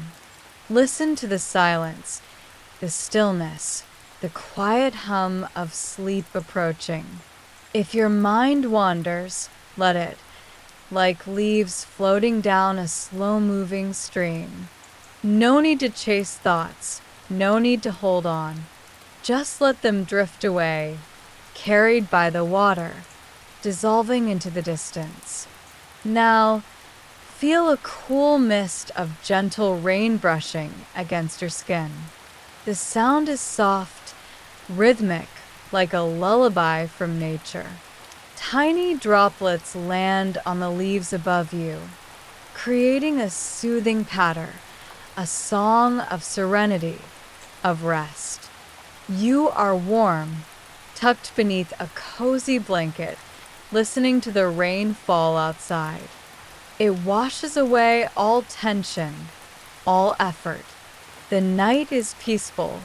Listen to the silence, the stillness, the quiet hum of sleep approaching. If your mind wanders, let it, like leaves floating down a slow-moving stream. No need to chase thoughts, no need to hold on. Just let them drift away, carried by the water, dissolving into the distance. Now, feel a cool mist of gentle rain brushing against your skin. The sound is soft, rhythmic, like a lullaby from nature. Tiny droplets land on the leaves above you, creating a soothing patter, a song of serenity, of rest. You are warm, tucked beneath a cozy blanket, listening to the rain fall outside. It washes away all tension, all effort. The night is peaceful,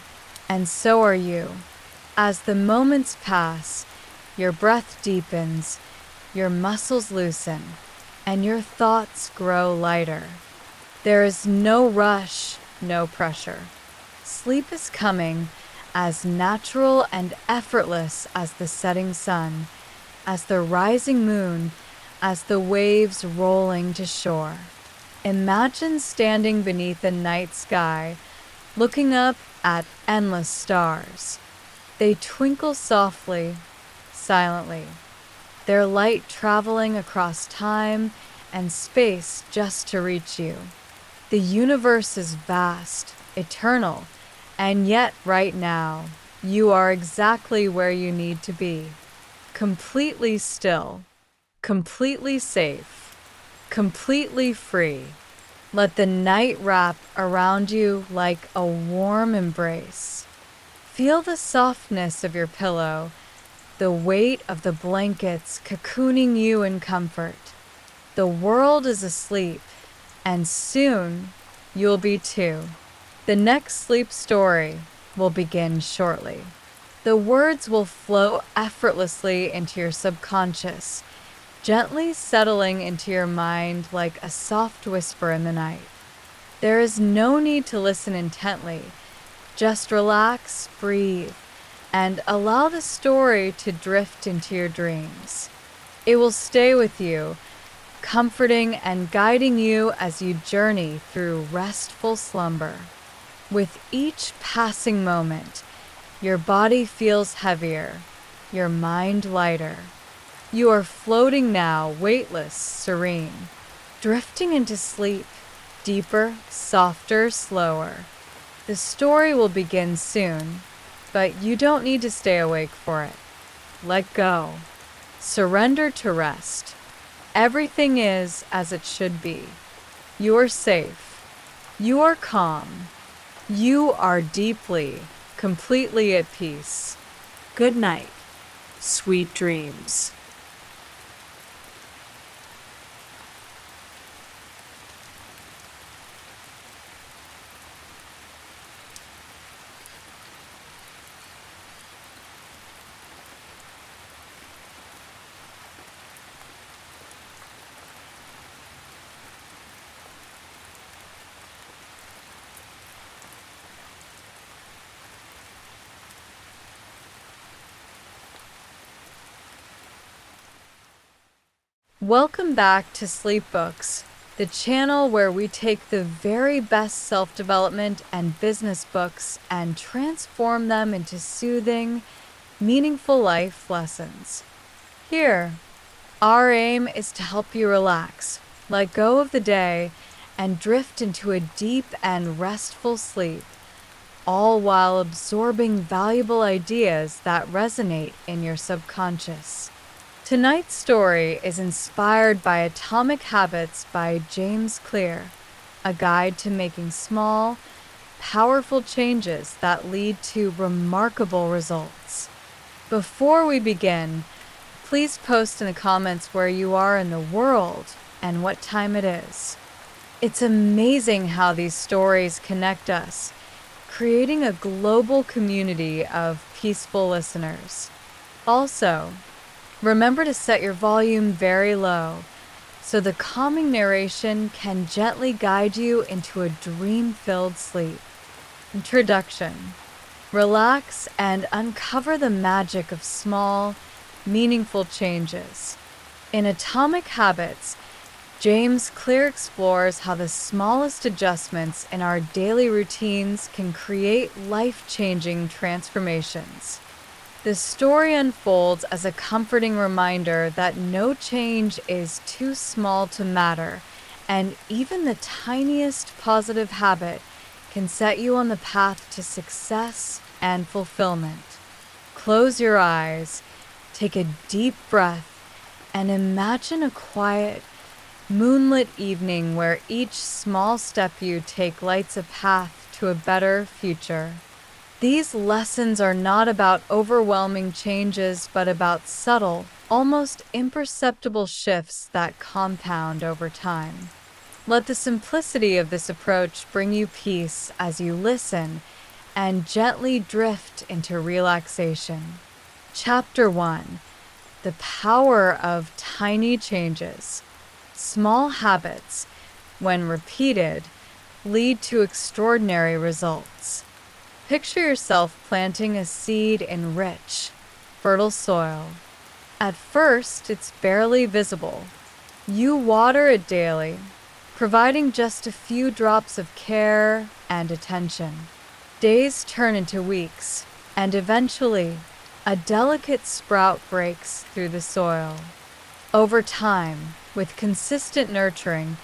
and so are you. As the moments pass, your breath deepens, your muscles loosen, and your thoughts grow lighter. There is no rush, no pressure. Sleep is coming as natural and effortless as the setting sun, as the rising moon, as the waves rolling to shore. Imagine standing beneath a night sky, looking up at endless stars. They twinkle softly, silently, their light traveling across time and space just to reach you. The universe is vast, eternal, and yet right now, you are exactly where you need to be. Completely still, completely safe, completely free. Let the night wrap around you like a warm embrace. Feel the softness of your pillow, the weight of the blankets cocooning you in comfort. The world is asleep, and soon you'll be too. The next sleep story will begin shortly. The words will flow effortlessly into your subconscious, gently settling into your mind like a soft whisper in the night. There is no need to listen intently. Just relax, breathe, and allow the story to drift into your dreams. It will stay with you, comforting and guiding you as you journey through restful slumber. With each passing moment, your body feels heavier, your mind lighter. You are floating now, weightless, serene, drifting into sleep, deeper, softer, slower. The story will begin soon, but you don't need to stay awake for it. Let go. Surrender to rest. Everything is as it should be. You are safe. You are calm. You are deeply, completely at peace. Good night. Sweet dreams. Welcome back to Sleep Books, the channel where we take the very best self-development and business books and transform them into soothing, meaningful life lessons. Here, our aim is to help you relax, let go of the day, and drift into a deep and restful sleep, all while absorbing valuable ideas that resonate in your subconscious. Tonight's story is inspired by Atomic Habits by James Clear, a guide to making small, powerful changes that lead to remarkable results. Before we begin, please post in the comments where you are in the world and what time it is. It's amazing how these stories connect us, creating a global community of peaceful listeners. Also, remember to set your volume very low so the calming narration can gently guide you into a dream-filled sleep. Introduction. Relax and uncover the magic of small, meaningful changes. In Atomic Habits, James Clear explores how the smallest adjustments in our daily routines can create life-changing transformations. The story unfolds as a comforting reminder that no change is too small to matter, and even the tiniest positive habit can set you on the path to success and fulfillment. Close your eyes, take a deep breath, and imagine a quiet, moonlit evening where each small step you take lights a path to a better future. These lessons are not about overwhelming changes, but about subtle, almost imperceptible shifts that compound over time. Let the simplicity of this approach bring you peace as you listen and gently drift into relaxation. Chapter 1: The Power of Tiny Changes. Small habits, when repeated, lead to extraordinary results. Picture yourself planting a seed in rich, fertile soil. At first, it's barely visible. You water it daily, providing just a few drops of care and attention. Days turn into weeks, and eventually, a delicate sprout breaks through the soil. Over time, with consistent nurturing,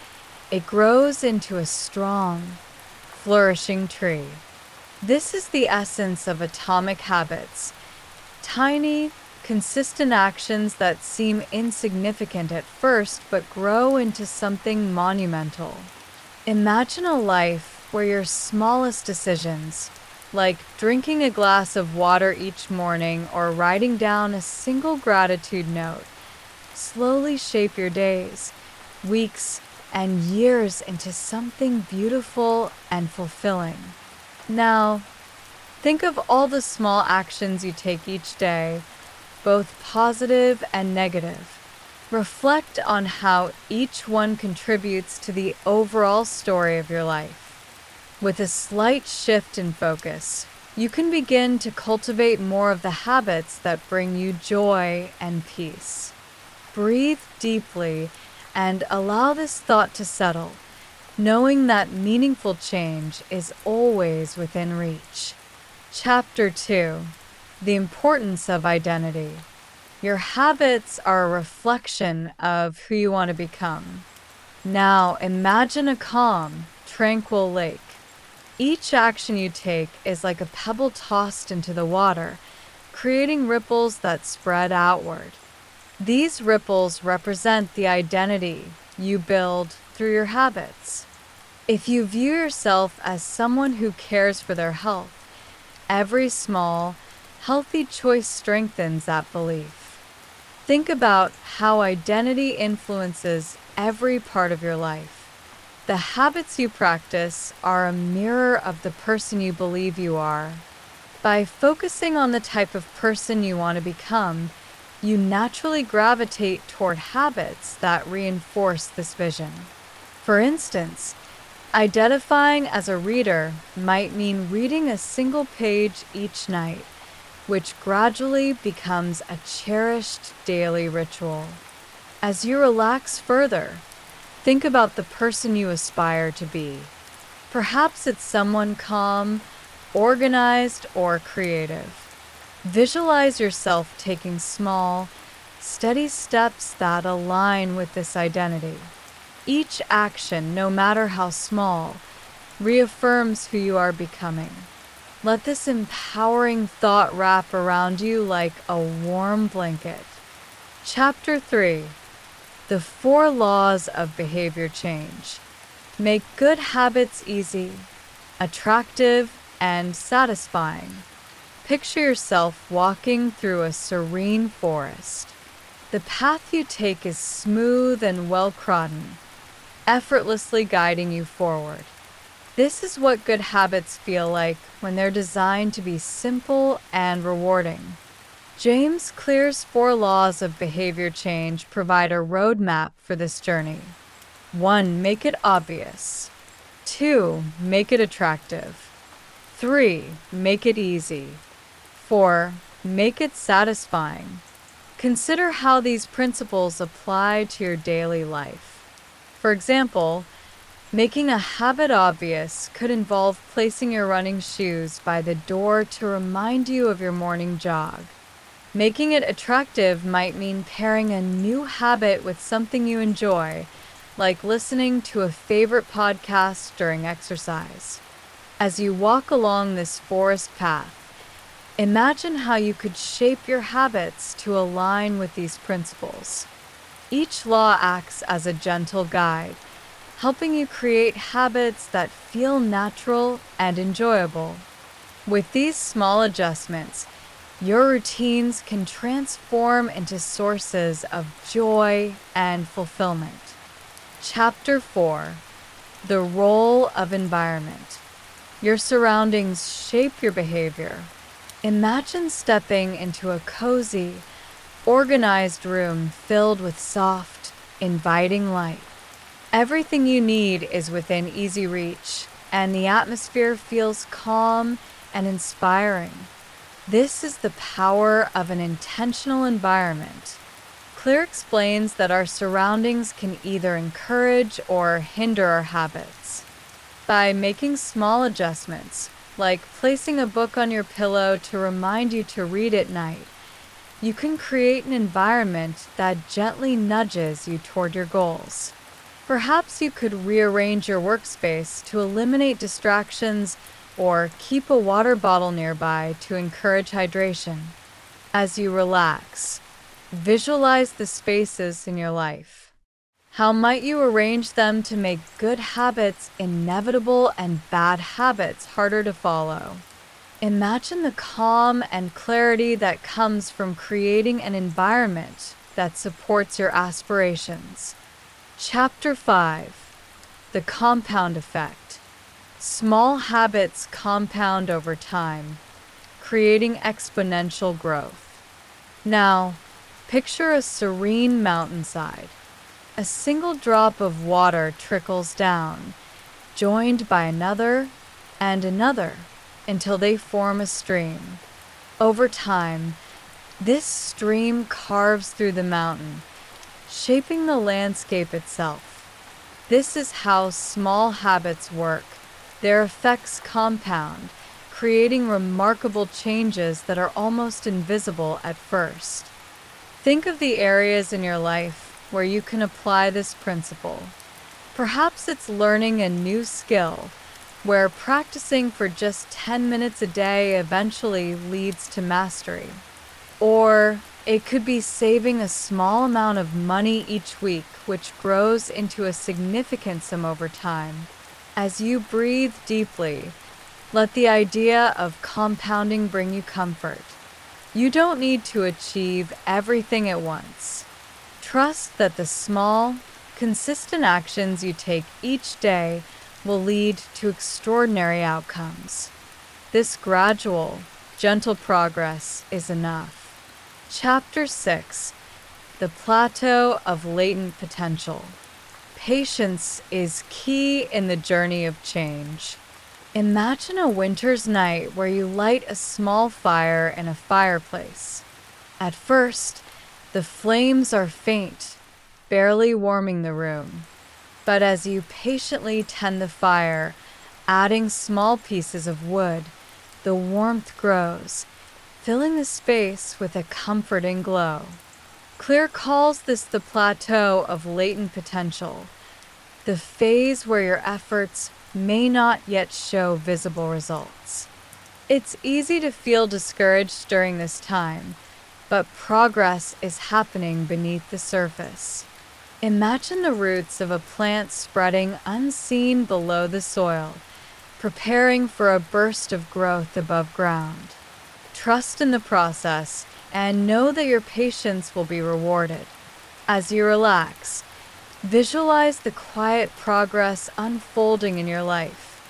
it grows into a strong, flourishing tree. This is the essence of atomic habits. Tiny, consistent actions that seem insignificant at first but grow into something monumental. Imagine a life where your smallest decisions, like drinking a glass of water each morning or writing down a single gratitude note, slowly shape your days, weeks, and years into something beautiful and fulfilling. Now, think of all the small actions you take each day, both positive and negative. Reflect on how each one contributes to the overall story of your life. With a slight shift in focus, you can begin to cultivate more of the habits that bring you joy and peace. Breathe deeply and allow this thought to settle, knowing that meaningful change is always within reach. Chapter 2: The Importance of Identity. Your habits are a reflection of who you want to become. Now imagine a calm, tranquil lake. Each action you take is like a pebble tossed into the water, creating ripples that spread outward. These ripples represent the identity you build through your habits. If you view yourself as someone who cares for their health, every small, healthy choice strengthens that belief. Think about how identity influences every part of your life. The habits you practice are a mirror of the person you believe you are. By focusing on the type of person you want to become, you naturally gravitate toward habits that reinforce this vision. For instance, identifying as a reader might mean reading a single page each night, which gradually becomes a cherished daily ritual. As you relax further, think about the person you aspire to be. Perhaps it's someone calm, organized, or creative. Visualize yourself taking small, steady steps that align with this identity. Each action, no matter how small, reaffirms who you are becoming. Let this empowering thought wrap around you like a warm blanket. Chapter 3: The 4 Laws of Behavior Change. Make good habits easy, attractive, and satisfying. Picture yourself walking through a serene forest. The path you take is smooth and well-trodden, effortlessly guiding you forward. This is what good habits feel like when they're designed to be simple and rewarding. James Clear's 4 Laws of Behavior Change provide a roadmap for this journey. 1. Make it obvious. 2. Make it attractive. 3. Make it easy. 4. Make it satisfying. Consider how these principles apply to your daily life. For example, making a habit obvious could involve placing your running shoes by the door to remind you of your morning jog. Making it attractive might mean pairing a new habit with something you enjoy, like listening to a favorite podcast during exercise. As you walk along this forest path, imagine how you could shape your habits to align with these principles. Each law acts as a gentle guide, helping you create habits that feel natural and enjoyable. With these small adjustments, your routines can transform into sources of joy and fulfillment. Chapter 4: The Role of Environment. Your surroundings shape your behavior. Imagine stepping into a cozy, organized room filled with soft, inviting light. Everything you need is within easy reach, and the atmosphere feels calm and inspiring. This is the power of an intentional environment. Clear explains that our surroundings can either encourage or hinder our habits. By making small adjustments, like placing a book on your pillow to remind you to read at night, you can create an environment that gently nudges you toward your goals. Perhaps you could rearrange your workspace to eliminate distractions or keep a water bottle nearby to encourage hydration. As you relax, visualize the spaces in your life. How might you arrange them to make good habits inevitable and bad habits harder to follow? Imagine the calm and clarity that comes from creating an environment that supports your aspirations. Chapter 5: The Compound Effect. Small habits compound over time, creating exponential growth. Now, picture a serene mountainside. A single drop of water trickles down, joined by another and another, until they form a stream. Over time, this stream carves through the mountain, shaping the landscape itself. This is how small habits work. Their effects compound, creating remarkable changes that are almost invisible at first. Think of the areas in your life where you can apply this principle. Perhaps it's learning a new skill, where practicing for just 10 minutes a day eventually leads to mastery. Or it could be saving a small amount of money each week, which grows into a significant sum over time. As you breathe deeply, let the idea of compounding bring you comfort. You don't need to achieve everything at once. Trust that the small, consistent actions you take each day will lead to extraordinary outcomes. This gradual, gentle progress is enough. Chapter 6: The Plateau of Latent Potential. Patience is key in the journey of change. Imagine a winter's night where you light a small fire in a fireplace. At first, the flames are faint, barely warming the room. But as you patiently tend the fire, adding small pieces of wood, the warmth grows, filling the space with a comforting glow. Clear calls this the plateau of latent potential, the phase where your efforts may not yet show visible results. It's easy to feel discouraged during this time, but progress is happening beneath the surface. Imagine the roots of a plant spreading unseen below the soil, preparing for a burst of growth above ground. Trust in the process and know that your patience will be rewarded. As you relax, visualize the quiet progress unfolding in your life,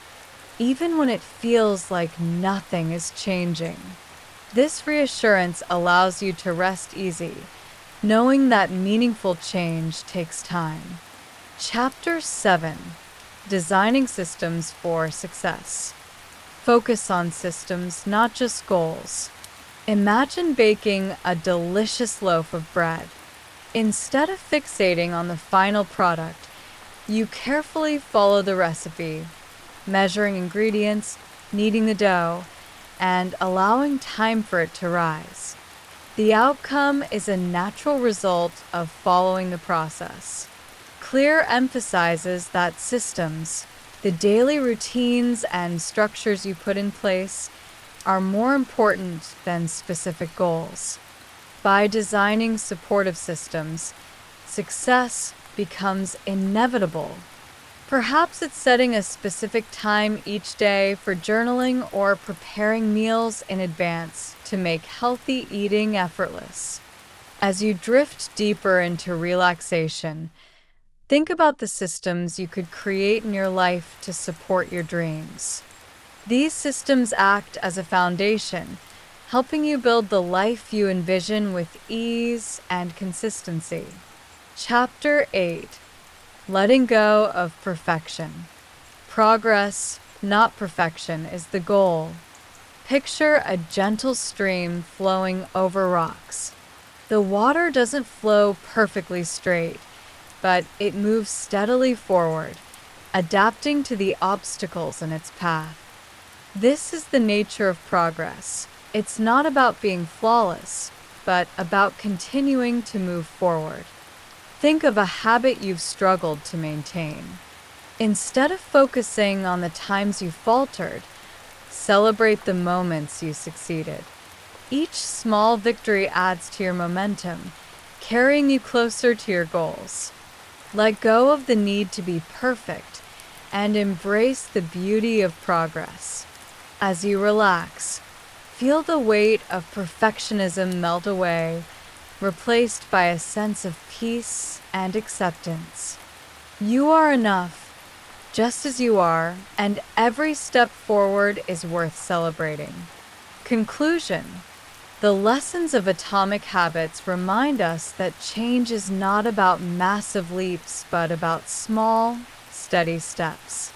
even when it feels like nothing is changing. This reassurance allows you to rest easy, knowing that meaningful change takes time. Chapter 7: Designing Systems for Success. Focus on systems, not just goals. Imagine baking a delicious loaf of bread. Instead of fixating on the final product, you carefully follow the recipe, measuring ingredients, kneading the dough, and allowing time for it to rise. The outcome is a natural result of following the process. Clear emphasizes that systems, the daily routines and structures you put in place, are more important than specific goals. By designing supportive systems, success becomes inevitable. Perhaps it's setting a specific time each day for journaling or preparing meals in advance to make healthy eating effortless. As you drift deeper into relaxation, think about the systems you could create in your life to support your dreams. These systems act as a foundation, helping you build the life you envision with ease and consistency. Chapter 8: Letting go of perfection. Progress, not perfection, is the goal. Picture a gentle stream flowing over rocks. The water doesn't flow perfectly straight, but it moves steadily forward, adapting to the obstacles in its path. This is the nature of progress. It's not about being flawless, but about continuing to move forward. Think of a habit you've struggled to maintain. Instead of focusing on the times you faltered, celebrate the moments you succeeded. Each small victory adds to your momentum, carrying you closer to your goals. Let go of the need to be perfect and embrace the beauty of progress. As you relax, feel the weight of perfectionism melt away, replaced by a sense of peace and acceptance. You are enough, just as you are, and every step forward is worth celebrating. Conclusion: the lessons of Atomic Habits remind us that change is not about massive leaps, but about small, steady steps.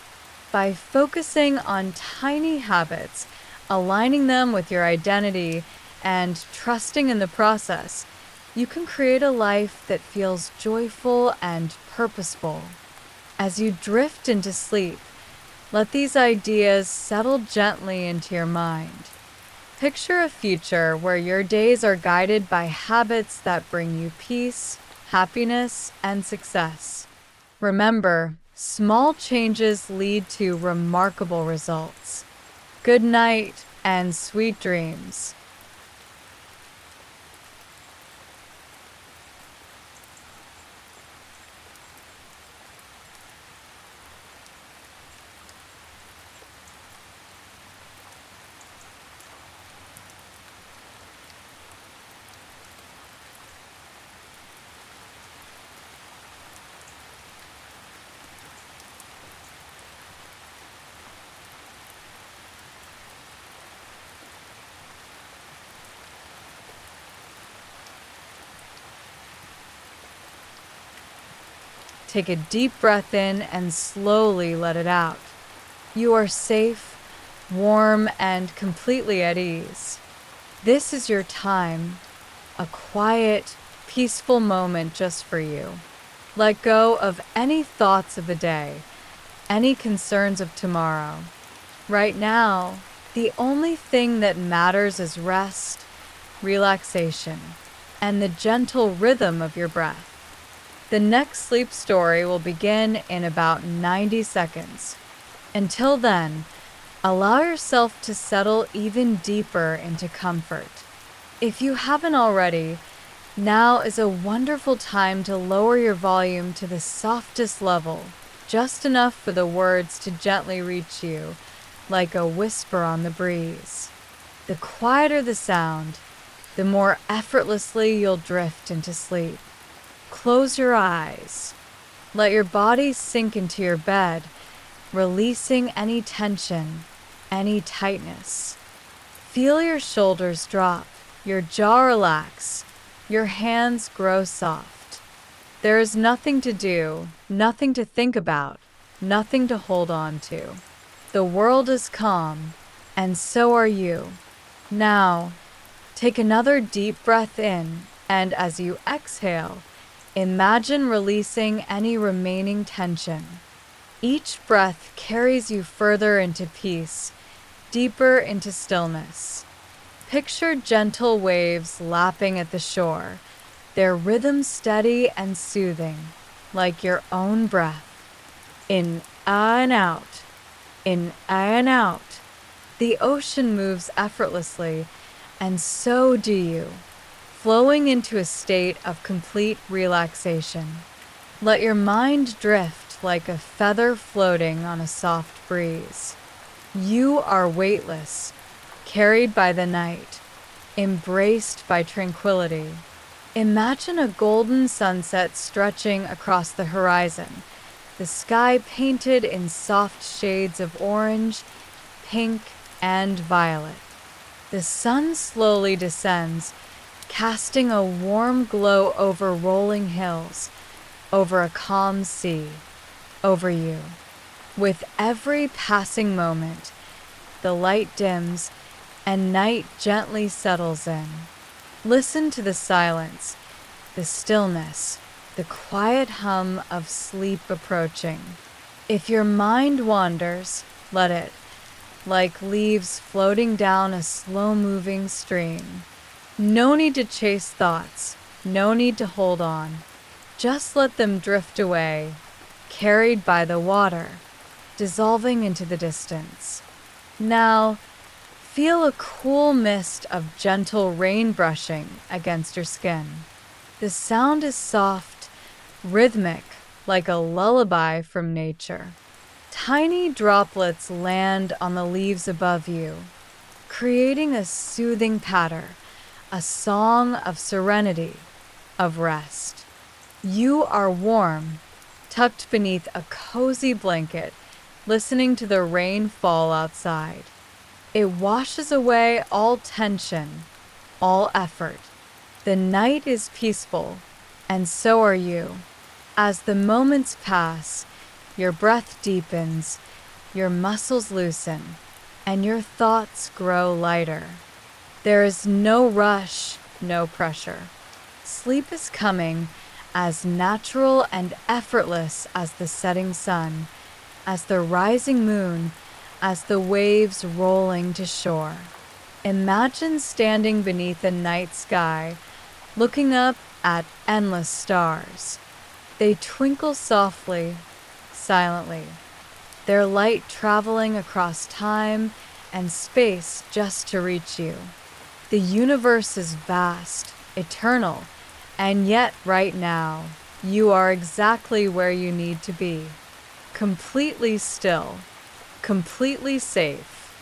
By focusing on tiny habits, aligning them with your identity, and trusting in the process, you can create a life that feels joyful and purposeful. As you drift into sleep, let these ideas settle gently into your mind. Picture a future where your days are guided by habits that bring you peace, happiness, and success. Remember, small changes lead to remarkable results. Good night and sweet dreams. Take a deep breath in and slowly let it out. You are safe, warm, and completely at ease. This is your time, a quiet, peaceful moment just for you. Let go of any thoughts of the day, any concerns of tomorrow. Right now, the only thing that matters is rest, relaxation, and the gentle rhythm of your breath. The next sleep story will begin in about 90 seconds. Until then, allow yourself to settle even deeper into comfort. If you haven't already, now is a wonderful time to lower your volume to the softest level, just enough for the words to gently reach you, like a whisper on the breeze. The quieter the sound, the more effortlessly you'll drift into sleep. Close your eyes. Let your body sink into your bed, releasing any tension, any tightness. Feel your shoulders drop, your jaw relax, your hands grow soft. There is nothing to do, nothing to think about, nothing to hold on to. The world is calm, and so are you. Now, take another deep breath in, and as you exhale, imagine releasing any remaining tension. Each breath carries you further into peace, deeper into stillness. Picture gentle waves lapping at the shore, their rhythm steady and soothing, like your own breath. In and out, in and out. The ocean moves effortlessly, and so do you, flowing into a state of complete relaxation. Let your mind drift like a feather floating on a soft breeze. You are weightless, carried by the night, embraced by tranquility. Imagine a golden sunset stretching across the horizon, the sky painted in soft shades of orange, pink, and violet. The sun slowly descends, casting a warm glow over rolling hills, over a calm sea, over you. With every passing moment, the light dims and night gently settles in. Listen to the silence, the stillness, the quiet hum of sleep approaching. If your mind wanders, let it, like leaves floating down a slow-moving stream. No need to chase thoughts, no need to hold on. Just let them drift away, carried by the water, dissolving into the distance. Now, feel a cool mist of gentle rain brushing against your skin. The sound is soft, rhythmic, like a lullaby from nature. Tiny droplets land on the leaves above you, creating a soothing patter, a song of serenity, of rest. You are warm, tucked beneath a cozy blanket, listening to the rain fall outside. It washes away all tension, all effort. The night is peaceful, and so are you. As the moments pass, your breath deepens, your muscles loosen, and your thoughts grow lighter. There is no rush, no pressure. Sleep is coming as natural and effortless as the setting sun, as the rising moon, as the waves rolling to shore. Imagine standing beneath a night sky, looking up at endless stars. They twinkle softly, silently, their light traveling across time and space just to reach you. The universe is vast, eternal, and yet right now, you are exactly where you need to be. Completely still, completely safe,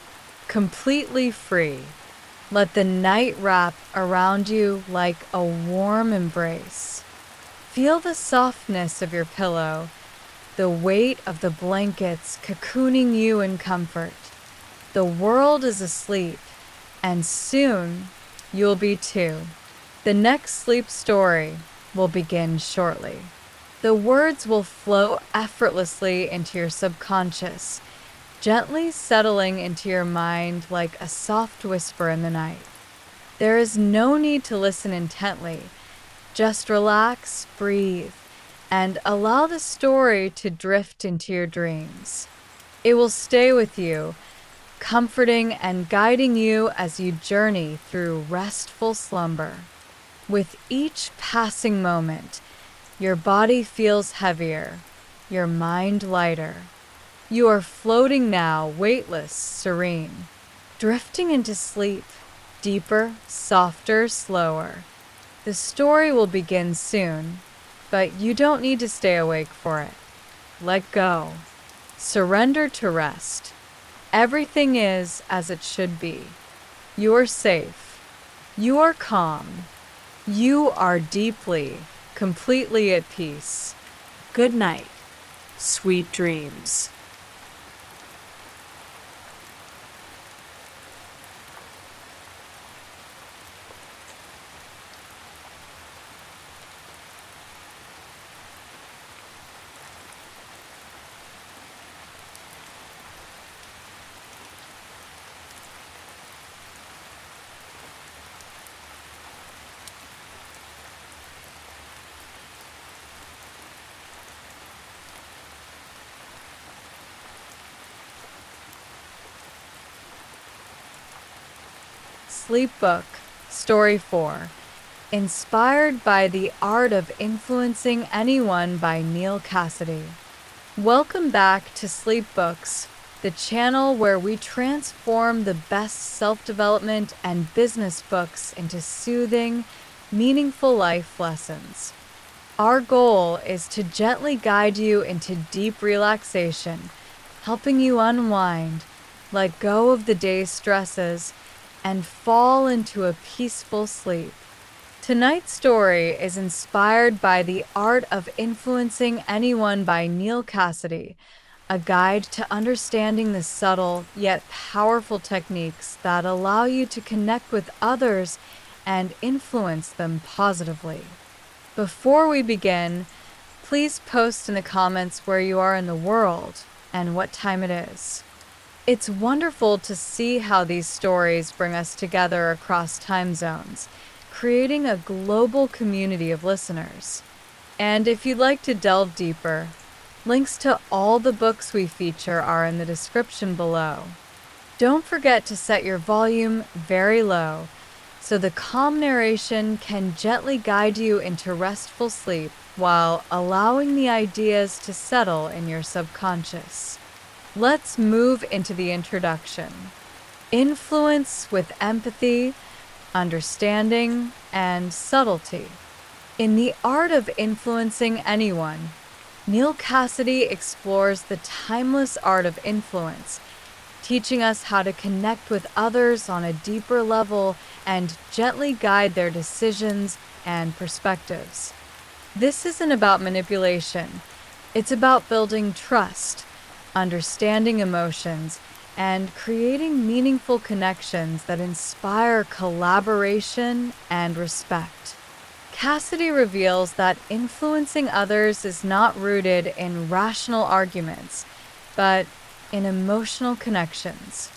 completely free. Let the night wrap around you like a warm embrace. Feel the softness of your pillow, the weight of the blankets cocooning you in comfort. The world is asleep, and soon you'll be too. The next sleep story will begin shortly. The words will flow effortlessly into your subconscious, gently settling into your mind like a soft whisper in the night. There is no need to listen intently. Just relax, breathe, and allow the story to drift into your dreams. It will stay with you, comforting and guiding you as you journey through restful slumber. With each passing moment, your body feels heavier, your mind lighter. You are floating now, weightless, serene, drifting into sleep, deeper, softer, slower. The story will begin soon, but you don't need to stay awake for it. Let go. Surrender to rest. Everything is as it should be. You are safe. You are calm. You are deeply, completely at peace. Good night. Sweet dreams. Sleep Book, Story 4, Inspired by the Art of Influencing Anyone by Neil Cassidy. Welcome back to Sleep Books, the channel where we transform the best self-development and business books into soothing, meaningful life lessons. Our goal is to gently guide you into deep relaxation, helping you unwind, let go of the day's stresses, and fall into a peaceful sleep. Tonight's story is inspired by The Art of Influencing Anyone by Neil Cassidy, a guide to understanding the subtle yet powerful techniques that allow you to connect with others and influence them positively. Before we begin, please post in the comments where you are in the world and what time it is. It's wonderful to see how these stories bring us together across time zones, creating a global community of listeners. And if you'd like to delve deeper, links to all the books we feature are in the description below. Don't forget to set your volume very low so the calm narration can gently guide you into restful sleep while allowing the ideas to settle in your subconscious. Let's move into the introduction. Influence with empathy, understanding, and subtlety. In The Art of Influencing Anyone, Neil Cassidy explores the timeless art of influence, teaching us how to connect with others on a deeper level and gently guide their decisions and perspectives. This isn't about manipulation. It's about building trust, understanding emotions, and creating meaningful connections that inspire collaboration and respect. Cassidy reveals that influencing others is not rooted in rational arguments, but in emotional connections.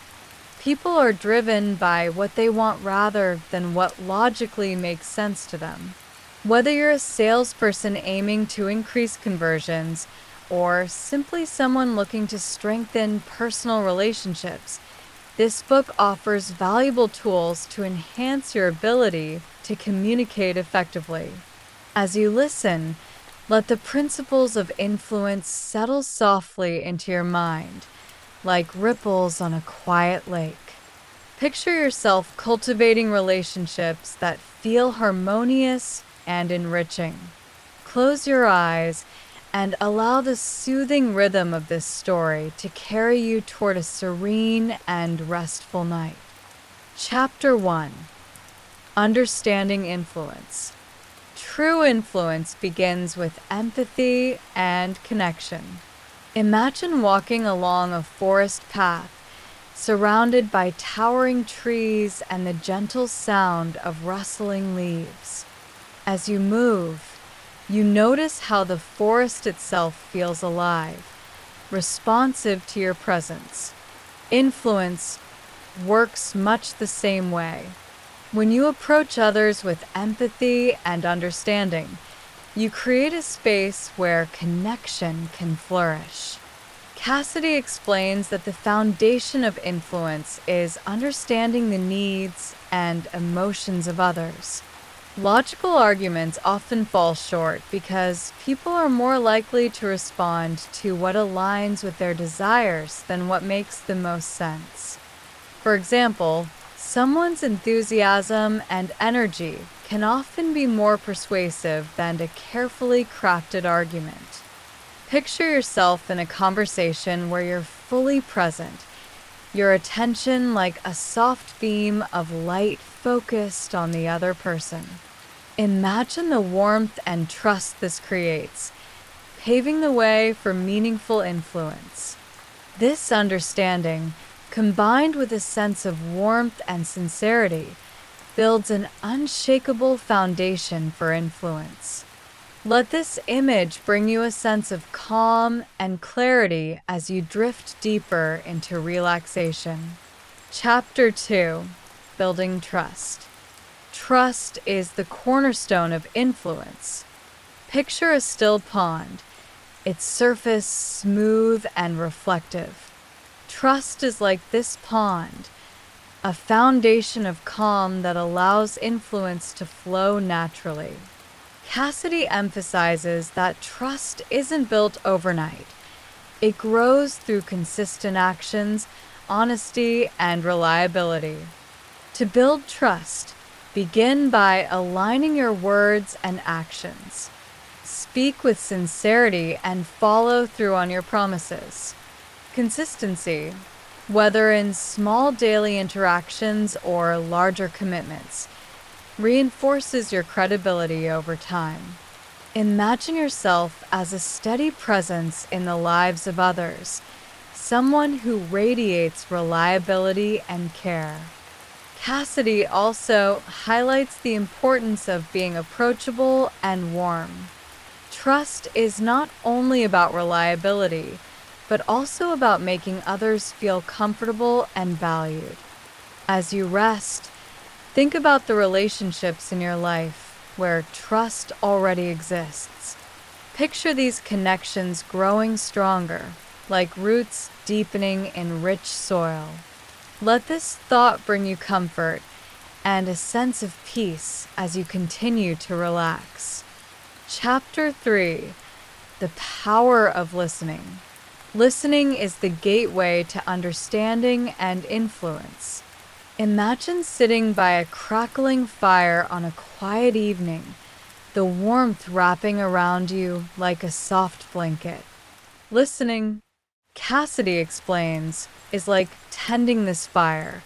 People are driven by what they want rather than what logically makes sense to them. Whether you're a salesperson aiming to increase conversions, or simply someone looking to strengthen personal relationships, this book offers valuable tools to enhance your ability to communicate effectively. As you listen, let the principles of influence settle softly into your mind, like ripples on a quiet lake. Picture yourself cultivating relationships that feel harmonious and enriching. Close your eyes and allow the soothing rhythm of this story to carry you toward a serene and restful night. Chapter 1. Understanding Influence. True influence begins with empathy and connection. Imagine walking along a forest path, surrounded by towering trees and the gentle sound of rustling leaves. As you move, you notice how the forest itself feels alive, responsive to your presence. Influence works much the same way. When you approach others with empathy and understanding, you create a space where connection can flourish. Cassidy explains that the foundation of influence is understanding the needs and emotions of others. Logical arguments often fall short because people are more likely to respond to what aligns with their desires than what makes the most sense. For example, someone's enthusiasm and energy can often be more persuasive than a carefully crafted argument. Picture yourself in a conversation where you're fully present, your attention like a soft beam of light focused on the other person. Imagine the warmth and trust this creates, paving the way for meaningful influence. This understanding, combined with a sense of warmth and sincerity, builds an unshakable foundation for influence. Let this image bring you a sense of calm and clarity as you drift deeper into relaxation. Chapter 2. Building Trust. Trust is the cornerstone of influence. Picture a still pond, its surface smooth and reflective. Trust is like this pond, a foundation of calm that allows influence to flow naturally. Cassidy emphasizes that trust isn't built overnight. It grows through consistent actions, honesty, and reliability. To build trust, begin by aligning your words and actions. Speak with sincerity and follow through on your promises. Consistency, whether in small daily interactions or larger commitments, reinforces your credibility over time. Imagine yourself as a steady presence in the lives of others, someone who radiates reliability and care. Cassidy also highlights the importance of being approachable and warm. Trust is not only about reliability, but also about making others feel comfortable and valued. As you rest, Think about the relationships in your life where trust already exists. Picture these connections growing stronger, like roots deepening in rich soil. Let this thought bring you comfort and a sense of peace as you continue to relax. Chapter 3: The Power of Listening. Listening is the gateway to understanding and influence. Imagine sitting by a crackling fire on a quiet evening, the warmth wrapping around you like a soft blanket. Listening, Cassidy explains, is like tending this fire.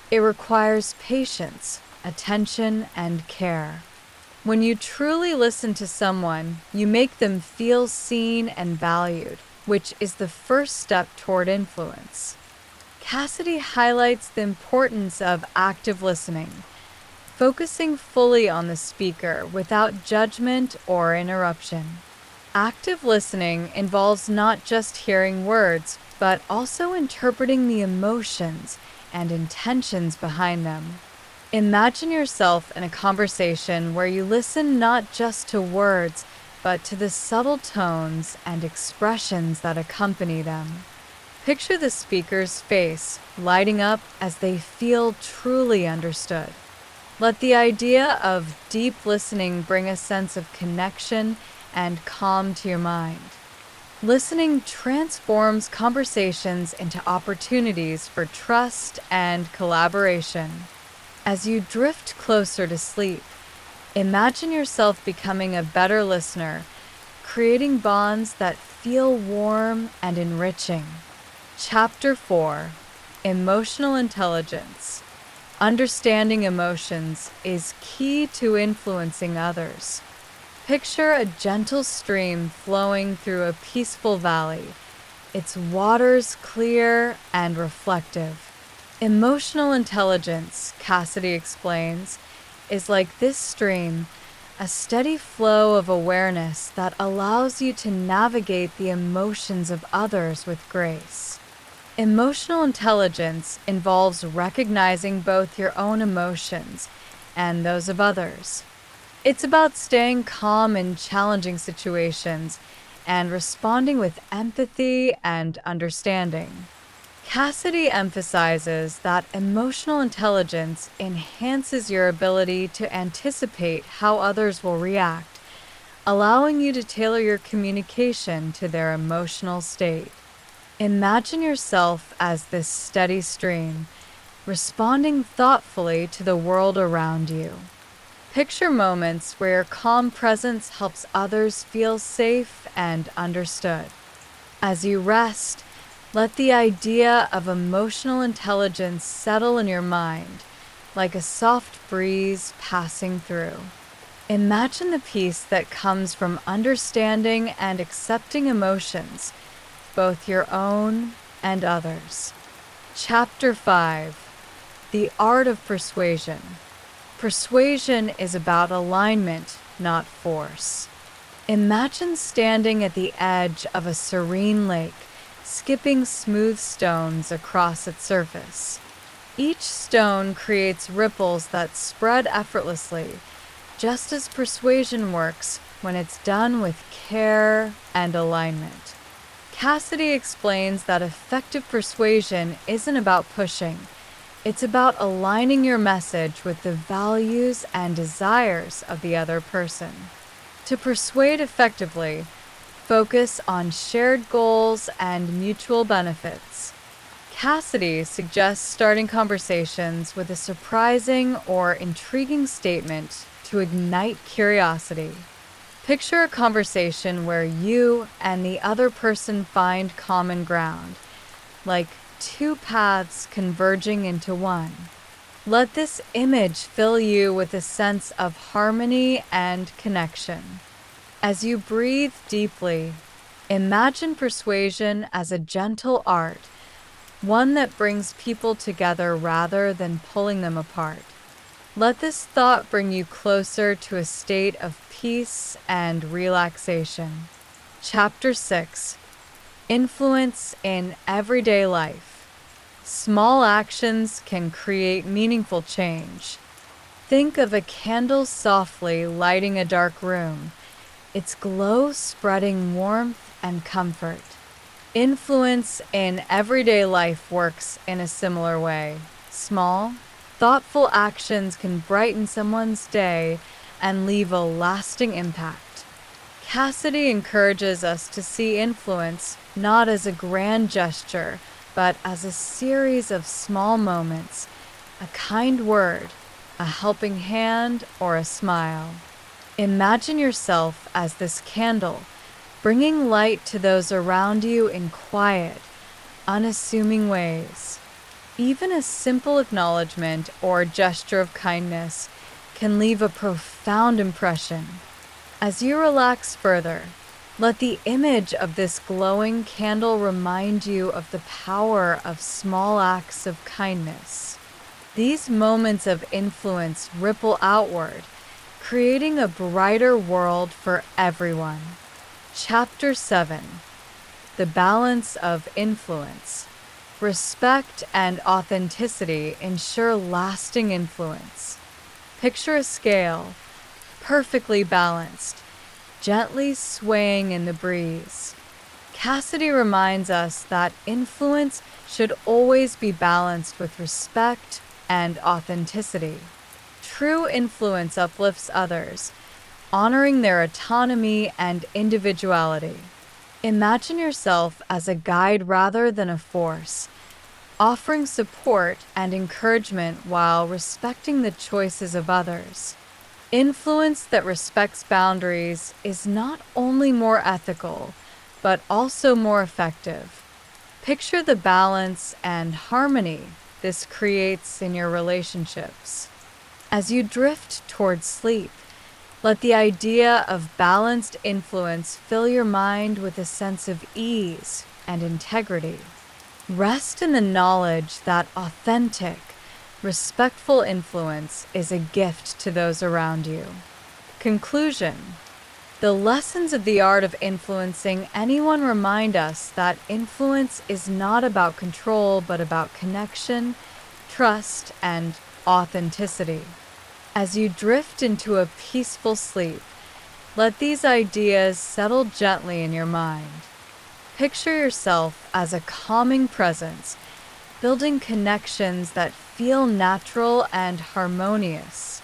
It requires patience, attention, and care. When you truly listen to someone, you make them feel seen and valued, which is the first step toward influence. Cassidy highlights the importance of active listening, focusing fully on the speaker without judgment or interruption. Active listening involves not just hearing words, but also interpreting the emotions and intentions behind them. Imagine yourself in a conversation where you listen not just to words, but to the subtle tones and expressions that accompany them. Picture the speaker's face lighting up as they feel truly understood. Let the idea of deep listening bring a sense of connection and calm to your mind. Listening transforms conversations into opportunities for trust and collaboration. As you drift closer to sleep, imagine yourself becoming a better listener, creating bonds that feel warm and enriching. Chapter 4: Emotional Intelligence. Understanding emotions is key to influencing others. Picture a gentle stream flowing through a peaceful valley, its waters clear and reflective. Emotional intelligence, Cassidy explains, is like this stream, a steady flow of awareness that allows you to navigate the emotions of others with grace. Emotional intelligence involves recognizing both your own emotions and those of others. It's about staying calm in challenging situations and responding with empathy and understanding. Cassidy emphasizes that emotional intelligence enhances your ability to anticipate how others will react, allowing you to tailor your communication to their emotional state. Imagine yourself as this steady stream, responding thoughtfully to the world around you. Picture moments where your calm presence helps others feel safe and understood. As you rest, let the idea of emotional intelligence settle in your mind, like a soft breeze passing through. Imagine the peace that comes from understanding and accepting emotions, both your own and others. Chapter 5: The Art of Persuasion. Persuasion is about alignment, not force. Imagine standing at the edge of a serene lake, skipping smooth stones across its surface. Each stone creates ripples that spread effortlessly, just as persuasion works when it's done with care and alignment. Cassidy explains that effective persuasion isn't about pushing. It's about aligning your message with the values and desires of the other person. To persuade effectively, focus on shared goals and mutual benefits. Cassidy suggests starting conversations with a surprising or intriguing statement to ignite curiosity. Picture a conversation where you and the other person find common ground, like two paths converging into one. Let this image fill you with a sense of harmony and connection. As you breathe deeply, imagine persuasion as a gentle art, one that brings people together rather than pulling them apart. Let this thought bring you closer to a state of peace and relaxation. Chapter 6: Influence in Everyday Life. Small actions can create meaningful change. Think of a candle softly lighting a dark room, its glow spreading warmth and comfort. Influence in everyday life works in a similar way. Small, thoughtful actions can brighten someone's day and leave a lasting impact. Cassidy encourages us to see influence not as a grand gesture, but as a series of small moments, a kind word, a helping hand, or a smile. Imagine yourself as this candle, bringing light to those around you in quiet, unassuming ways. Even a simple acknowledgement or gesture of kindness can leave a profound impression. As you relax further, let the image of this glowing candle remind you of the power of small acts of kindness. These moments of influence ripple outward, creating a brighter world for everyone. Chapter 7. The Balance of Influence. Respect and authenticity ensure lasting influence. Picture a scale, perfectly balanced, gently swaying in the breeze. Cassidy reminds us that influence should always be balanced with respect and authenticity. True influence uplifts others, honoring their autonomy and individuality. Imagine yourself as a guide rather than a force, offering support and encouragement while respecting the choices of others. Influence that respects boundaries is not only more ethical, but also more effective. Picture the balance and harmony this creates in your relationships. As you drift towards sleep, let the idea of balanced influence fill your mind with a sense of ease and integrity. Rest in the knowledge that authentic, respectful influence is a gift to those around you. Conclusion. The lessons of the art of influencing anyone remind us that influence is not about control, but about connection, trust, and authenticity. As you drift into a peaceful sleep, let these ideas settle gently in your mind. Picture yourself as a calming presence, building connections that feel natural and harmonious.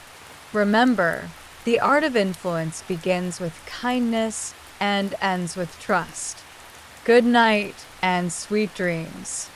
Remember, the art of influence begins with kindness and ends with trust. Good night and sweet dreams.